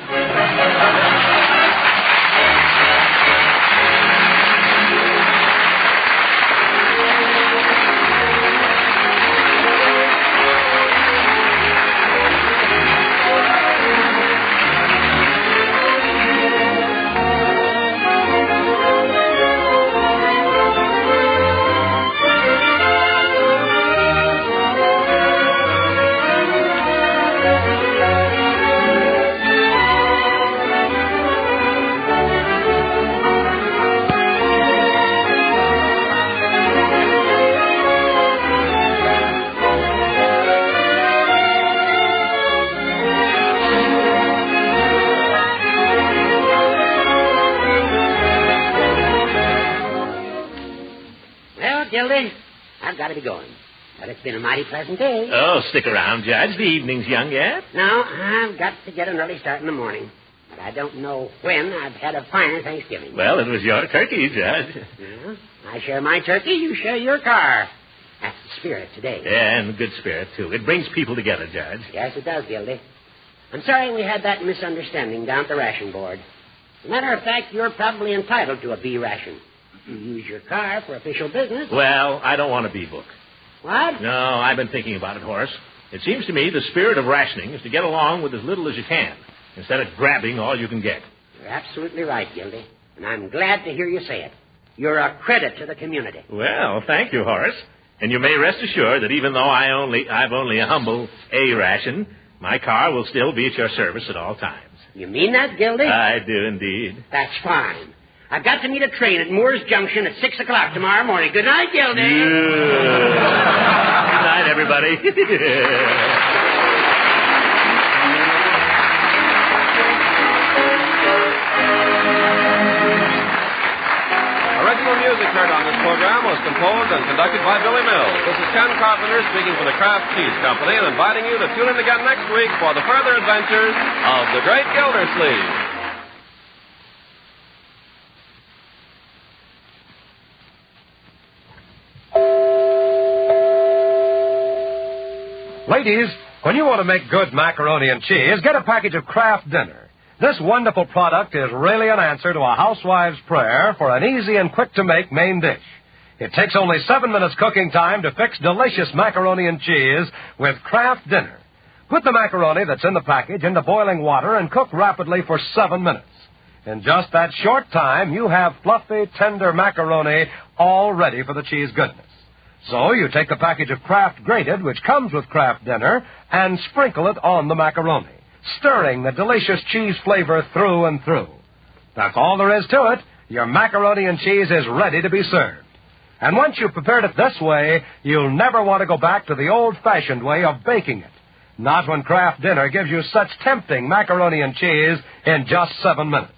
Gildy, I've got to be going. But it's been a mighty pleasant day. Oh, stick around, Judge. The evening's young yet. No, I've got to get an early start in the morning. But I don't know when I've had a finer Thanksgiving. Well, it was your turkey, Judge. Yeah, I share my turkey, you share your car. That's the spirit today. Yeah, and good spirit, too. It brings people together, Judge. Yes, it does, Gildy. I'm sorry we had that misunderstanding down at the ration board. As a matter of fact, you're probably entitled to a B-Ration. You use your car for official business. Well, I don't want a B-book. What? No, I've been thinking about it, Horace. It seems to me the spirit of rationing is to get along with as little as you can, instead of grabbing all you can get. You're absolutely right, Gildy. And I'm glad to hear you say it. You're a credit to the community. Well, thank you, Horace. And you may rest assured that even though I've only a humble A-ration, my car will still be at your service at all times. You mean that, Gildy? I do indeed. That's fine. I've got to meet a train at Moore's Junction at 6 o'clock tomorrow morning. Good night, Gildy. Good night, everybody. Original music heard on this program was composed and conducted by Billy Mills. This is Ken Carpenter speaking for the Kraft Cheese Company and inviting you to tune in again next week for the further adventures of the Great Gildersleeve. Ladies, when you want to make good macaroni and cheese, get a package of Kraft Dinner. This wonderful product is really an answer to a housewife's prayer for an easy and quick-to-make main dish. It takes only 7 minutes cooking time to fix delicious macaroni and cheese with Kraft Dinner. Put the macaroni that's in the package into boiling water and cook rapidly for 7 minutes. In just that short time, you have fluffy, tender macaroni all ready for the cheese goodness. So you take the package of Kraft Grated, which comes with Kraft Dinner, and sprinkle it on the macaroni, stirring the delicious cheese flavor through and through. That's all there is to it. Your macaroni and cheese is ready to be served. And once you've prepared it this way, you'll never want to go back to the old-fashioned way of baking it. Not when Kraft Dinner gives you such tempting macaroni and cheese in just 7 minutes.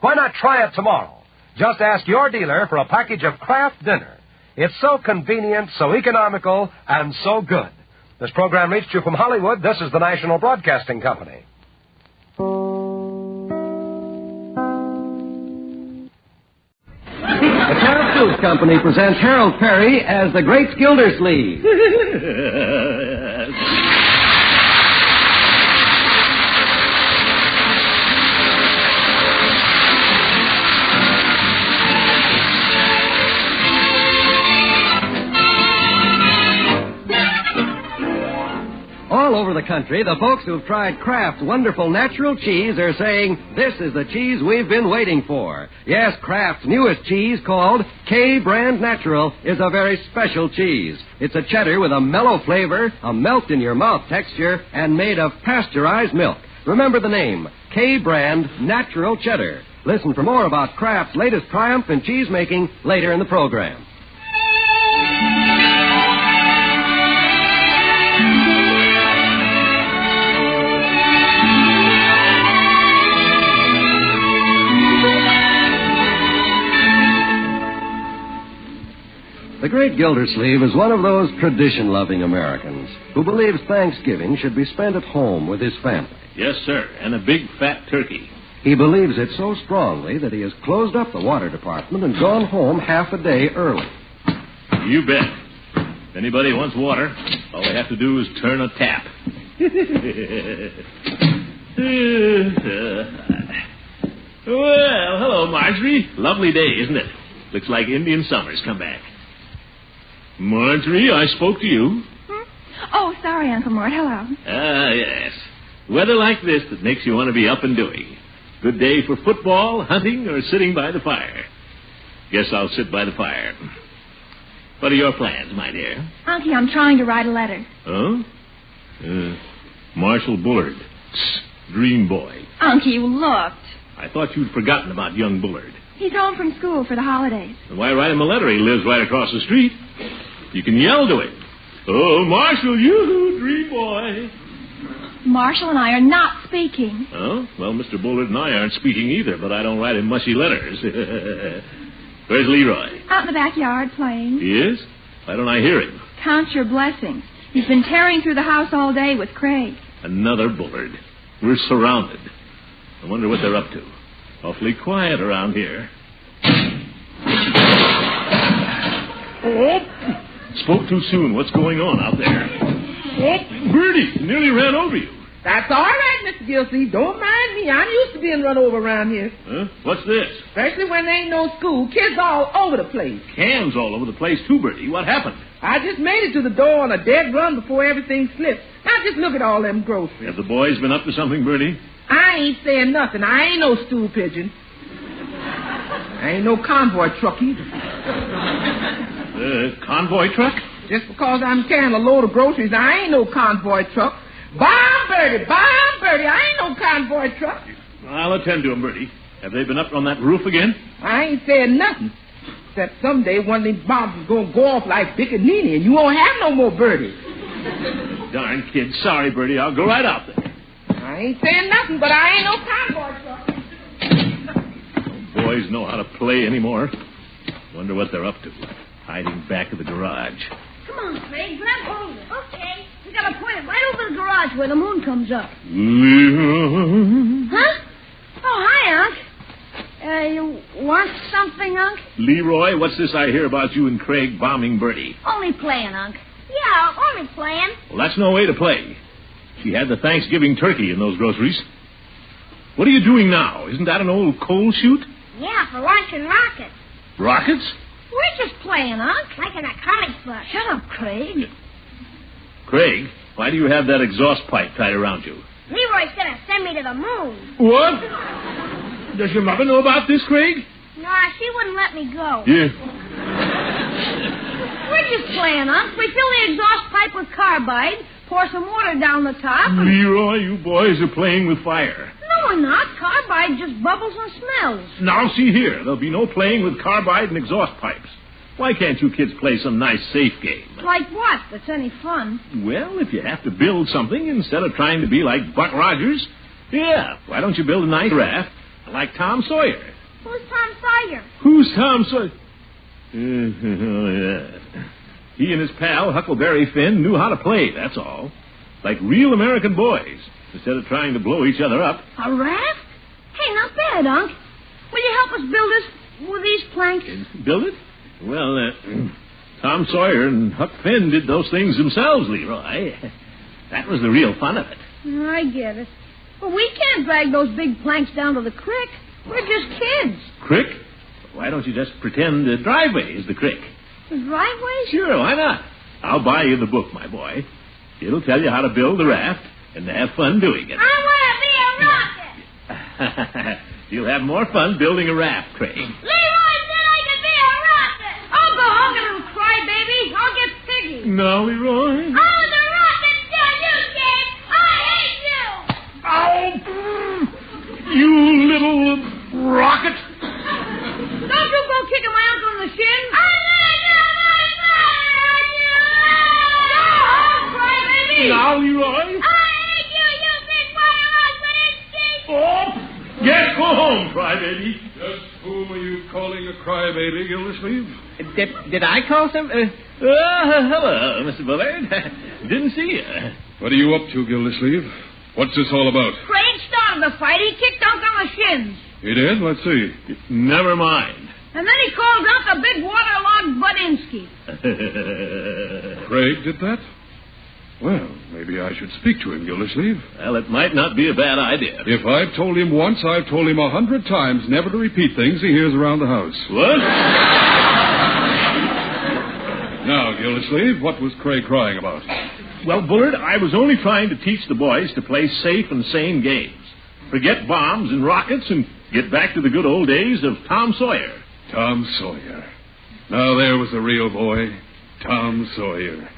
Why not try it tomorrow? Just ask your dealer for a package of Kraft Dinner. It's so convenient, so economical, and so good. This program reached you from Hollywood. This is the National Broadcasting Company. The Kraft Foods Company presents Harold Perry as the Great Gildersleeve. All over the country, the folks who've tried Kraft's wonderful natural cheese are saying, this is the cheese we've been waiting for. Yes, Kraft's newest cheese, called K-Brand Natural, is a very special cheese. It's a cheddar with a mellow flavor, a melt-in-your-mouth texture, and made of pasteurized milk. Remember the name, K-Brand Natural Cheddar. Listen for more about Kraft's latest triumph in cheese-making later in the program. The Great Gildersleeve is one of those tradition-loving Americans who believes Thanksgiving should be spent at home with his family. Yes, sir, and a big fat turkey. He believes it so strongly that he has closed up the water department and gone home half a day early. You bet. If anybody wants water, all they have to do is turn a tap. Well, hello, Marjorie. Lovely day, isn't it? Looks like Indian summer's come back. Marjorie, I spoke to you. Oh, sorry, Uncle Mort. Hello. Ah, yes. Weather like this that makes you want to be up and doing. Good day for football, hunting, or sitting by the fire. Guess I'll sit by the fire. What are your plans, my dear? Unky, I'm trying to write a letter. Huh? Marshall Bullard. Dream boy. Unky, you looked. I thought you'd forgotten about young Bullard. He's home from school for the holidays. And why write him a letter? He lives right across the street. You can yell to him. Oh, Marshall, you dream boy. Marshall and I are not speaking. Oh? Well, Mr. Bullard and I aren't speaking either, but I don't write him mushy letters. Where's Leroy? Out in the backyard playing. He is? Why don't I hear him? Count your blessings. He's been tearing through the house all day with Craig. Another Bullard. We're surrounded. I wonder what they're up to. Awfully quiet around here. Oh! Spoke too soon. What's going on out there? Oh, Bertie, nearly ran over you. That's all right, Mr. Gildersleeve. Don't mind me. I'm used to being run over around here. Huh? What's this? Especially when there ain't no school. Kids all over the place. Cans all over the place, too, Bertie. What happened? I just made it to the door on a dead run before everything slipped. Now just look at all them groceries. Have the boys been up to something, Bertie? I ain't saying nothing. I ain't no stool pigeon. I ain't no convoy truck either. Convoy truck? Just because I'm carrying a load of groceries, I ain't no convoy truck. Bomb Bertie! I ain't no convoy truck. I'll attend to them, Bertie. Have they been up on that roof again? I ain't saying nothing. Except someday one of these bombs is going to go off like Biccanini, and you won't have no more Bertie. Darn kid. Sorry, Bertie. I'll go right out there. I ain't saying nothing, but I ain't no convoy truck. No boys know how to play anymore. Wonder what they're up to. Hiding back of the garage. Come on, Craig. Grab hold of it. Okay. We got to point it right over the garage where the moon comes up. Huh? Oh, hi, Unc. You want something, Unc? Leroy, what's this I hear about you and Craig bombing Bertie? Only playing, Unc. Yeah, only playing. Well, that's no way to play. She had the Thanksgiving turkey in those groceries. What are you doing now? Isn't that an old coal chute? Yeah, for launching rockets. Rockets? We're just playing, Unc. Like in a comic book. Shut up, Craig. Craig? Why do you have that exhaust pipe tied around you? Leroy's going to send me to the moon. What? Does your mother know about this, Craig? Nah, she wouldn't let me go. Yeah. We're just playing, Unc. We fill the exhaust pipe with carbide, pour some water down the top. Leroy, you boys are playing with fire. No, we're not. Carbide just bubbles and smells. Now, see here. There'll be no playing with carbide and exhaust pipes. Why can't you kids play some nice, safe game? Like what? That's any fun. Well, if you have to build something instead of trying to be like Buck Rogers, yeah, why don't you build a nice raft like Tom Sawyer? Who's Tom Sawyer? Who's Tom Sawyer? He and his pal, Huckleberry Finn, knew how to play, that's all. Like real American boys, instead of trying to blow each other up. A raft? Hey, not bad, Unc. Will you help us build this with these planks? Build it? Well, Tom Sawyer and Huck Finn did those things themselves, Leroy. That was the real fun of it. I get it. But we can't drag those big planks down to the creek. We're just kids. Creek? Why don't you just pretend the driveway is the creek? The driveway? Sure, why not? I'll buy you the book, my boy. It'll tell you how to build the raft and to have fun doing it. I want to be a rocket. You'll have more fun building a raft, Craig. Leroy said I could be a rocket. I'll go home, you little crybaby. I'll get Piggy. No, Leroy. I was a rocket until you came. I hate you. Oh, you little rocket. Don't you go kicking my uncle in the shin. Now, Leroy. I hate you, you big fire Oh, yes, go home, crybaby. Just whom are you calling a crybaby, Gildersleeve? Did I call some? Hello, Mr. Bullard. Didn't see you. What are you up to, Gildersleeve? What's this all about? Craig started the fight. He kicked Unc on the shins. He did? Let's see. Never mind. And then he called Unc a big waterlogged Budinsky. Craig did that? Well, maybe I should speak to him, Gildersleeve. Well, it might not be a bad idea. If I've told him once, I've told him 100 times never to repeat things he hears around the house. What? Now, Gildersleeve, what was Craig crying about? Well, Bullard, I was only trying to teach the boys to play safe and sane games. Forget bombs and rockets and get back to the good old days of Tom Sawyer. Tom Sawyer. Now, there was a real boy, Tom Sawyer.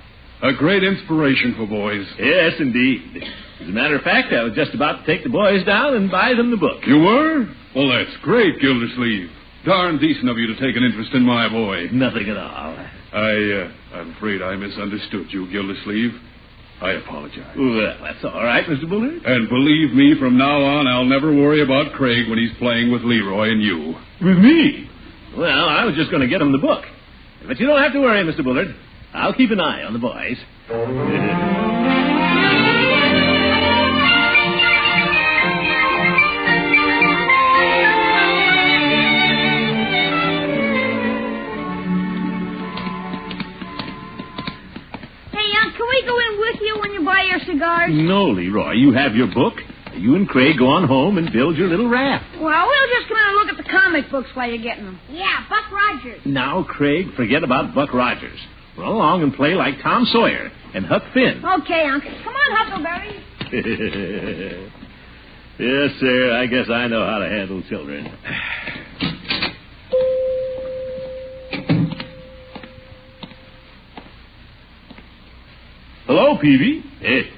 A great inspiration for boys. Yes, indeed. As a matter of fact, I was just about to take the boys down and buy them the book. You were? Well, that's great, Gildersleeve. Darn decent of you to take an interest in my boy. Nothing at all. I'm afraid I misunderstood you, Gildersleeve. I apologize. Well, that's all right, Mr. Bullard. And believe me, from now on, I'll never worry about Craig when he's playing with Leroy and you. With me? Well, I was just going to get him the book. But you don't have to worry, Mr. Bullard. I'll keep an eye on the boys. Can we go in with you when you buy your cigars? No, Leroy. You have your book. You and Craig go on home and build your little raft. Well, we'll just come in and look at the comic books while you're getting them. Yeah, Buck Rogers. Now, Craig, forget about Buck Rogers. Run along and play like Tom Sawyer and Huck Finn. Okay, Unc. Come on, Huckleberry. Yes, sir. I guess I know how to handle children. Hello, Peavy.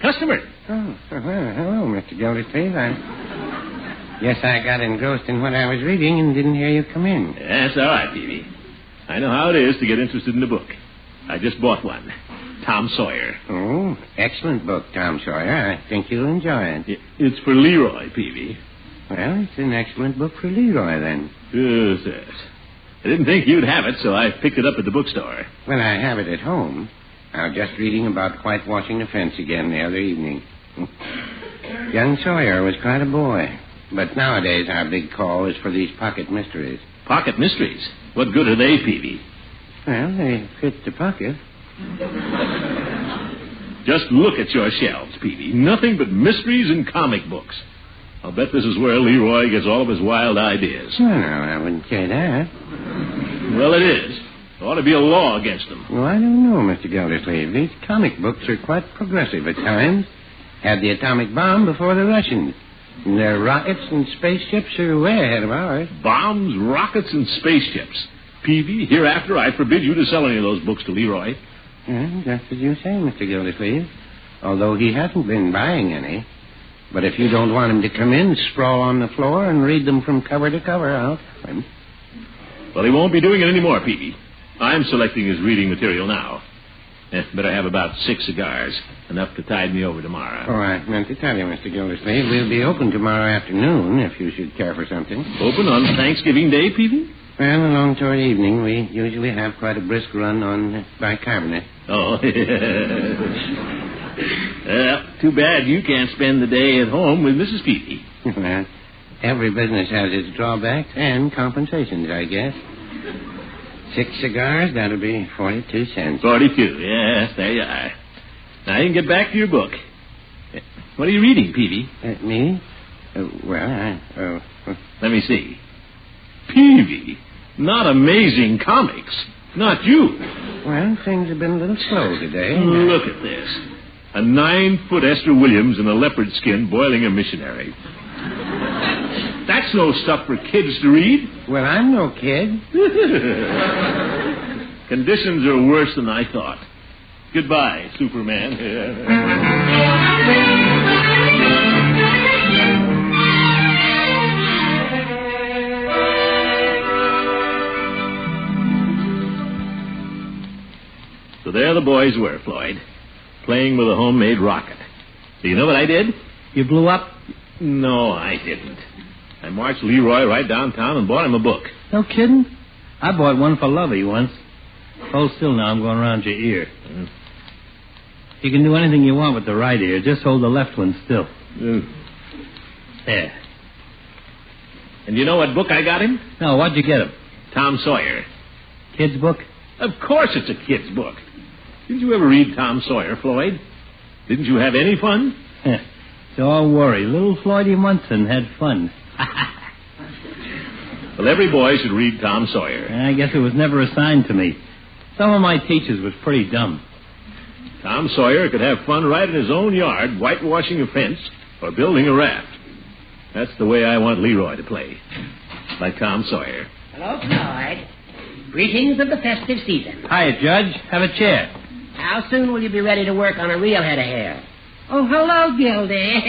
Customer. Oh, well, hello, Mr. Gildersleeve. Guess I got engrossed in what I was reading and didn't hear you come in. That's all right, Peavy. I know how it is to get interested in a book. I just bought one. Tom Sawyer. Oh, excellent book, Tom Sawyer. I think you'll enjoy it. It's for Leroy, Peavy. Well, it's an excellent book for Leroy, then. Yes. I didn't think you'd have it, so I picked it up at the bookstore. Well, I have it at home. I was just reading about whitewashing the fence again the other evening. Young Sawyer was quite a boy. But nowadays our big call is for these pocket mysteries. Pocket mysteries? What good are they, Peavy? Well, they fit the pocket. Just look at your shelves, Peavy. Nothing but mysteries and comic books. I'll bet this is where Leroy gets all of his wild ideas. Well, no, I wouldn't say that. Well, it is. There ought to be a law against them. Well, I don't know, Mr. Gildersleeve. These comic books are quite progressive at times. Had the atomic bomb before the Russians. And their rockets and spaceships are way ahead of ours. Bombs, rockets, and spaceships. Peavy, hereafter I forbid you to sell any of those books to Leroy. Yeah, just as you say, Mr. Gildersleeve. Although he hasn't been buying any. But if you don't want him to come in, sprawl on the floor and read them from cover to cover, I'll tell him. Well, he won't be doing it anymore, Peavy. I'm selecting his reading material now. Better have about 6 cigars, enough to tide me over tomorrow. Oh, I meant to tell you, Mr. Gildersleeve, we'll be open tomorrow afternoon if you should care for something. Open on Thanksgiving Day, Peavy? Well, along toward evening, we usually have quite a brisk run on bicarbonate. Oh, well, too bad you can't spend the day at home with Mrs. Peavy. Well, every business has its drawbacks and compensations, I guess. 6 cigars, that'll be 42 cents. 42, yes, there you are. Now you can get back to your book. What are you reading, Peavy? Me? Let me see. Peavy, not Amazing Comics. Not you. Well, things have been a little slow today. Look at this. A 9-foot Esther Williams in a leopard skin boiling a missionary. That's no stuff for kids to read. Well, I'm no kid. Conditions are worse than I thought. Goodbye, Superman. So there the boys were, Floyd, playing with a homemade rocket. Do you know what I did? You blew up? No, I didn't. I marched Leroy right downtown and bought him a book. No kidding? I bought one for Lovey once. Hold still now, I'm going around your ear. You can do anything you want with the right ear. Just hold the left one still. There. And you know what book I got him? No, what'd you get him? Tom Sawyer. Kid's book? Of course it's a kid's book. Didn't you ever read Tom Sawyer, Floyd? Didn't you have any fun? Don't worry. Little Floydie Munson had fun. Well, every boy should read Tom Sawyer. I guess it was never assigned to me. Some of my teachers was pretty dumb. Tom Sawyer could have fun right in his own yard, whitewashing a fence or building a raft. That's the way I want Leroy to play. Like Tom Sawyer. Hello, Floyd. Greetings of the festive season. Hiya, Judge. Have a chair. How soon will you be ready to work on a real head of hair? Oh, hello, Gildy.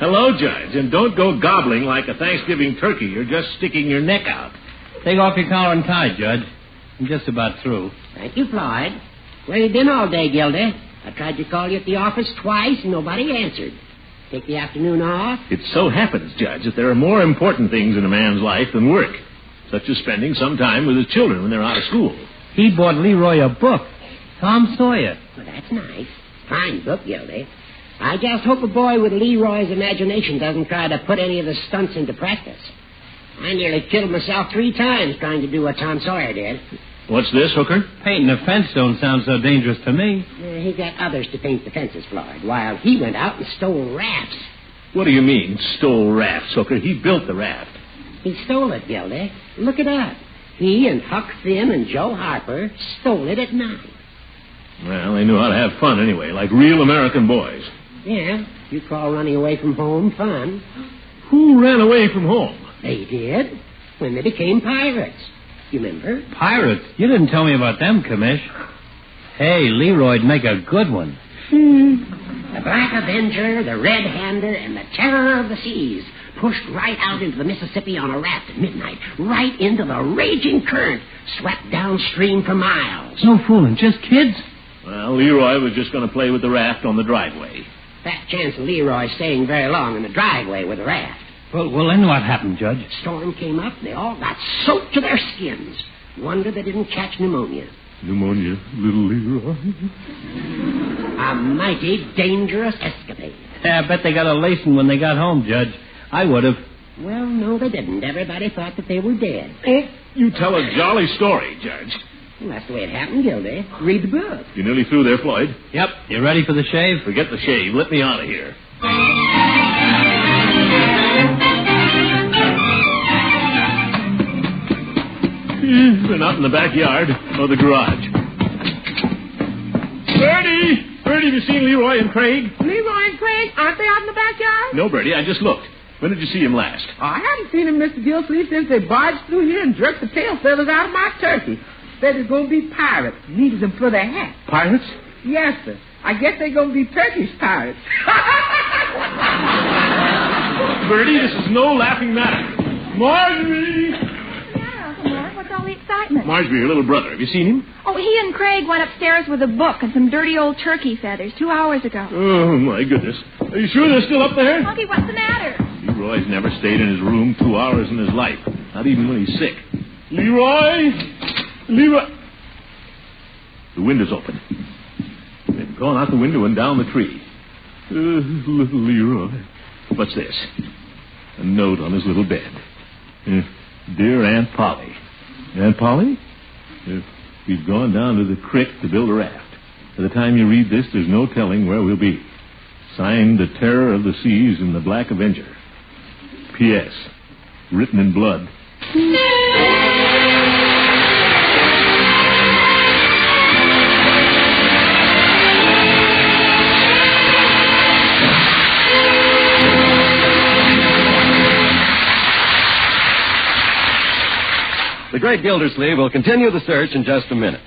Hello, Judge. And don't go gobbling like a Thanksgiving turkey. You're just sticking your neck out. Take off your collar and tie, Judge. I'm just about through. Thank you, Floyd. Where you been all day, Gildy? I tried to call you at the office twice and nobody answered. Take the afternoon off? It so happens, Judge, that there are more important things in a man's life than work, such as spending some time with his children when they're out of school. He bought Leroy a book, Tom Sawyer. Well, that's nice. Fine book, Gildy. I just hope a boy with Leroy's imagination doesn't try to put any of the stunts into practice. I nearly killed myself 3 times trying to do what Tom Sawyer did. What's this, Hooker? Painting a fence don't sound so dangerous to me. He got others to paint the fences, Floyd, while he went out and stole rafts. What do you mean, stole rafts, Hooker? He built the raft. He stole it, Gildy. Look it up. He and Huck Finn and Joe Harper stole it at night. Well, they knew how to have fun anyway, like real American boys. Yeah, you call running away from home fun. Who ran away from home? They did, when they became pirates. You remember? Pirates? You didn't tell me about them, Commish. Hey, Leroy'd make a good one. The Black Avenger, the Red Hander, and the Terror of the Seas pushed right out into the Mississippi on a raft at midnight, right into the raging current, swept downstream for miles. No fooling, just kids? Well, Leroy was just going to play with the raft on the driveway. Fat chance of Leroy staying very long in the driveway with the raft. Well, then what happened, Judge? Storm came up, they all got soaked to their skins. Wonder they didn't catch pneumonia. Pneumonia, little Leroy. A mighty dangerous escapade. I bet they got a lacing when they got home, Judge. I would have. Well, no, they didn't. Everybody thought that they were dead. You tell a jolly story, Judge. Well, that's the way it happened, Gildy. Read the book. You nearly through there, Floyd? Yep. You ready for the shave? Forget the shave. Let me out of here. They're not in the backyard or the garage. Bertie! Bertie, have you seen Leroy and Craig? Leroy and Craig, aren't they out in the backyard? No, Bertie, I just looked. When did you see him last? I haven't seen him, Mr. Gildersleeve, since they barged through here and jerked the tail feathers out of my turkey. Said it's going to be pirates. Needed them for their hats. Pirates? Yes, sir. I guess they're going to be Turkish pirates. Bertie, this is no laughing matter. Marjorie! Yeah, Uncle Mort, what's all the excitement? Marjorie, your little brother. Have you seen him? Oh, he and Craig went upstairs with a book and some dirty old turkey feathers 2 hours ago. Oh, my goodness. Are you sure they're still up there? Unky, what's the matter? Leroy's never stayed in his room 2 hours in his life. Not even when he's sick. Leroy! Leroy! The window's open. They've gone out the window and down the tree. Little Leroy. What's this? A note on his little bed. Dear Aunt Polly. Aunt Polly? We've gone down to the creek to build a raft. By the time you read this, there's no telling where we'll be. Signed, The Terror of the Seas and the Black Avenger. P.S. Written in blood. The Great Gildersleeve will continue the search in just a minute.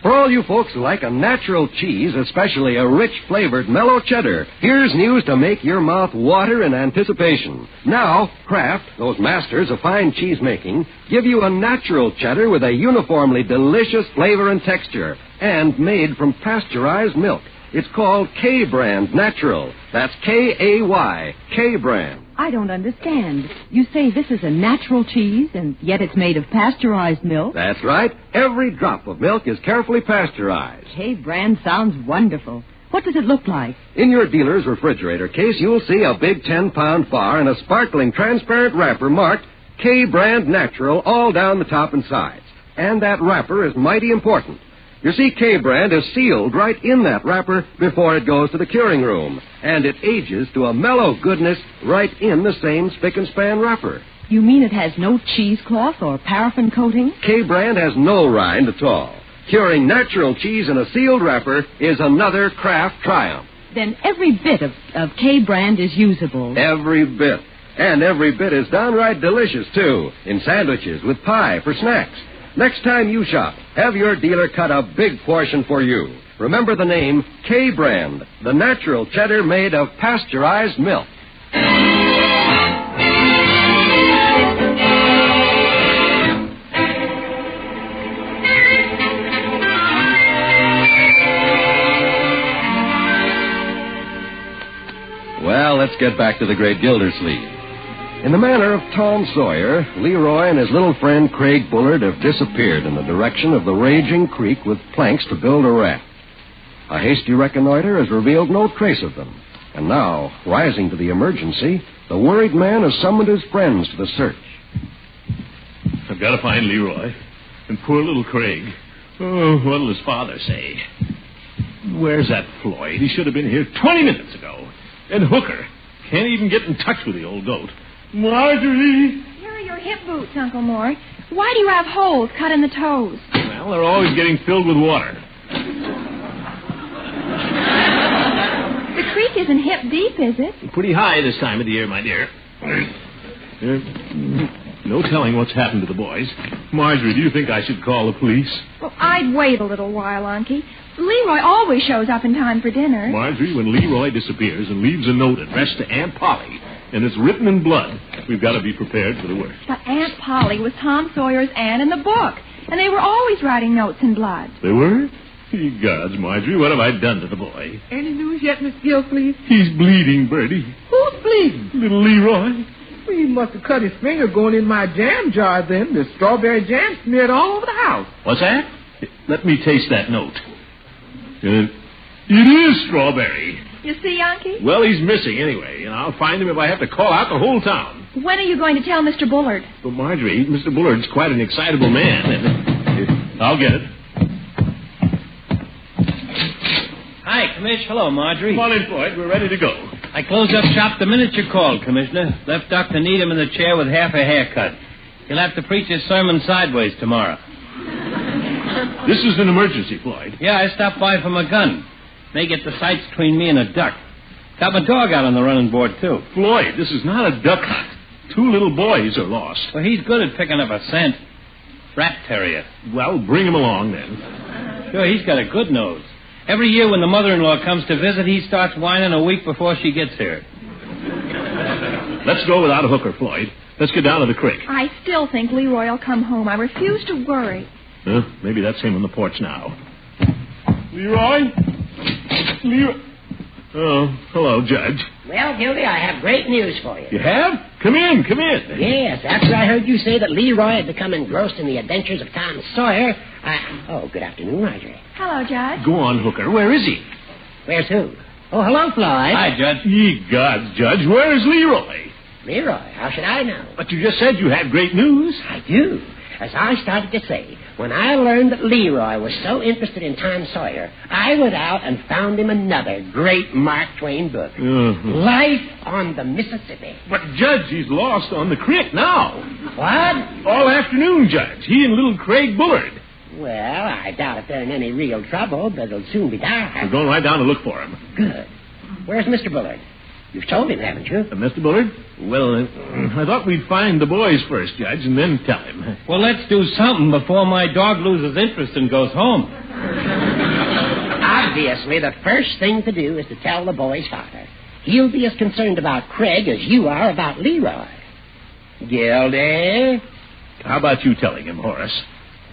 For all you folks who like a natural cheese, especially a rich flavored mellow cheddar, here's news to make your mouth water in anticipation. Now, Kraft, those masters of fine cheese making, give you a natural cheddar with a uniformly delicious flavor and texture, and made from pasteurized milk. It's called K-Brand Natural. That's K-A-Y, K-Brand. I don't understand. You say this is a natural cheese, and yet it's made of pasteurized milk? That's right. Every drop of milk is carefully pasteurized. K-Brand sounds wonderful. What does it look like? In your dealer's refrigerator case, you'll see a big 10-pound bar and a sparkling transparent wrapper marked K-Brand Natural all down the top and sides. And that wrapper is mighty important. You see, K-Brand is sealed right in that wrapper before it goes to the curing room. And it ages to a mellow goodness right in the same spick-and-span wrapper. You mean it has no cheesecloth or paraffin coating? K-Brand has no rind at all. Curing natural cheese in a sealed wrapper is another Kraft triumph. Then every bit of K-Brand is usable. Every bit. And every bit is downright delicious, too, in sandwiches, with pie, for snacks. Next time you shop, have your dealer cut a big portion for you. Remember the name K-Brand, the natural cheddar made of pasteurized milk. Well, let's get back to the Great Gildersleeve. In the manner of Tom Sawyer, Leroy and his little friend Craig Bullard have disappeared in the direction of the raging creek with planks to build a raft. A hasty reconnoiter has revealed no trace of them. And now, rising to the emergency, the worried man has summoned his friends to the search. I've got to find Leroy. And poor little Craig. Oh, what'll his father say? Where's that Floyd? He should have been here 20 minutes ago. And Hooker. Can't even get in touch with the old goat. Marjorie! Here are your hip boots, Uncle Mort. Why do you have holes cut in the toes? Well, they're always getting filled with water. The creek isn't hip deep, is it? Pretty high this time of the year, my dear. No telling what's happened to the boys. Marjorie, do you think I should call the police? Well, I'd wait a little while, Unky. Leroy always shows up in time for dinner. Marjorie, when Leroy disappears and leaves a note addressed to Aunt Polly, and it's written in blood, we've got to be prepared for the worst. But Aunt Polly was Tom Sawyer's aunt in the book, and they were always writing notes in blood. They were? Ye gods, Marjorie, what have I done to the boy? Any news yet, Miss Gildersleeve? He's bleeding, Bertie. Who's bleeding? Little Leroy. Well, he must have cut his finger going in my jam jar then. The strawberry jam smeared all over the house. What's that? Let me taste that note. It is strawberry. You see, Unky? Well, he's missing anyway, and I'll find him if I have to call out the whole town. When are you going to tell Mr. Bullard? But, Marjorie, Mr. Bullard's quite an excitable man. And I'll get it. Hi, Commish. Hello, Marjorie. Come on in, Floyd. We're ready to go. I closed up shop the minute you called, Commissioner. Left Dr. Needham in the chair with half a haircut. He'll have to preach his sermon sideways tomorrow. This is an emergency, Floyd. Yeah, I stopped by for my gun. May get the sights between me and a duck. Got my dog out on the running board, too. Floyd, this is not a duck hunt. 2 little boys are lost. Well, he's good at picking up a scent. Rat terrier. Well, bring him along, then. Sure, he's got a good nose. Every year when the mother-in-law comes to visit, he starts whining a week before she gets here. Let's go without a hooker, Floyd. Let's get down to the creek. I still think Leroy will come home. I refuse to worry. Maybe that's him on the porch now. Leroy? Leroy? Oh, hello, Judge. Well, Gildy, I have great news for you. You have? Come in. Yes, after I heard you say that Leroy had become engrossed in the adventures of Tom Sawyer, Oh, good afternoon, Marjorie. Hello, Judge. Go on, Hooker. Where is he? Where's who? Oh, hello, Floyd. Hi, Judge. Ye gods, Judge, where is Leroy? Leroy? How should I know? But you just said you had great news. I do. As I started to say, when I learned that Leroy was so interested in Tom Sawyer, I went out and found him another great Mark Twain book. Life on the Mississippi. But, Judge, he's lost on the creek now. What? All afternoon, Judge. He and little Craig Bullard. Well, I doubt if they're in any real trouble, but it'll soon be dark. We're going right down to look for him. Good. Where's Mr. Bullard? You've told him, haven't you? Mr. Bullard? Well, I thought we'd find the boys first, Judge, and then tell him. Well, let's do something before my dog loses interest and goes home. Obviously, the first thing to do is to tell the boy's father. He'll be as concerned about Craig as you are about Leroy. Gildy? How about you telling him, Horace?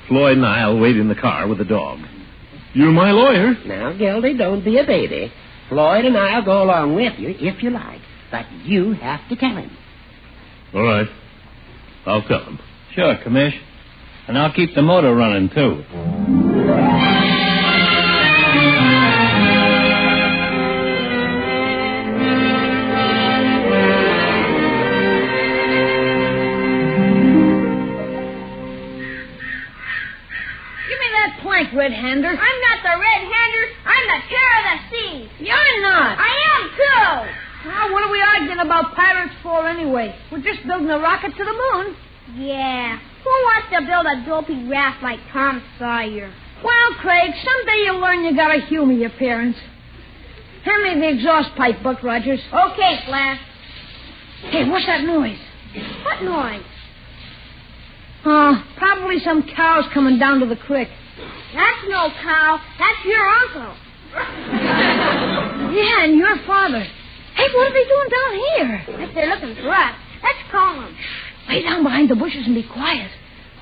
Floyd and I'll wait in the car with the dog. You're my lawyer. Now, Gildy, don't be a baby. Floyd and I'll go along with you, if you like. But you have to tell him. All right. I'll tell him. Sure, Commish. And I'll keep the motor running, too. Red-hander. I'm not the red-hander. I'm the terror of the seas. You're not. I am, too. Well, what are we arguing about pirates for anyway? We're just building a rocket to the moon. Yeah. Who wants to build a dopey raft like Tom Sawyer? Well, Craig, someday you'll learn you gotta humor your parents. Hand me the exhaust pipe, Buck Rogers. Okay, Flash. Hey, what's that noise? What noise? Probably some cows coming down to the creek. That's no cow. That's your uncle. Yeah, and your father. Hey, what are they doing down here? If they're looking for us, let's call them. Lay down behind the bushes and be quiet.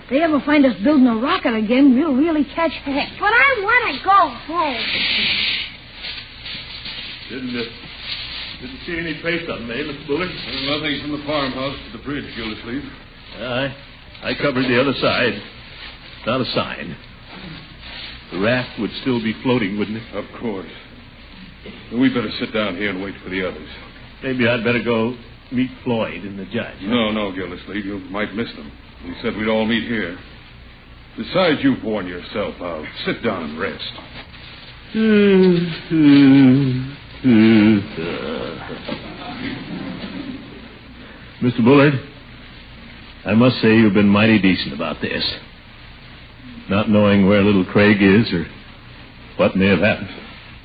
If they ever find us building a rocket again, we'll really catch heck. But I want to go home. Didn't see any trace on them, eh, Mr. Bullard? Nothing from the farmhouse to the bridge, Gildersleeve. I covered the other side. Not a sign. The raft would still be floating, wouldn't it? Of course. We'd better sit down here and wait for the others. Maybe I'd better go meet Floyd and the judge. No, Gildersleeve. You might miss them. We said we'd all meet here. Besides, you've worn yourself out. Sit down and rest. Mr. Bullard, I must say you've been mighty decent about this. Not knowing where little Craig is or what may have happened.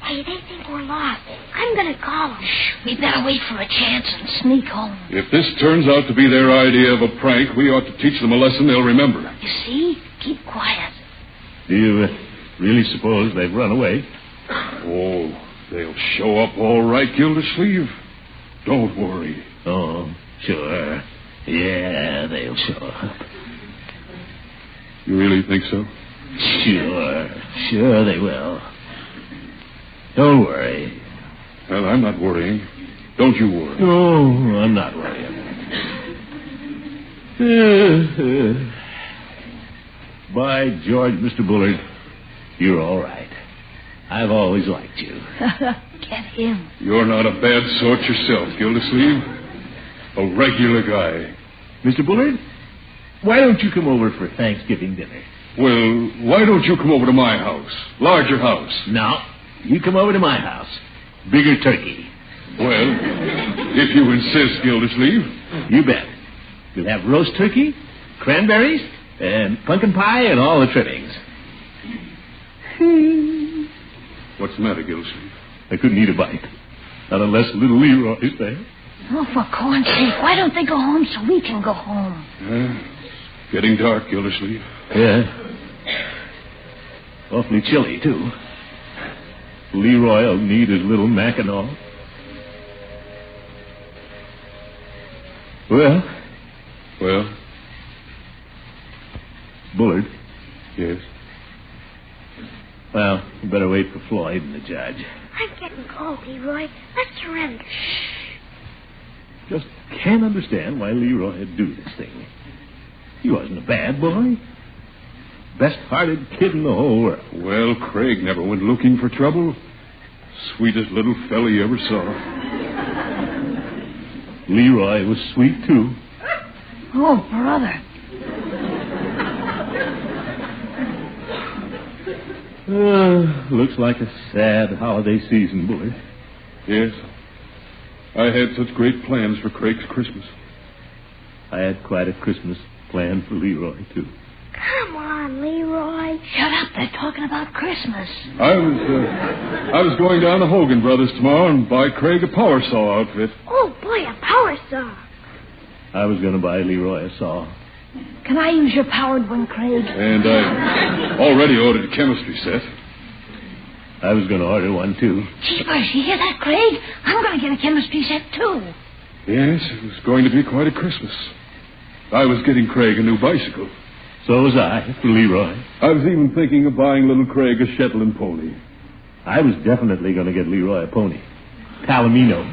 Hey, they think we're lost. I'm going to call them. We better wait for a chance and sneak home. If this turns out to be their idea of a prank, we ought to teach them a lesson they'll remember. You see? Keep quiet. Do you really suppose they've run away? Oh, they'll show up all right, Gildersleeve. Don't worry. Oh, sure. Yeah, they'll show up. You really think so? Sure they will. Don't worry. Well, I'm not worrying. Don't you worry. No, I'm not worrying. By George, Mr. Bullard, you're all right. I've always liked you. Get him. You're not a bad sort yourself, Gildersleeve. A regular guy. Mr. Bullard, why don't you come over for Thanksgiving dinner? Well, why don't you come over to my house? Larger house. No, you come over to my house. Bigger turkey. Well, if you insist, Gildersleeve. You bet. We'll have roast turkey, cranberries, and pumpkin pie, and all the trimmings. What's the matter, Gildersleeve? I couldn't eat a bite. Not unless little Leroy is there. Oh, for corn's sake, why don't they go home so we can go home? It's getting dark, Gildersleeve. Yeah. Awfully chilly, too. Leroy will need his little Mackinaw. Well? Bullard. Yes? Well, we better wait for Floyd and the judge. I'm getting cold, Leroy. Let's surrender. Just can't understand why Leroy would do this thing. He wasn't a bad boy. Best-hearted kid in the whole world. Well, Craig never went looking for trouble. Sweetest little fella you ever saw. Leroy was sweet, too. Oh, brother. Looks like a sad holiday season, Bullard. Yes. I had such great plans for Craig's Christmas. I had quite a Christmas plan for Leroy, too. Come on, Leroy. Shut up. They're talking about Christmas. I was going down to Hogan Brothers tomorrow and buy Craig a power saw outfit. Oh, boy, a power saw. I was going to buy Leroy a saw. Can I use your powered one, Craig? And I already ordered a chemistry set. I was going to order one, too. Jeepers, you hear that, Craig? I'm going to get a chemistry set, too. Yes, it was going to be quite a Christmas. I was getting Craig a new bicycle. So was I, for Leroy. I was even thinking of buying little Craig a Shetland pony. I was definitely going to get Leroy a pony. Palomino.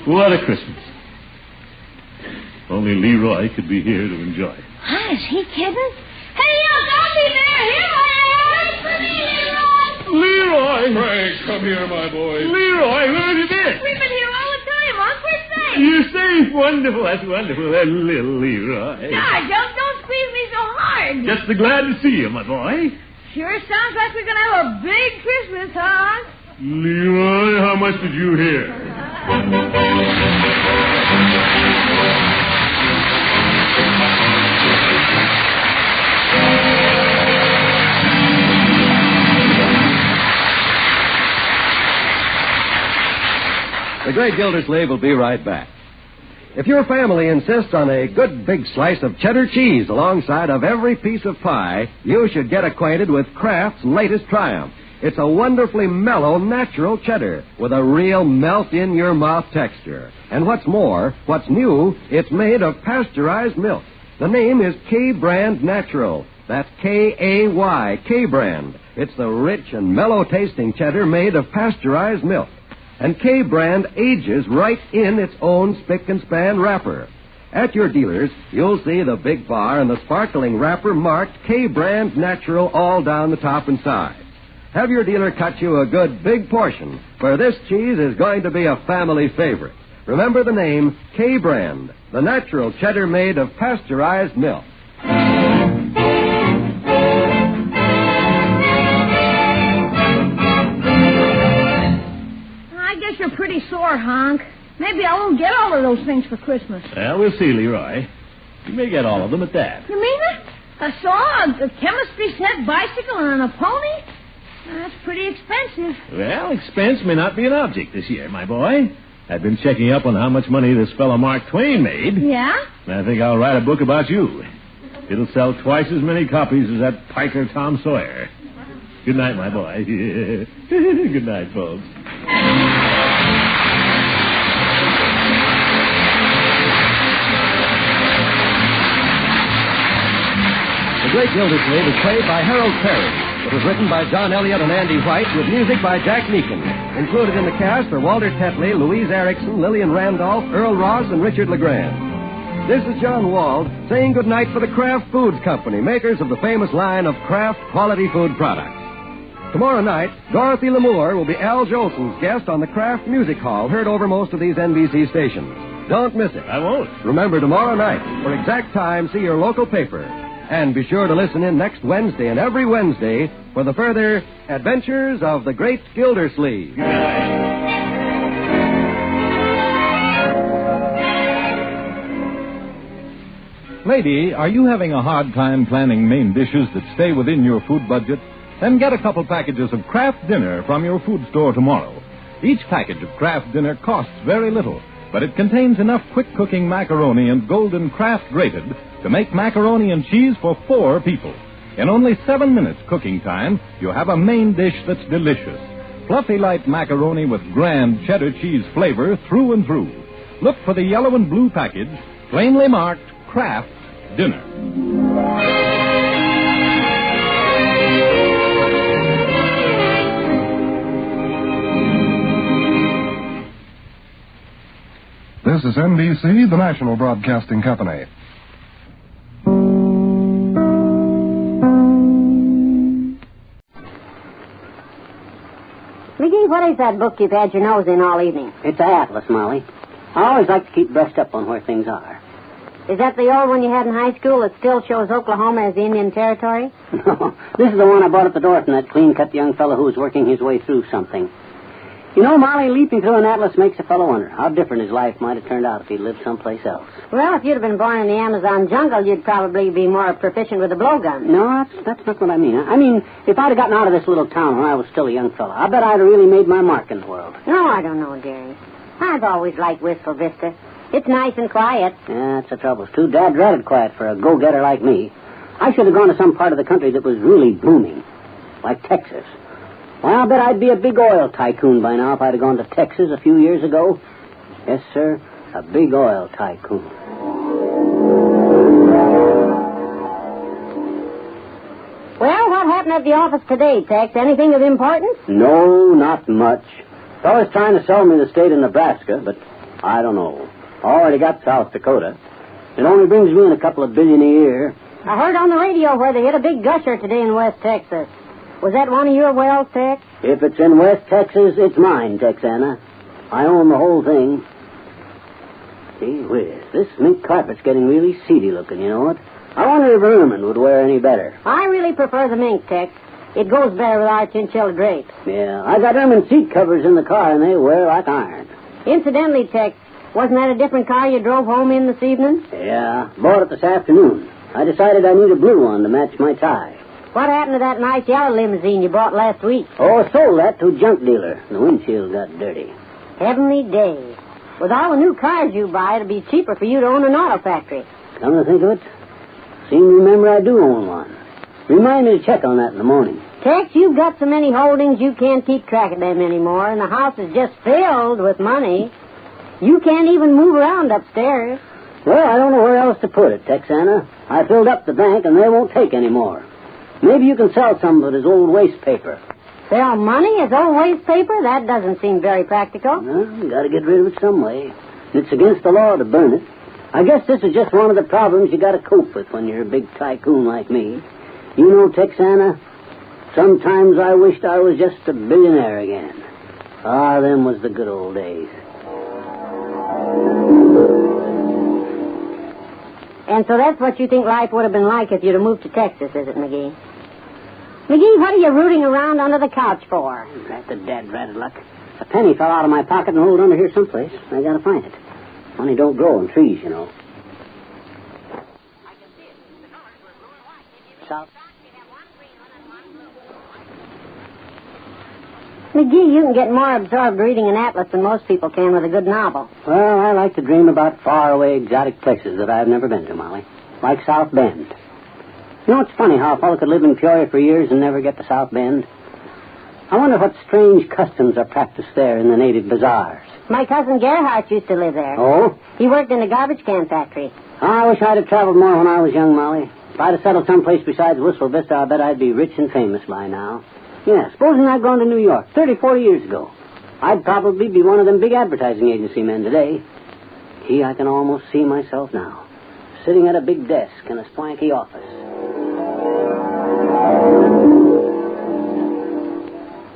What a Christmas. Only Leroy could be here to enjoy it. Huh, is he kidding? Hey, don't be there. Here I am. Leroy! Craig, come here, my boy. Leroy, where have you been? We've been here all the time, Unc. We're safe. You're safe. Wonderful. That's wonderful. That little Leroy. Yeah, don't squeeze me so hard. Just so glad to see you, my boy. Sure sounds like we're going to have a big Christmas, huh? Leroy, how much did you hear? The Great Gildersleeve will be right back. If your family insists on a good big slice of cheddar cheese alongside of every piece of pie, you should get acquainted with Kraft's latest triumph. It's a wonderfully mellow, natural cheddar with a real melt-in-your-mouth texture. And what's more, what's new, it's made of pasteurized milk. The name is K-Brand Natural. That's K-A-Y, K-Brand. It's the rich and mellow-tasting cheddar made of pasteurized milk. And K-Brand ages right in its own spick-and-span wrapper. At your dealers, you'll see the big bar and the sparkling wrapper marked K-Brand Natural all down the top and side. Have your dealer cut you a good big portion, for this cheese is going to be a family favorite. Remember the name K-Brand, the natural cheddar made of pasteurized milk. You're pretty sore, Honk. Maybe I won't get all of those things for Christmas. Well, we'll see, Leroy. You may get all of them at that. You mean it? A saw, a chemistry set, bicycle, and a pony? That's pretty expensive. Well, expense may not be an object this year, my boy. I've been checking up on how much money this fellow Mark Twain made. Yeah? And I think I'll write a book about you. It'll sell twice as many copies as that piker Tom Sawyer. Good night, my boy. Good night, folks. The Great Gildersleeve is played by Harold Perry. It was written by John Elliott and Andy White with music by Jack Meakin. Included in the cast are Walter Tetley, Louise Erickson, Lillian Randolph, Earl Ross, and Richard LeGrand. This is John Wald saying goodnight for the Kraft Foods Company, makers of the famous line of Kraft quality food products. Tomorrow night, Dorothy Lamour will be Al Jolson's guest on the Kraft Music Hall, heard over most of these NBC stations. Don't miss it. I won't. Remember, tomorrow night, for exact time, see your local paper. And be sure to listen in next Wednesday and every Wednesday for the further adventures of the Great Gildersleeve. Lady, are you having a hard time planning main dishes that stay within your food budget? Then get a couple packages of Kraft Dinner from your food store tomorrow. Each package of Kraft Dinner costs very little, but it contains enough quick-cooking macaroni and golden Kraft grated to make macaroni and cheese for 4 people. In only 7 minutes cooking time, you have a main dish that's delicious. Fluffy light macaroni with grand cheddar cheese flavor through and through. Look for the yellow and blue package, plainly marked Kraft Dinner. This is NBC, the national broadcasting company. McGee, what is that book you've had your nose in all evening? It's an atlas, Molly. I always like to keep brushed up on where things are. Is that the old one you had in high school that still shows Oklahoma as Indian Territory? No, this is the one I bought at the door from that clean-cut young fellow who was working his way through something. You know, Molly, leaping through an atlas makes a fellow wonder how different his life might have turned out if he'd lived someplace else. Well, if you'd have been born in the Amazon jungle, you'd probably be more proficient with a blowgun. No, that's not what I mean. I mean, if I'd have gotten out of this little town when I was still a young fellow, I bet I'd have really made my mark in the world. No, I don't know, dearie. I've always liked Wistful Vista. It's nice and quiet. Yeah, that's the trouble. It's too dad-ratted quiet for a go-getter like me. I should have gone to some part of the country that was really booming, like Texas. Well, I bet I'd be a big oil tycoon by now if I'd have gone to Texas a few years ago. Yes, sir, a big oil tycoon. Well, what happened at the office today, Tex? Anything of importance? No, not much. Fella's trying to sell me the state of Nebraska, but I don't know. Already got South Dakota. It only brings me in a couple of billion a year. I heard on the radio where they hit a big gusher today in West Texas. Was that one of your wells, Tex? If it's in West Texas, it's mine, Texana. I own the whole thing. Gee whiz, this mink carpet's getting really seedy looking, you know what? I wonder if ermine would wear any better. I really prefer the mink, Tex. It goes better with our chinchilla drapes. Yeah, I got ermine seat covers in the car, and they wear like iron. Incidentally, Tex, wasn't that a different car you drove home in this evening? Yeah, bought it this afternoon. I decided I need a blue one to match my tie. What happened to that nice yellow limousine you bought last week? Oh, I sold that to a junk dealer. The windshield got dirty. Heavenly days. With all the new cars you buy, it'll be cheaper for you to own an auto factory. Come to think of it, seem to remember I do own one. Remind me to check on that in the morning. Tex, you've got so many holdings you can't keep track of them anymore, and the house is just filled with money. You can't even move around upstairs. Well, I don't know where else to put it, Texana. I filled up the bank, and they won't take any more. Maybe you can sell some of it as old waste paper. Sell money as old waste paper? That doesn't seem very practical. Well, you got to get rid of it some way. It's against the law to burn it. I guess this is just one of the problems you got to cope with when you're a big tycoon like me. You know, Texana, sometimes I wished I was just a billionaire again. Ah, them was the good old days. And so that's what you think life would have been like if you'd have moved to Texas, is it, McGee? McGee, what are you rooting around under the couch for? That's the dad-ratted luck. A penny fell out of my pocket and rolled under here someplace. I got to find it. Money don't grow on trees, you know. South. McGee, you can get more absorbed reading an atlas than most people can with a good novel. Well, I like to dream about faraway, exotic places that I've never been to, Molly. Like South Bend. You know, it's funny how a fellow could live in Peoria for years and never get to South Bend. I wonder what strange customs are practiced there in the native bazaars. My cousin Gerhardt used to live there. Oh? He worked in a garbage can factory. I wish I'd have traveled more when I was young, Molly. If I'd have settled someplace besides Wistful Vista, I bet I'd be rich and famous by now. Yeah, supposing I'd gone to New York 30, 40 years ago. I'd probably be one of them big advertising agency men today. Gee, I can almost see myself now, sitting at a big desk in a swanky office.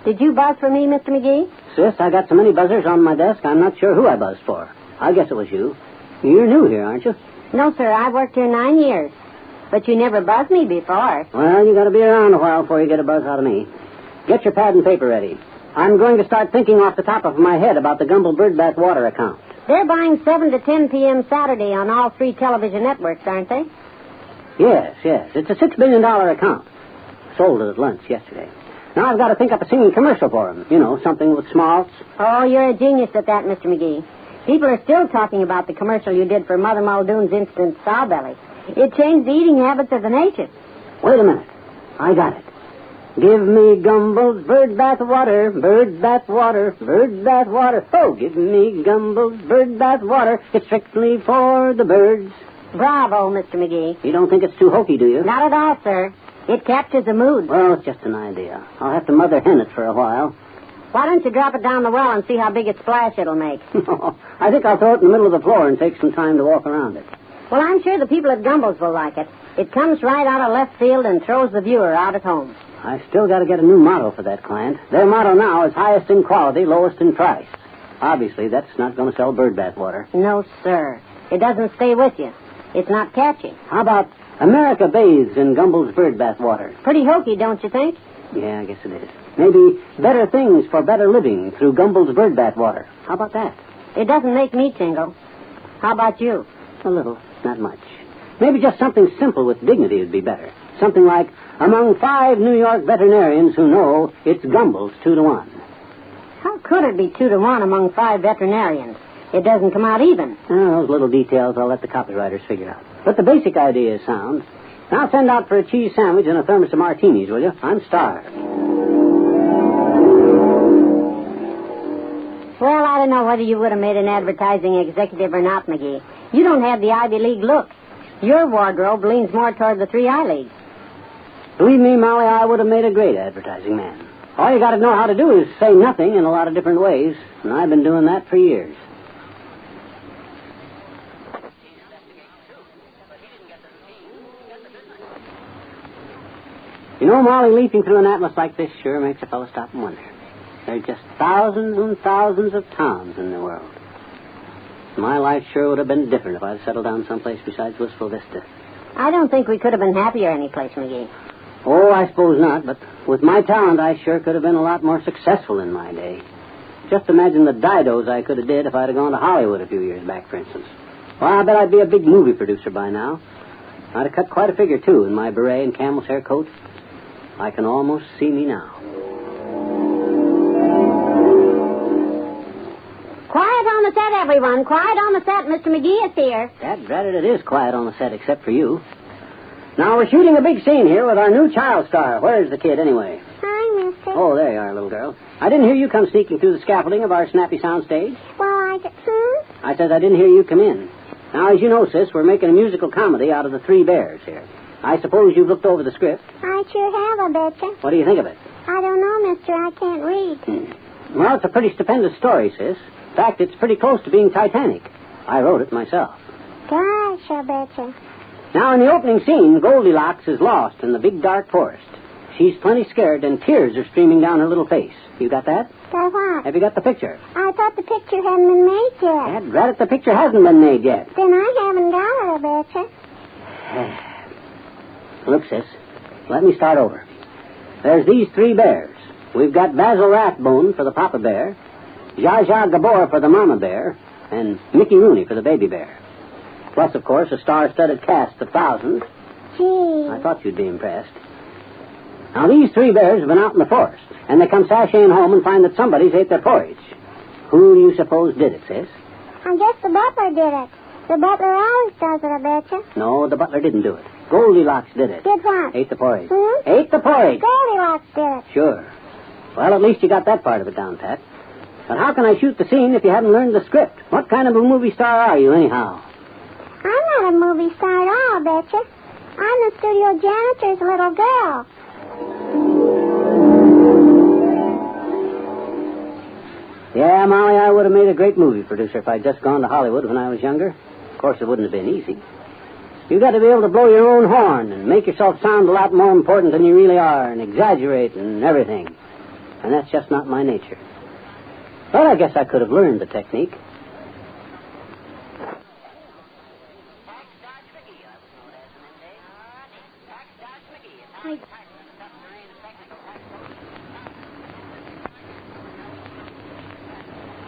Did you buzz for me, Mr. McGee? Sis, I got so many buzzers on my desk, I'm not sure who I buzzed for. I guess it was you. You're new here, aren't you? No, sir, I've worked here 9 years. But you never buzzed me before. Well, you got to be around a while before you get a buzz out of me. Get your pad and paper ready. I'm going to start thinking off the top of my head about the Gumble Birdbath water account. They're buying 7 to 10 p.m. Saturday on all 3 television networks, aren't they? Yes. It's a $6 billion account. Sold it at lunch yesterday. Now I've got to think up a singing commercial for them. You know, something with smalls. Oh, you're a genius at that, Mr. McGee. People are still talking about the commercial you did for Mother Muldoon's Instant Sawbelly. It changed the eating habits of the nation. Wait a minute. I got it. Give me Gumbel's bird bath water, bird bath water, bird bath water. Oh, give me Gumbel's bird bath water. It's strictly for the birds. Bravo, Mr. McGee. You don't think it's too hokey, do you? Not at all, sir. It captures the mood. Well, it's just an idea. I'll have to mother hen it for a while. Why don't you drop it down the well and see how big a splash it'll make? I think I'll throw it in the middle of the floor and take some time to walk around it. Well, I'm sure the people at Gumbel's will like it. It comes right out of left field and throws the viewer out at home. I still got to get a new motto for that client. Their motto now is highest in quality, lowest in price. Obviously, that's not going to sell bird bath water. No, sir. It doesn't stay with you. It's not catchy. How about America bathes in Gumbel's bird bath water? Pretty hokey, don't you think? Yeah, I guess it is. Maybe better things for better living through Gumbel's bird bath water. How about that? It doesn't make me tingle. How about you? A little, not much. Maybe just something simple with dignity would be better. Something like, among 5 New York veterinarians who know it's Gumbel's 2-to-1. How could it be 2-to-1 among 5 veterinarians? It doesn't come out even. Those little details I'll let the copywriters figure out. But the basic idea is sound. Now send out for a cheese sandwich and a thermos of martinis, will you? I'm starved. Well, I don't know whether you would have made an advertising executive or not, McGee. You don't have the Ivy League look. Your wardrobe leans more toward the 3I League. Believe me, Molly, I would have made a great advertising man. All you got to know how to do is say nothing in a lot of different ways, and I've been doing that for years. You know, Molly, leaping through an atlas like this sure makes a fellow stop and wonder. There are just thousands and thousands of towns in the world. My life sure would have been different if I'd settled down someplace besides Wistful Vista. I don't think we could have been happier anyplace, McGee. Oh, I suppose not, but with my talent, I sure could have been a lot more successful in my day. Just imagine the didos I could have did if I'd have gone to Hollywood a few years back, for instance. Well, I bet I'd be a big movie producer by now. I'd have cut quite a figure, too, in my beret and camel's hair coat. I can almost see me now. Quiet on the set, everyone. Quiet on the set. Mr. McGee is here. Drat it is quiet on the set, except for you. Now, we're shooting a big scene here with our new child star. Where's the kid, anyway? Hi, mister. Oh, there you are, little girl. I didn't hear you come sneaking through the scaffolding of our snappy sound stage. Well, I said I didn't hear you come in. Now, as you know, sis, we're making a musical comedy out of the 3 Bears here. I suppose you've looked over the script. I sure have, I betcha. What do you think of it? I don't know, mister. I can't read. Well, it's a pretty stupendous story, sis. In fact, it's pretty close to being Titanic. I wrote it myself. Gosh, I betcha. Now, in the opening scene, Goldilocks is lost in the big dark forest. She's plenty scared, and tears are streaming down her little face. You got that? Got what? Have you got the picture? I thought the picture hadn't been made yet. Drat it, the picture hasn't been made yet. Then I haven't got it, I betcha. Look, sis, let me start over. There's these 3 bears. We've got Basil Rathbone for the papa bear, Zsa Zsa Gabor for the mama bear, and Mickey Rooney for the baby bear. Plus, of course, a star-studded cast of thousands. Gee. I thought you'd be impressed. Now, these 3 bears have been out in the forest, and they come sashaying home and find that somebody's ate their porridge. Who do you suppose did it, sis? I guess the butler did it. The butler always does it, I betcha. No, the butler didn't do it. Goldilocks did it. Did what? Ate the porridge. Hmm? Ate the porridge. Goldilocks did it. Sure. Well, at least you got that part of it down, Pat. But how can I shoot the scene if you haven't learned the script? What kind of a movie star are you, anyhow? I'm not a movie star at all, I betcha. I'm the studio janitor's little girl. Yeah, Molly, I would have made a great movie producer if I'd just gone to Hollywood when I was younger. Of course, it wouldn't have been easy. You've got to be able to blow your own horn and make yourself sound a lot more important than you really are and exaggerate and everything. And that's just not my nature. But I guess I could have learned the technique.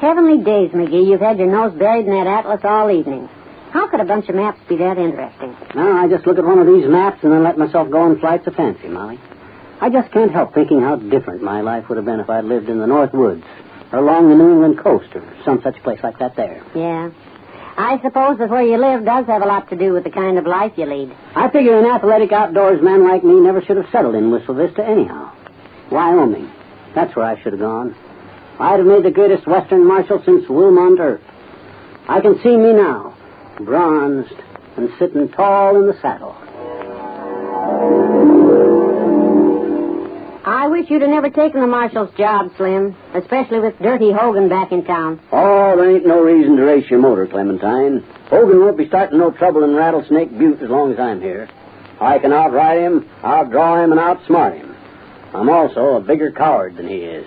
Heavenly days, McGee. You've had your nose buried in that atlas all evening. How could a bunch of maps be that interesting? Well, I just look at one of these maps and then let myself go on flights of fancy, Molly. I just can't help thinking how different my life would have been if I'd lived in the North Woods or along the New England coast or some such place like that there. Yeah. I suppose that where you live does have a lot to do with the kind of life you lead. I figure an athletic outdoors man like me never should have settled in Whistle Vista anyhow. Wyoming. That's where I should have gone. I'd have made the greatest Western marshal since Wilmont Earp. I can see me now, bronzed and sitting tall in the saddle. I wish you'd have never taken the marshal's job, Slim, especially with Dirty Hogan back in town. Oh, there ain't no reason to race your motor, Clementine. Hogan won't be starting no trouble in Rattlesnake Butte as long as I'm here. I can outride him, outdraw him, and outsmart him. I'm also a bigger coward than he is.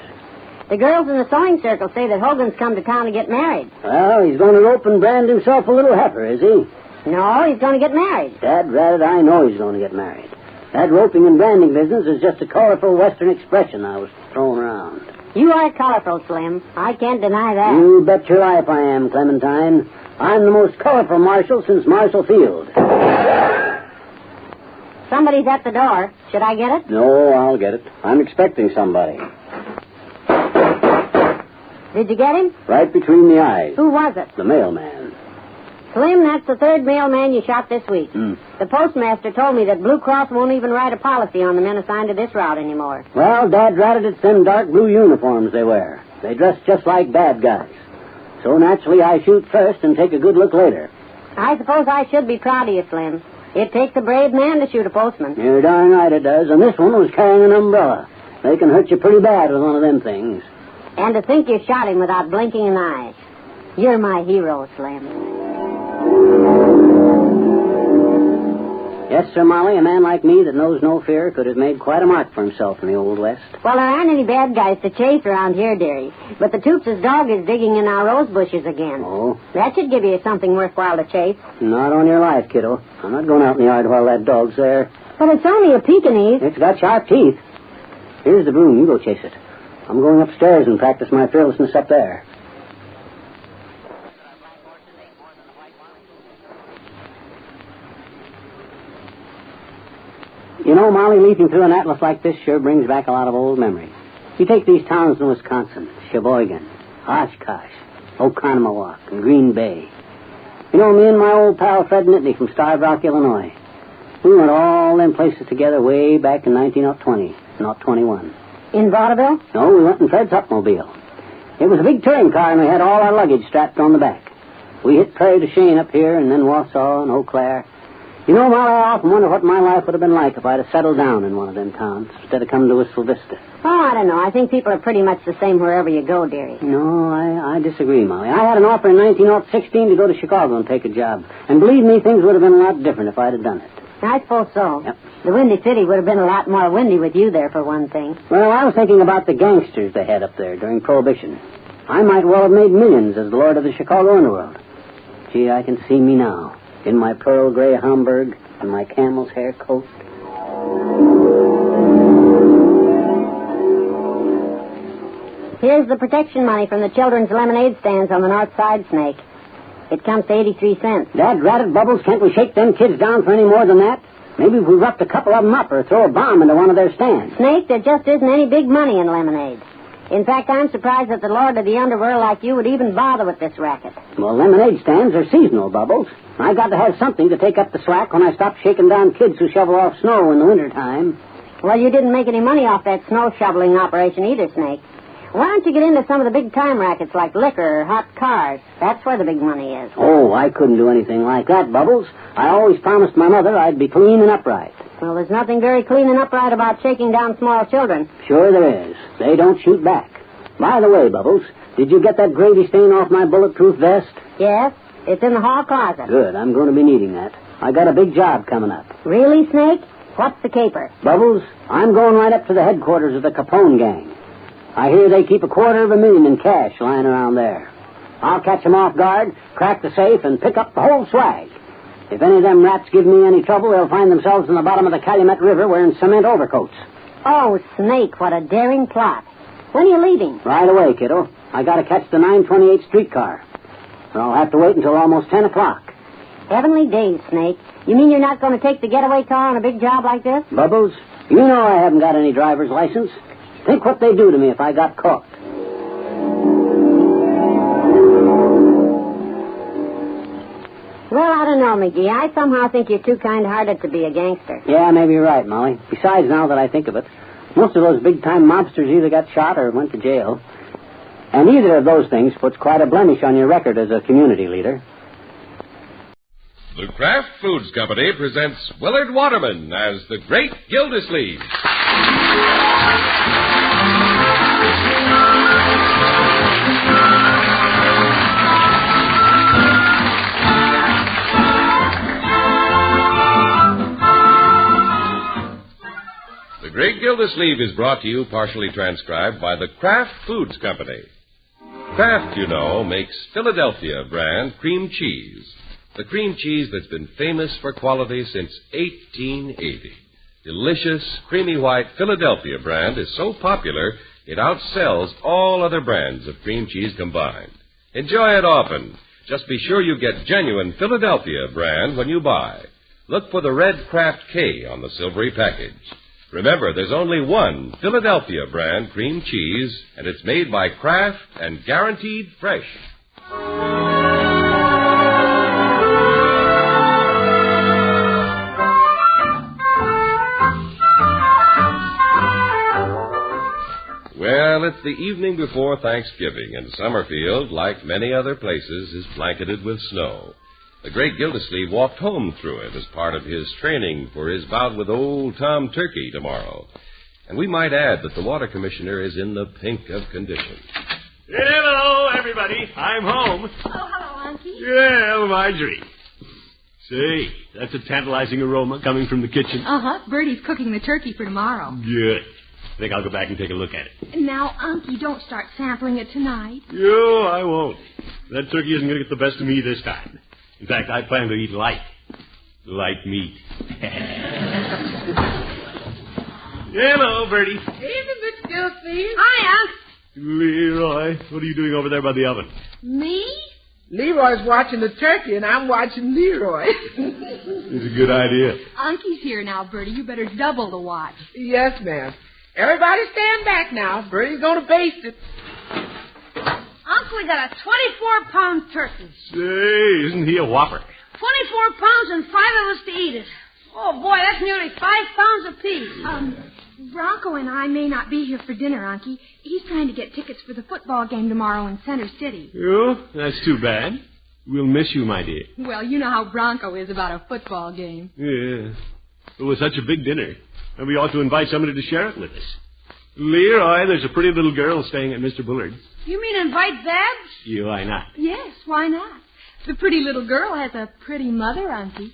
The girls in the sewing circle say that Hogan's come to town to get married. Well, he's going to rope and brand himself a little heifer, is he? No, he's going to get married. Dad ratted, I know he's going to get married. That roping and branding business is just a colorful Western expression I was throwing around. You are colorful, Slim. I can't deny that. You bet your life I am, Clementine. I'm the most colorful marshal since Marshall Field. Somebody's at the door. Should I get it? No, I'll get it. I'm expecting somebody. Did you get him? Right between the eyes. Who was it? The mailman. Slim, that's the third mailman you shot this week. The postmaster told me that Blue Cross won't even write a policy on the men assigned to this route anymore. Well, Dad ratted it's them dark blue uniforms they wear. They dress just like bad guys. So naturally I shoot first and take a good look later. I suppose I should be proud of you, Slim. It takes a brave man to shoot a postman. You're darn right it does. And this one was carrying an umbrella. They can hurt you pretty bad with one of them things. And to think you shot him without blinking an eye. You're my hero, Slim. Yes, sir, Molly, a man like me that knows no fear could have made quite a mark for himself in the Old West. Well, there aren't any bad guys to chase around here, dearie. But the Toops' dog is digging in our rose bushes again. Oh? That should give you something worthwhile to chase. Not on your life, kiddo. I'm not going out in the yard while that dog's there. But it's only a Pekingese. It's got sharp teeth. Here's the broom. You go chase it. I'm going upstairs and practice my fearlessness up there. You know, Molly, leaping through an atlas like this sure brings back a lot of old memories. You take these towns in Wisconsin, Sheboygan, Oshkosh, Oconomowoc, and Green Bay. You know, me and my old pal Fred Nittany from Starved Rock, Illinois, we went all them places together way back in 1920, not 21. In Vaudeville? No, we went in Fred's Upmobile. It was a big touring car, and we had all our luggage strapped on the back. We hit Prairie du Chien up here, and then Wausau and Eau Claire. You know, Molly, I often wonder what my life would have been like if I'd have settled down in one of them towns instead of coming to Whistle Vista. Oh, I don't know. I think people are pretty much the same wherever you go, dearie. No, I disagree, Molly. I had an offer in 1916 to go to Chicago and take a job. And believe me, things would have been a lot different if I'd have done it. I suppose so. Yep. The Windy City would have been a lot more windy with you there, for one thing. Well, I was thinking about the gangsters they had up there during Prohibition. I might well have made millions as the Lord of the Chicago Underworld. Gee, I can see me now, in my pearl gray Homburg and my camel's hair coat. Here's the protection money from the children's lemonade stands on the north side, Snake. It comes to 83 cents. Dad ratted Bubbles, can't we shake them kids down for any more than that? Maybe if we roughed a couple of them up or throw a bomb into one of their stands. Snake, there just isn't any big money in lemonade. In fact, I'm surprised that the Lord of the Underworld like you would even bother with this racket. Well, lemonade stands are seasonal, Bubbles. I got to have something to take up the slack when I stop shaking down kids who shovel off snow in the wintertime. Well, you didn't make any money off that snow shoveling operation either, Snake. Why don't you get into some of the big-time rackets like liquor or hot cars? That's where the big money is. Oh, I couldn't do anything like that, Bubbles. I always promised my mother I'd be clean and upright. Well, there's nothing very clean and upright about shaking down small children. Sure there is. They don't shoot back. By the way, Bubbles, did you get that gravy stain off my bulletproof vest? Yes, it's in the hall closet. Good, I'm going to be needing that. I got a big job coming up. Really, Snake? What's the caper? Bubbles, I'm going right up to the headquarters of the Capone gang. I hear they keep $250,000 in cash lying around there. I'll catch them off guard, crack the safe, and pick up the whole swag. If any of them rats give me any trouble, they'll find themselves in the bottom of the Calumet River wearing cement overcoats. Oh, Snake, what a daring plot. When are you leaving? Right away, kiddo. I got to catch the 928 streetcar. Or I'll have to wait until almost 10 o'clock. Heavenly days, Snake. You mean you're not going to take the getaway car on a big job like this? Bubbles, you know I haven't got any driver's license. Think what they'd do to me if I got caught. Well, I don't know, McGee. I somehow think you're too kind-hearted to be a gangster. Yeah, maybe you're right, Molly. Besides, now that I think of it, most of those big-time mobsters either got shot or went to jail. And either of those things puts quite a blemish on your record as a community leader. The Kraft Foods Company presents Willard Waterman as the Great Gildersleeve. The Great Gildersleeve is brought to you, partially transcribed, by the Kraft Foods Company. Kraft, you know, makes Philadelphia brand cream cheese. The cream cheese that's been famous for quality since 1880. Delicious, creamy white Philadelphia brand is so popular, it outsells all other brands of cream cheese combined. Enjoy it often. Just be sure you get genuine Philadelphia brand when you buy. Look for the red Kraft K on the silvery package. Remember, there's only one Philadelphia brand cream cheese, and it's made by Kraft and guaranteed fresh. Well, it's the evening before Thanksgiving, and Summerfield, like many other places, is blanketed with snow. The Great Gildersleeve walked home through it as part of his training for his bout with old Tom Turkey tomorrow. And we might add that the water commissioner is in the pink of condition. Hello, everybody. I'm home. Oh, hello, Unky. Yeah, Marjorie. Say, that's a tantalizing aroma coming from the kitchen. Uh-huh. Bertie's cooking the turkey for tomorrow. Good. I think I'll go back and take a look at it. Now, Unky, don't start sampling it tonight. No, I won't. That turkey isn't going to get the best of me this time. In fact, I plan to eat light. Light meat. Hello, Bertie. Evening, Miss Gildersleeve. Hi, Unc. Leroy, what are you doing over there by the oven? Me? Leroy's watching the turkey, and I'm watching Leroy. It's a good idea. Unky's here now, Bertie. You better double the watch. Yes, ma'am. Everybody stand back now. Bertie's going to baste it. Uncle, we got a 24-pound turkey. Say, isn't he a whopper? 24 pounds and 5 of us to eat it. Oh, boy, that's nearly 5 pounds apiece. Bronco and I may not be here for dinner, Unky. He's trying to get tickets for the football game tomorrow in Center City. Oh, that's too bad. We'll miss you, my dear. Well, you know how Bronco is about a football game. Yeah. It was such a big dinner. And we ought to invite somebody to share it with us. Leroy, there's a pretty little girl staying at Mr. Bullard's. You mean invite Babs? Yeah, why not? Yes, why not? The pretty little girl has a pretty mother, Unky.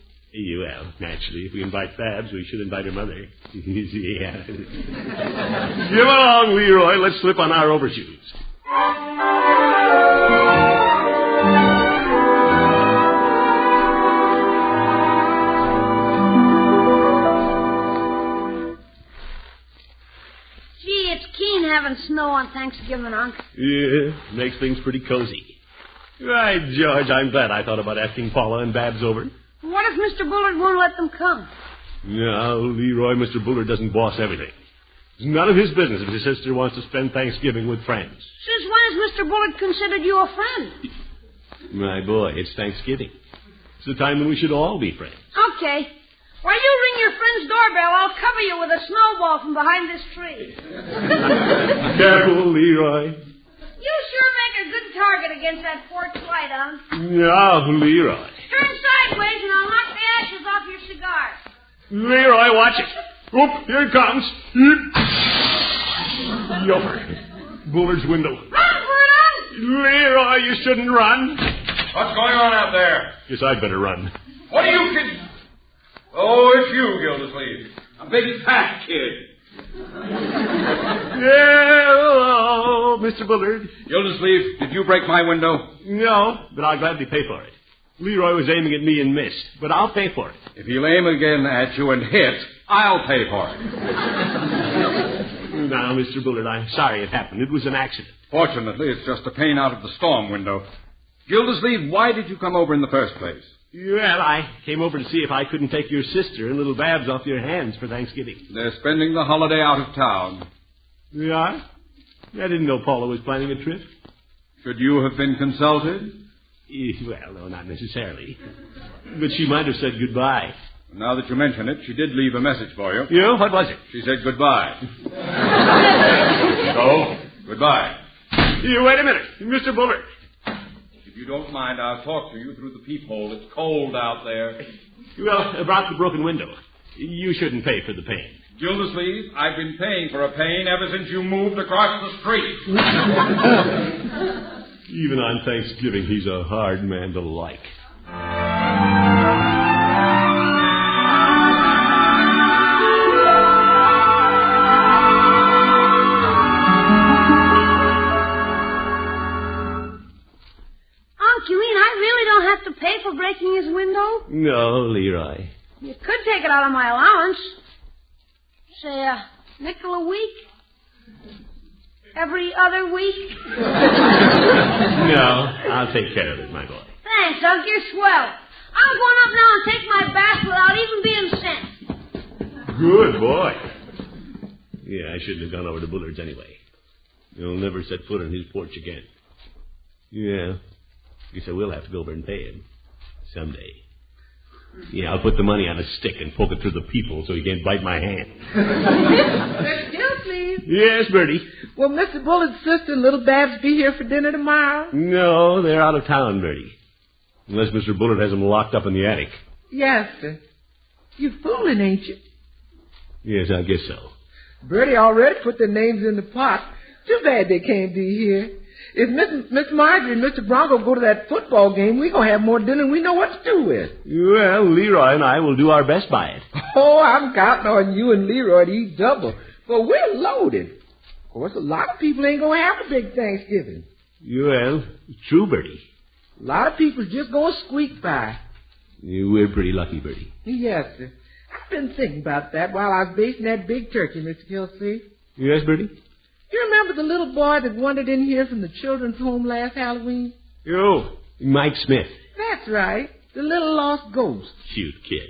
Well, naturally, if we invite Babs, we should invite her mother. Yeah. Come along, Leroy. Let's slip on our overshoes. Gee, it's keen having snow on Thanksgiving, Unc. Yeah, makes things pretty cozy. Right, George, I'm glad I thought about asking Paula and Babs over. What if Mr. Bullard won't let them come? No, Leroy, Mr. Bullard doesn't boss everything. It's none of his business if his sister wants to spend Thanksgiving with friends. Since when has Mr. Bullard considered you a friend? My boy, it's Thanksgiving. It's the time when we should all be friends. Okay. While you ring your friend's doorbell, I'll cover you with a snowball from behind this tree. Careful, Leroy. You sure make a good target against that porch light, Unc. No, Leroy. Turn sideways and I'll knock the ashes off your cigar. Leroy, watch it. Oop, here it comes. Yopper. Bullard's window. Run for it, Unc. Leroy, you shouldn't run. What's going on out there? Guess I'd better run. What are you kidding? Oh, it's you, Gildersleeve. A big fat kid. Hello, Mr. Bullard. Gildersleeve, did you break my window? No, but I'll gladly pay for it. Leroy was aiming at me and missed, but I'll pay for it. If he'll aim again at you and hit, I'll pay for it. Now, Mr. Bullard, I'm sorry it happened. It was an accident. Fortunately, it's just a pane out of the storm window. Gildersleeve, why did you come over in the first place? Well, I came over to see if I couldn't take your sister and little Babs off your hands for Thanksgiving. They're spending the holiday out of town. You are? I didn't know Paula was planning a trip. Should you have been consulted? Well, no, not necessarily. But she might have said goodbye. Now that you mention it, she did leave a message for you. You know, what was it? She said goodbye. So, goodbye. Wait a minute. Mr. Bullard. If you don't mind, I'll talk to you through the peephole. It's cold out there. Well, about the broken window. You shouldn't pay for the pain. Gildersleeve, I've been paying for a pane ever since you moved across the street. Even on Thanksgiving, he's a hard man to like. Unc, you mean I really don't have to pay for breaking his window? No, Leroy. You could take it out of my allowance. Say, a nickel a week? Every other week? No, I'll take care of it, my boy. Thanks, Unc. You're swell. I'm going up now and take my bath without even being sent. Good boy. Yeah, I shouldn't have gone over to Bullard's anyway. You'll never set foot on his porch again. Yeah. Guess I will have to go over and pay him. Someday. Yeah, I'll put the money on a stick and poke it through the peephole so he can't bite my hand. Mr. Gildersleeve. Yes, Bertie. Will Mr. Bullard's sister and little Babs be here for dinner tomorrow? No, they're out of town, Bertie. Unless Mr. Bullard has them locked up in the attic. Yes, sir. You fooling, ain't you? Yes, I guess so. Bertie already put their names in the pot. Too bad they can't be here. If Miss Marjorie and Mr. Bronco go to that football game, we're going to have more dinner than we know what to do with. Well, Leroy and I will do our best by it. Oh, I'm counting on you and Leroy to eat double. But we're loaded. Of course, a lot of people ain't going to have a big Thanksgiving. Well, true, Bertie. A lot of people just going to squeak by. We're pretty lucky, Bertie. Yes, sir. I've been thinking about that while I was basting that big turkey, Mr. Gildersleeve. Yes, Bertie? You remember the little boy that wandered in here from the children's home last Halloween? Oh, Mike Smith. That's right. The little lost ghost. Cute kid.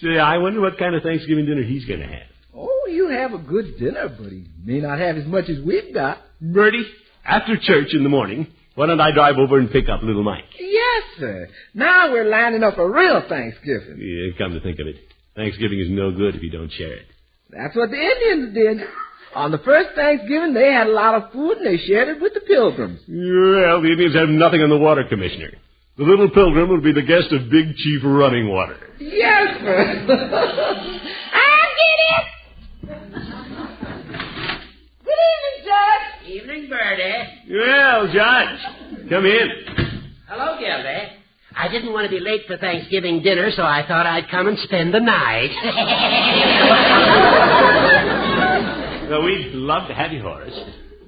Say, I wonder what kind of Thanksgiving dinner he's going to have. Oh, you have a good dinner, but he may not have as much as we've got. Bertie, after church in the morning, why don't I drive over and pick up little Mike? Yes, sir. Now we're lining up a real Thanksgiving. Yeah, come to think of it, Thanksgiving is no good if you don't share it. That's what the Indians did. On the first Thanksgiving, they had a lot of food, and they shared it with the Pilgrims. Well, the Indians have nothing on the water, Commissioner. The little Pilgrim will be the guest of Big Chief Running Water. Yes, sir. I'll get it. Good evening, Judge. Evening, Bertie. Well, Judge, come in. Hello, Gildy. I didn't want to be late for Thanksgiving dinner, so I thought I'd come and spend the night. Well, we'd love to have you, Horace.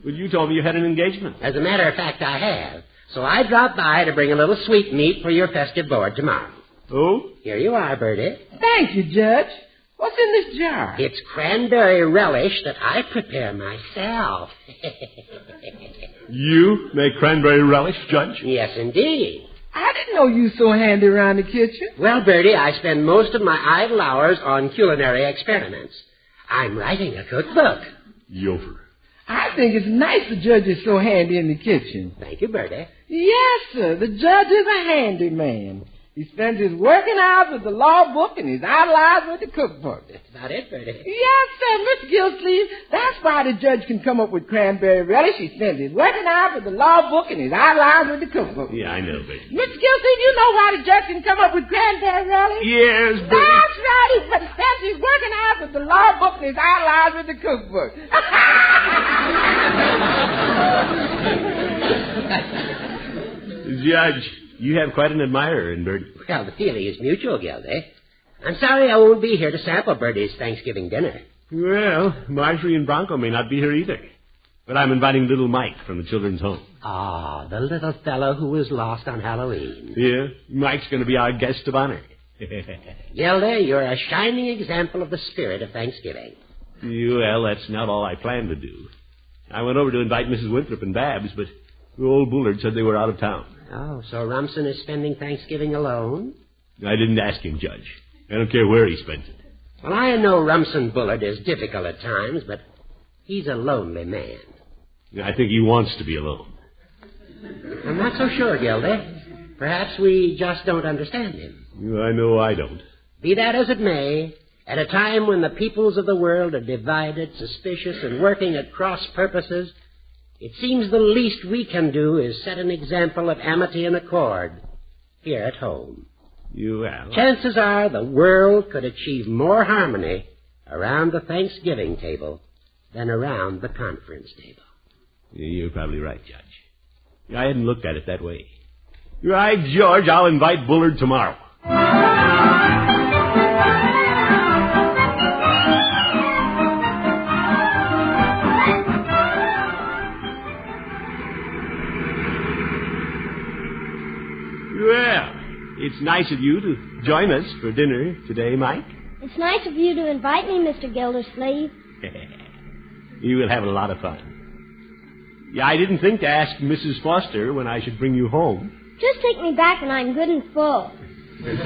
But you told me you had an engagement. As a matter of fact, I have. So I dropped by to bring a little sweetmeat for your festive board tomorrow. Oh? Here you are, Bertie. Thank you, Judge. What's in this jar? It's cranberry relish that I prepare myself. You make cranberry relish, Judge? Yes, indeed. I didn't know you so handy around the kitchen. Well, Bertie, I spend most of my idle hours on culinary experiments. I'm writing a cookbook. Yofer. I think it's nice the judge is so handy in the kitchen. Thank you, Bertie. Yes, sir. The judge is a handy man. He spends his working hours with the law book and his idle hours with the cookbook. That's about it, Bertie. Yes, sir, Mr. Gildersleeve. That's why the judge can come up with cranberry relish. He spends his working hours with the law book and his idle hours with the cookbook. Yeah, I know, Bertie. Mr. Gildersleeve, you know why the judge can come up with cranberry relish? Yes, Bertie. That's right. He spends his working hours with the law book and his idle hours with the cookbook. Judge, you have quite an admirer in Bertie. Well, the feeling is mutual, Gildy. I'm sorry I won't be here to sample Bertie's Thanksgiving dinner. Well, Marjorie and Bronco may not be here either. But I'm inviting little Mike from the children's home. Ah, the little fellow who was lost on Halloween. Yeah, Mike's going to be our guest of honor. Gildy, you're a shining example of the spirit of Thanksgiving. Well, that's not all I planned to do. I went over to invite Mrs. Winthrop and Babs, but old Bullard said they were out of town. Oh, so Rumson is spending Thanksgiving alone? I didn't ask him, Judge. I don't care where he spends it. Well, I know Rumson Bullard is difficult at times, but he's a lonely man. I think he wants to be alone. I'm not so sure, Gildy. Perhaps we just don't understand him. I know I don't. Be that as it may, at a time when the peoples of the world are divided, suspicious, and working at cross purposes, it seems the least we can do is set an example of amity and accord here at home. Chances are the world could achieve more harmony around the Thanksgiving table than around the conference table. You're probably right, Judge. I hadn't looked at it that way. You're right, George. I'll invite Bullard tomorrow. Well, it's nice of you to join us for dinner today, Mike. It's nice of you to invite me, Mr. Gildersleeve. You will have a lot of fun. Yeah, I didn't think to ask Mrs. Foster when I should bring you home. Just take me back when I'm good and full. Yeah,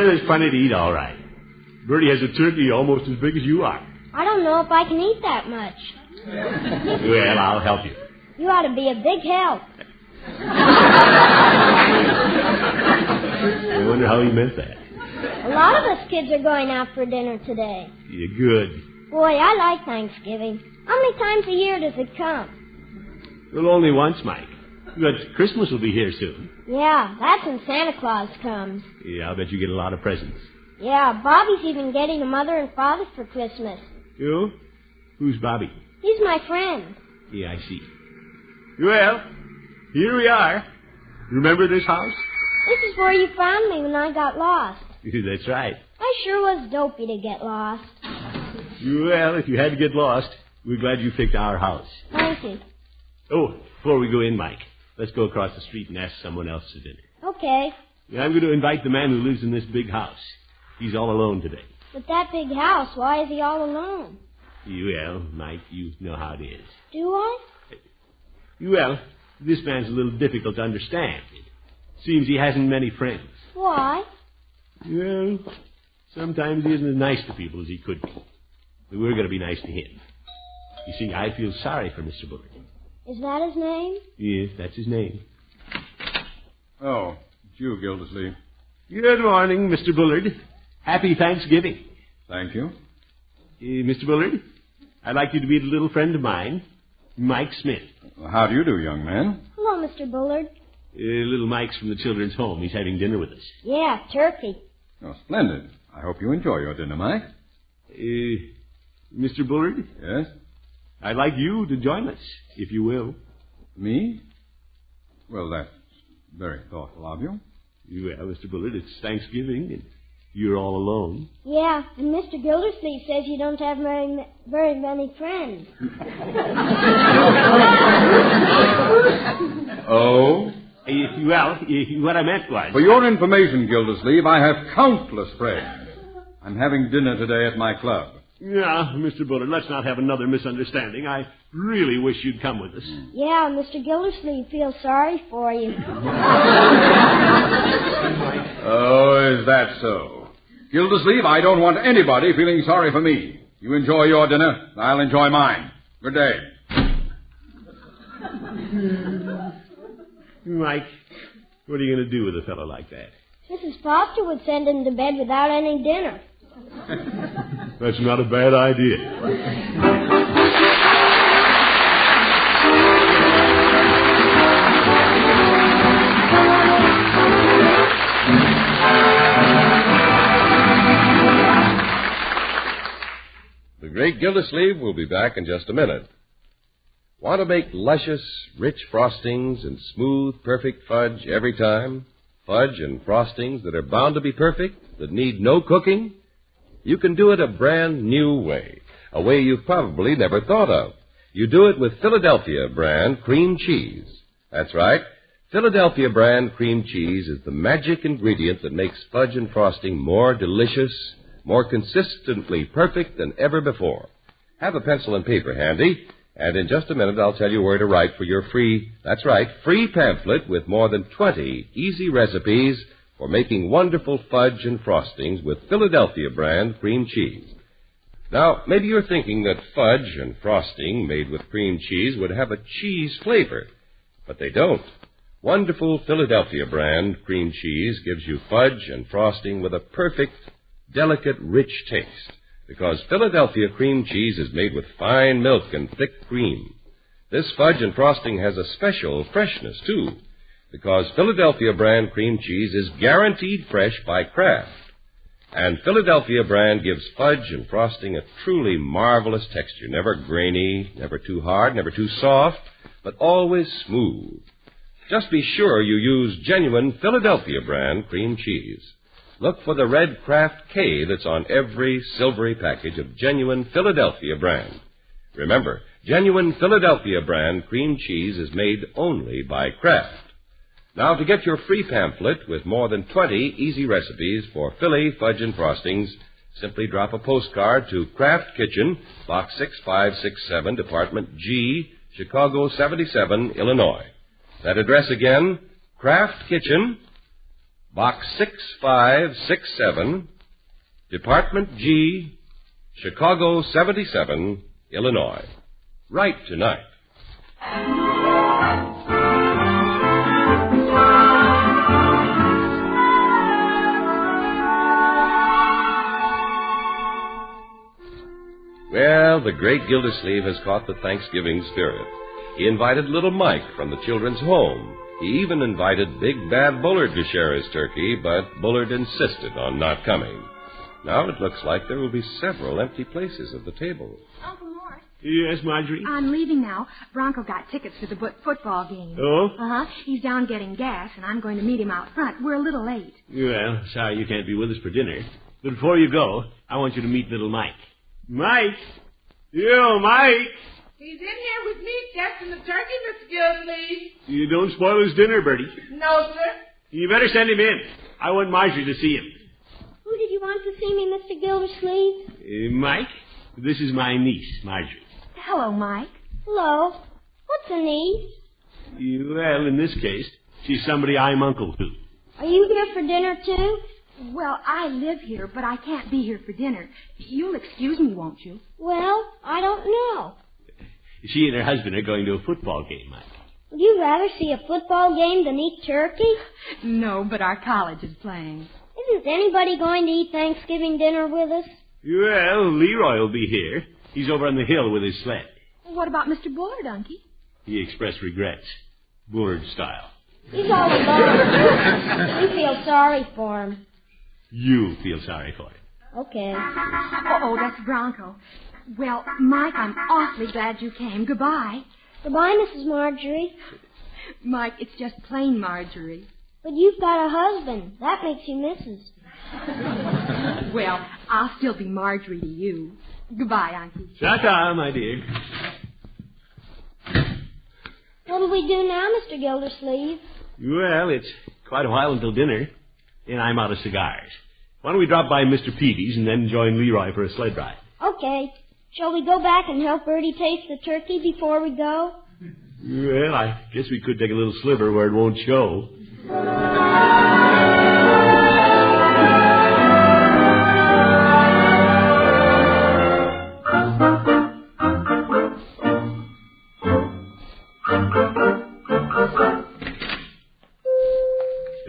there's plenty to eat, all right. Bertie has a turkey almost as big as you are. I don't know if I can eat that much. Well, I'll help you. You ought to be a big help. I wonder how he meant that. A lot of us kids are going out for dinner today. You're good. Boy, I like Thanksgiving. How many times a year does it come? Well, only once, Mike. But Christmas will be here soon. Yeah, that's when Santa Claus comes. Yeah, I'll bet you get a lot of presents. Yeah, Bobby's even getting a mother and father for Christmas. You? Who's Bobby? He's my friend. Yeah, I see. Well, here we are. Remember this house? This is where you found me when I got lost. That's right. I sure was dopey to get lost. Well, if you had to get lost, we're glad you picked our house. Thank you. Oh, before we go in, Mike, let's go across the street and ask someone else to dinner. Okay. I'm going to invite the man who lives in this big house. He's all alone today. But that big house, why is he all alone? Well, Mike, you know how it is. Do I? Well, this man's a little difficult to understand. It seems he hasn't many friends. Why? Well, sometimes he isn't as nice to people as he could be. But we're going to be nice to him. You see, I feel sorry for Mr. Bullard. Is that his name? Yes, that's his name. Oh, it's you, Gildersleeve. Good morning, Mr. Bullard. Happy Thanksgiving. Thank you. Mr. Bullard, I'd like you to meet a little friend of mine, Mike Smith. Well, how do you do, young man? Hello, Mr. Bullard. Little Mike's from the children's home. He's having dinner with us. Yeah, turkey. Oh, splendid. I hope you enjoy your dinner, Mike. Mr. Bullard? Yes? I'd like you to join us, if you will. Me? Well, that's very thoughtful of you. Well, Mr. Bullard, it's Thanksgiving, and you're all alone. Yeah, and Mr. Gildersleeve says you don't have very many friends. Oh? Well, what I meant was... For your information, Gildersleeve, I have countless friends. I'm having dinner today at my club. Yeah, Mr. Bullard, let's not have another misunderstanding. I really wish you'd come with us. Yeah, Mr. Gildersleeve feels sorry for you. Oh, is that so? Gildersleeve, I don't want anybody feeling sorry for me. You enjoy your dinner, I'll enjoy mine. Good day. Mike, what are you going to do with a fellow like that? Mrs. Foster would send him to bed without any dinner. That's not a bad idea. The Great Gildersleeve will be back in just a minute. Want to make luscious, rich frostings and smooth, perfect fudge every time? Fudge and frostings that are bound to be perfect, that need no cooking? You can do it a brand new way, a way you've probably never thought of. You do it with Philadelphia brand cream cheese. That's right. Philadelphia brand cream cheese is the magic ingredient that makes fudge and frosting more delicious, more consistently perfect than ever before. Have a pencil and paper handy, and in just a minute I'll tell you where to write for your free pamphlet with more than 20 easy recipes for making wonderful fudge and frostings with Philadelphia brand cream cheese. Now, maybe you're thinking that fudge and frosting made with cream cheese would have a cheese flavor, but they don't. Wonderful Philadelphia brand cream cheese gives you fudge and frosting with a perfect, delicate, rich taste, because Philadelphia cream cheese is made with fine milk and thick cream. This fudge and frosting has a special freshness, too, because Philadelphia brand cream cheese is guaranteed fresh by Kraft. And Philadelphia brand gives fudge and frosting a truly marvelous texture, never grainy, never too hard, never too soft, but always smooth. Just be sure you use genuine Philadelphia brand cream cheese. Look for the red Kraft K that's on every silvery package of genuine Philadelphia brand. Remember, genuine Philadelphia brand cream cheese is made only by Kraft. Now, to get your free pamphlet with more than 20 easy recipes for Philly fudge and frostings, simply drop a postcard to Kraft Kitchen, Box 6567, Department G, Chicago 77, Illinois. That address again, Kraft Kitchen, Box 6567, Department G, Chicago 77, Illinois. Write tonight. Well, the Great Gildersleeve has caught the Thanksgiving spirit. He invited little Mike from the children's home. He even invited Big Bad Bullard to share his turkey, but Bullard insisted on not coming. Now it looks like there will be several empty places at the table. Uncle Mort. Yes, Marjorie? I'm leaving now. Bronco got tickets for the football game. Oh? Uh-huh. He's down getting gas, and I'm going to meet him out front. We're a little late. Well, sorry you can't be with us for dinner. But before you go, I want you to meet little Mike. Mike! Yo, Mike! He's in here with me, testing the turkey, Mr. Gildersleeve. You don't spoil his dinner, Bertie. No, sir. You better send him in. I want Marjorie to see him. Who did you want to see me, Mr. Gildersleeve? Mike, this is my niece, Marjorie. Hello, Mike. Hello. What's a niece? Well, in this case, she's somebody I'm uncle to. Are you here for dinner, too? Well, I live here, but I can't be here for dinner. You'll excuse me, won't you? Well, I don't know. She and her husband are going to a football game, Mike. Would you rather see a football game than eat turkey? No, but our college is playing. Isn't anybody going to eat Thanksgiving dinner with us? Well, Leroy will be here. He's over on the hill with his sled. What about Mr. Bullard, Unky? He expressed regrets. Bullard style. He's all alone. We feel sorry for him. You feel sorry for him. Okay. Oh, that's Bronco. Well, Mike, I'm awfully glad you came. Goodbye. Goodbye, Mrs. Marjorie. Mike, it's just plain Marjorie. But you've got a husband. That makes you Mrs. Well, I'll still be Marjorie to you. Goodbye, Auntie. Ta-ta, my dear. What'll we do now, Mr. Gildersleeve? Well, it's quite a while until dinner, and I'm out of cigars. Why don't we drop by Mr. Peavy's and then join Leroy for a sled ride? Okay. Shall we go back and help Bertie taste the turkey before we go? Well, I guess we could take a little sliver where it won't show.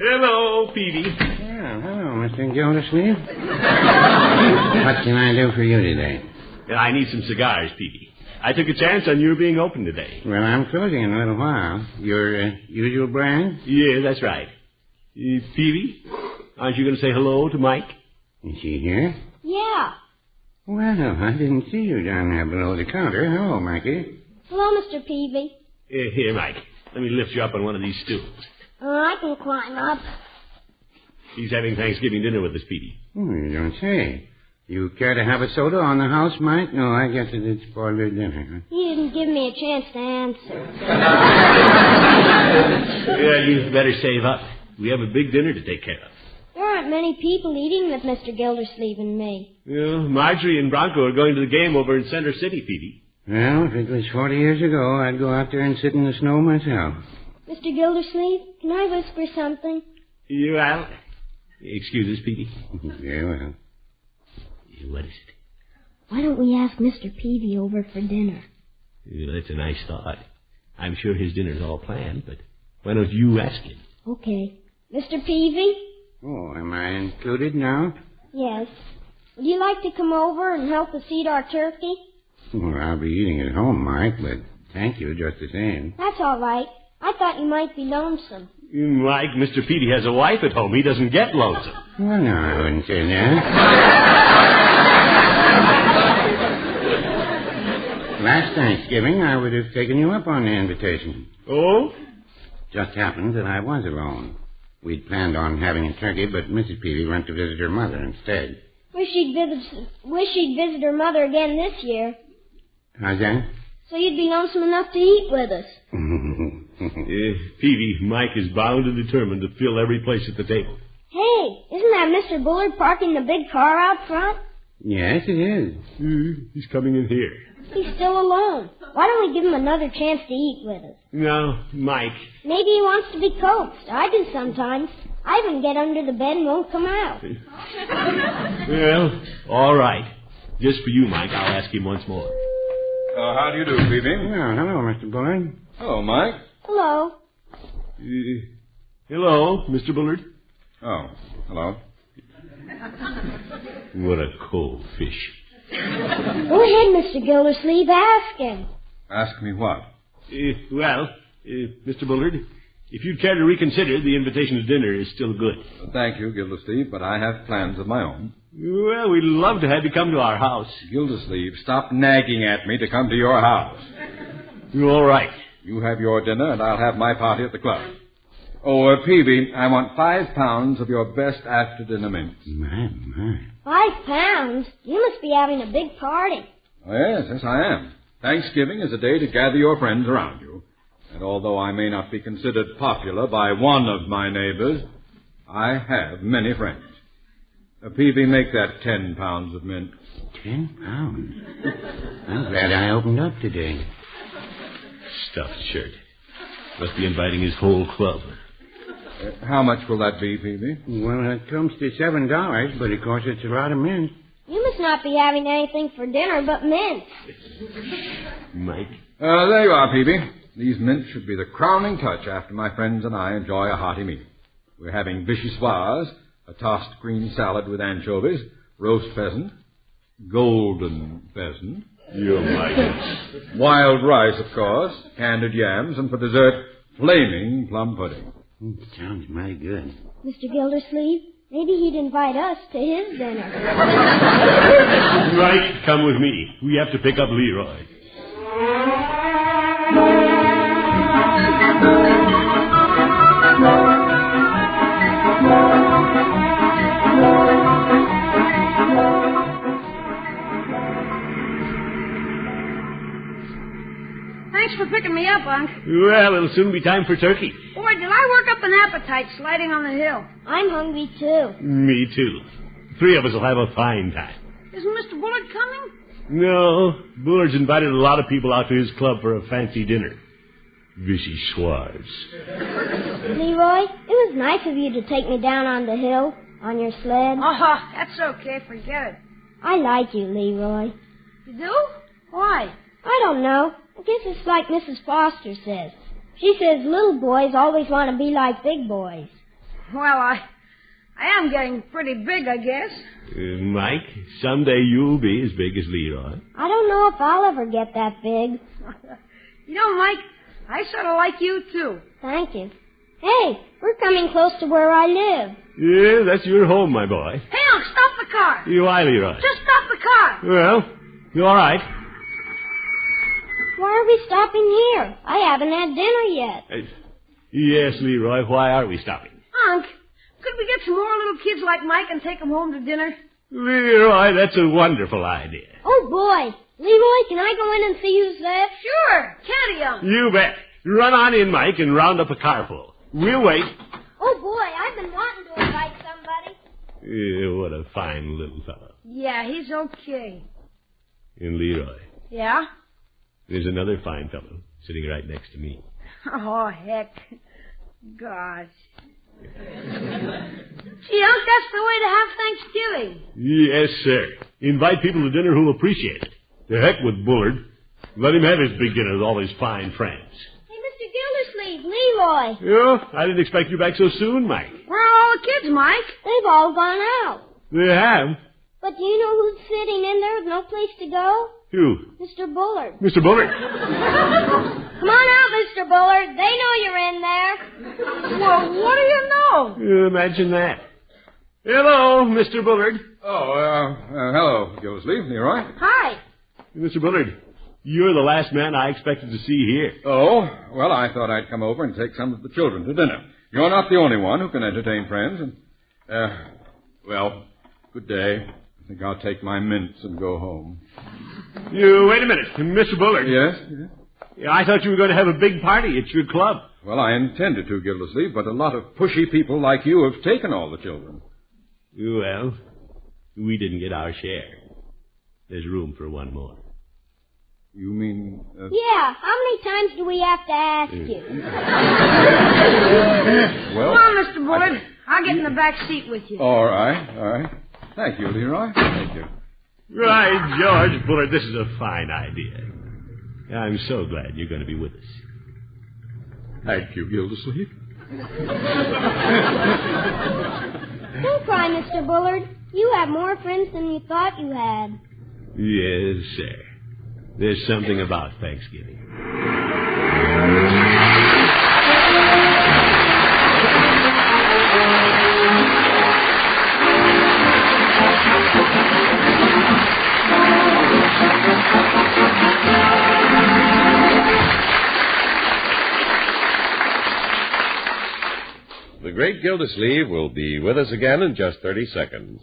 Hello, Peavy. Oh, hello, Mr. Gildersleeve. What can I do for you today? I need some cigars, Peavy. I took a chance on your being open today. Well, I'm closing in a little while. Your usual brand? Yeah, that's right. Peavy, aren't you going to say hello to Mike? Is he here? Yeah. Well, I didn't see you down there below the counter. Hello, Mikey. Hello, Mr. Peavy. Here, Mike. Let me lift you up on one of these stools. I can climb up. He's having Thanksgiving dinner with us, Peavy. Oh, you don't say. You care to have a soda on the house, Mike? No, I guess it did spoil your dinner. He didn't give me a chance to answer. Yeah, you better save up. We have a big dinner to take care of. There aren't many people eating with Mr. Gildersleeve and me. Well, Marjorie and Bronco are going to the game over in Center City, Petey. Well, if it was 40 years ago, I'd go out there and sit in the snow myself. Mr. Gildersleeve, can I whisper something? Well, excuse us, Petey. Very well. What is it? Why don't we ask Mr. Peavy over for dinner? That's a nice thought. I'm sure his dinner's all planned, but why don't you ask him? Okay. Mr. Peavy? Oh, am I included now? Yes. Would you like to come over and help us eat our turkey? Well, I'll be eating at home, Mike, but thank you just the same. That's all right. I thought you might be lonesome. Mike, Mr. Petey has a wife at home. He doesn't get lonesome. Well, no, I wouldn't say that. Last Thanksgiving, I would have taken you up on the invitation. Oh? Just happened that I was alone. We'd planned on having a turkey, but Mrs. Peavy went to visit her mother instead. Wish she'd visit her mother again this year. How's that? So you'd be lonesome enough to eat with us. Peavy, Mike is bound and determined to fill every place at the table. Hey, isn't that Mr. Bullard parking the big car out front? Yes, it is. He's coming in here. He's still alone. Why don't we give him another chance to eat with us? No, Mike. Maybe he wants to be coaxed. I do sometimes. I even get under the bed and won't come out. Well, all right. Just for you, Mike, I'll ask him once more. How do you do, Peavy? Oh, hello, Mr. Bullard. Hello, Mike. Hello. Hello, Mr. Bullard. Oh, hello. What a cold fish. Go ahead, Mr. Gildersleeve. Ask him. Ask me what? Mr. Bullard, if you'd care to reconsider, the invitation to dinner is still good. Thank you, Gildersleeve, but I have plans of my own. Well, we'd love to have you come to our house. Gildersleeve, stop nagging at me to come to your house. All right. You have your dinner, and I'll have my party at the club. Oh, Peavy, I want 5 pounds of your best after-dinner mince. My. 5 pounds? You must be having a big party. Oh, yes, I am. Thanksgiving is a day to gather your friends around you. And although I may not be considered popular by one of my neighbors, I have many friends. Peavy, make that 10 pounds of mince. 10 pounds? I'm glad I opened up today. Stuffed shirt. Must be inviting his whole club. How much will that be, Peavy? Well, it comes to $7, but of course it's a lot of mince. You must not be having anything for dinner but mince. Mike? There you are, Peavy. These mints should be the crowning touch after my friends and I enjoy a hearty meal. We're having vichyssoise, a tossed green salad with anchovies, roast pheasant, golden pheasant. You're Mike. Wild rice, of course, candied yams, and for dessert, flaming plum pudding. Sounds mighty good. Mr. Gildersleeve, maybe he'd invite us to his dinner. Right, come with me. We have to pick up Leroy. Thanks for picking me up, Unc. Well, it'll soon be time for turkey. Boy, did I work up an appetite sliding on the hill. I'm hungry, too. Me too. 3 of us will have a fine time. Isn't Mr. Bullard coming? No, Bullard's invited a lot of people out to his club for a fancy dinner. Vichyssoise. Leroy, it was nice of you to take me down on the hill on your sled. Oh, that's okay. Forget it. I like you, Leroy. You do? Why? I don't know. I guess it's like Mrs. Foster says. She says little boys always want to be like big boys. Well, I am getting pretty big, I guess. Mike, someday you'll be as big as Leroy. I don't know if I'll ever get that big. You know, Mike, I sort of like you, too. Thank you. Hey, we're coming close to where I live. Yeah, that's your home, my boy. Hey, Unc, stop the car. Why, Leroy? Just stop the car. Well, all right. Why are we stopping here? I haven't had dinner yet. Yes, Leroy, why are we stopping? Unc, could we get some more little kids like Mike and take them home to dinner? Leroy, that's a wonderful idea. Oh, boy. Leroy, can I go in and see who's there? Sure. Can't he, Unc? You bet. Run on in, Mike, and round up a carful. We'll wait. Oh, boy, I've been wanting to invite somebody. What a fine little fellow. Yeah, he's okay. And Leroy. Yeah? There's another fine fellow sitting right next to me. Oh, heck. Gosh. Gee, Unc, that's the way to have Thanksgiving. Yes, sir. Invite people to dinner who'll appreciate it. To heck with Bullard. Let him have his big dinner with all his fine friends. Hey, Mr. Gildersleeve, Leroy. Yeah, I didn't expect you back so soon, Mike. Where are all the kids, Mike? They've all gone out. They have? But do you know who's sitting in there with no place to go? Who? Mr. Bullard. Mr. Bullard. Come on out, Mr. Bullard. They know you're in there. Well, what do you know? Imagine that. Hello, Mr. Bullard. Hello, Gildersleeve. Leroy. Hi. Mr. Bullard, you're the last man I expected to see here. Oh, well, I thought I'd come over and take some of the children to dinner. You're not the only one who can entertain friends. And, well, good day. I think I'll take my mints and go home. You, wait a minute. Mr. Bullard. Yes? Yeah, I thought you were going to have a big party at your club. Well, I intended to, Gildersleeve, but a lot of pushy people like you have taken all the children. Well, we didn't get our share. There's room for one more. You mean... Yeah, how many times do we have to ask you? Well, come on, Mr. Bullard. I'll get in the back seat with you. All right. Thank you, Leroy. Thank you. Right, George Bullard, this is a fine idea. I'm so glad you're going to be with us. Thank you, Gildersleeve. Don't cry, Mr. Bullard. You have more friends than you thought you had. Yes, sir. There's something about Thanksgiving. The Great Gildersleeve will be with us again in just 30 seconds.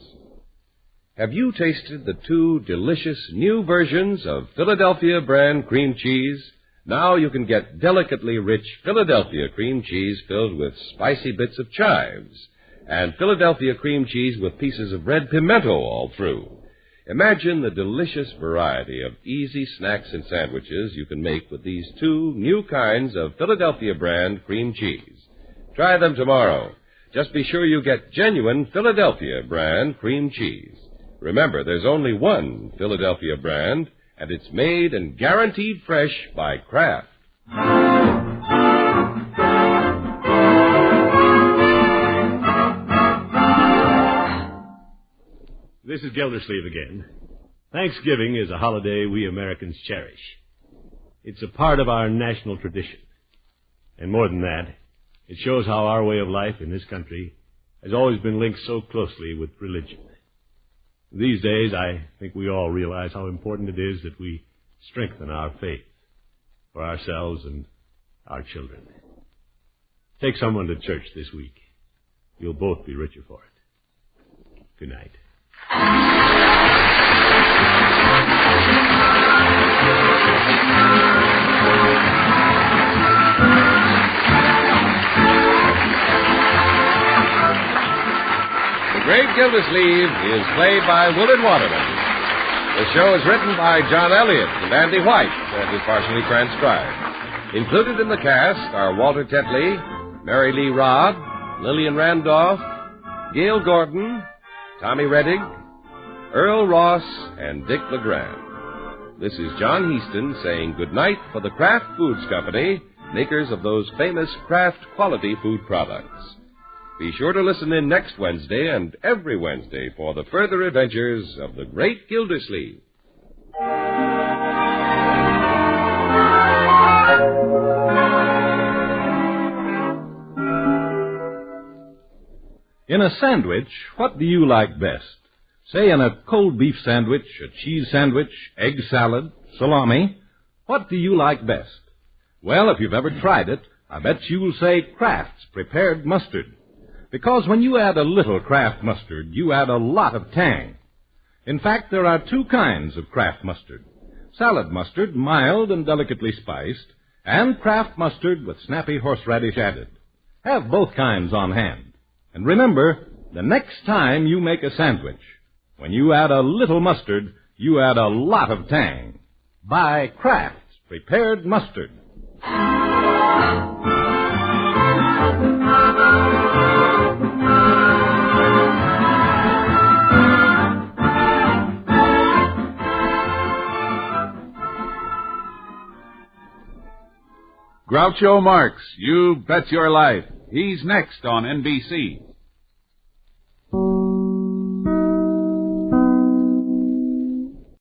Have you tasted the two delicious new versions of Philadelphia brand cream cheese? Now you can get delicately rich Philadelphia cream cheese filled with spicy bits of chives, and Philadelphia cream cheese with pieces of red pimento all through. Imagine the delicious variety of easy snacks and sandwiches you can make with these two new kinds of Philadelphia brand cream cheese. Try them tomorrow. Just be sure you get genuine Philadelphia brand cream cheese. Remember, there's only one Philadelphia brand, and it's made and guaranteed fresh by Kraft. This is Gildersleeve again. Thanksgiving is a holiday we Americans cherish. It's a part of our national tradition. And more than that, it shows how our way of life in this country has always been linked so closely with religion. These days, I think we all realize how important it is that we strengthen our faith for ourselves and our children. Take someone to church this week. You'll both be richer for it. Good night. The Great Gildersleeve is played by Willard Waterman. The show is written by John Elliott and Andy White and is partially transcribed. Included in the cast are Walter Tetley, Mary Lee Robb, Lillian Randolph, Gail Gordon, Tommy Reddig, Earl Ross, and Dick LeGrand. This is John Heaston saying goodnight for the Kraft Foods Company, makers of those famous Kraft quality food products. Be sure to listen in next Wednesday and every Wednesday for the further adventures of the Great Gildersleeve. In a sandwich, what do you like best? Say in a cold beef sandwich, a cheese sandwich, egg salad, salami. What do you like best? Well, if you've ever tried it, I bet you'll say Kraft's Prepared Mustard. Because when you add a little Kraft mustard, you add a lot of tang. In fact, there are two kinds of Kraft mustard. Salad mustard, mild and delicately spiced, and Kraft mustard with snappy horseradish added. Have both kinds on hand. And remember, The next time you make a sandwich, when you add a little mustard, you add a lot of tang. Buy Kraft's Prepared Mustard. Groucho Marx, You Bet Your Life. He's next on NBC.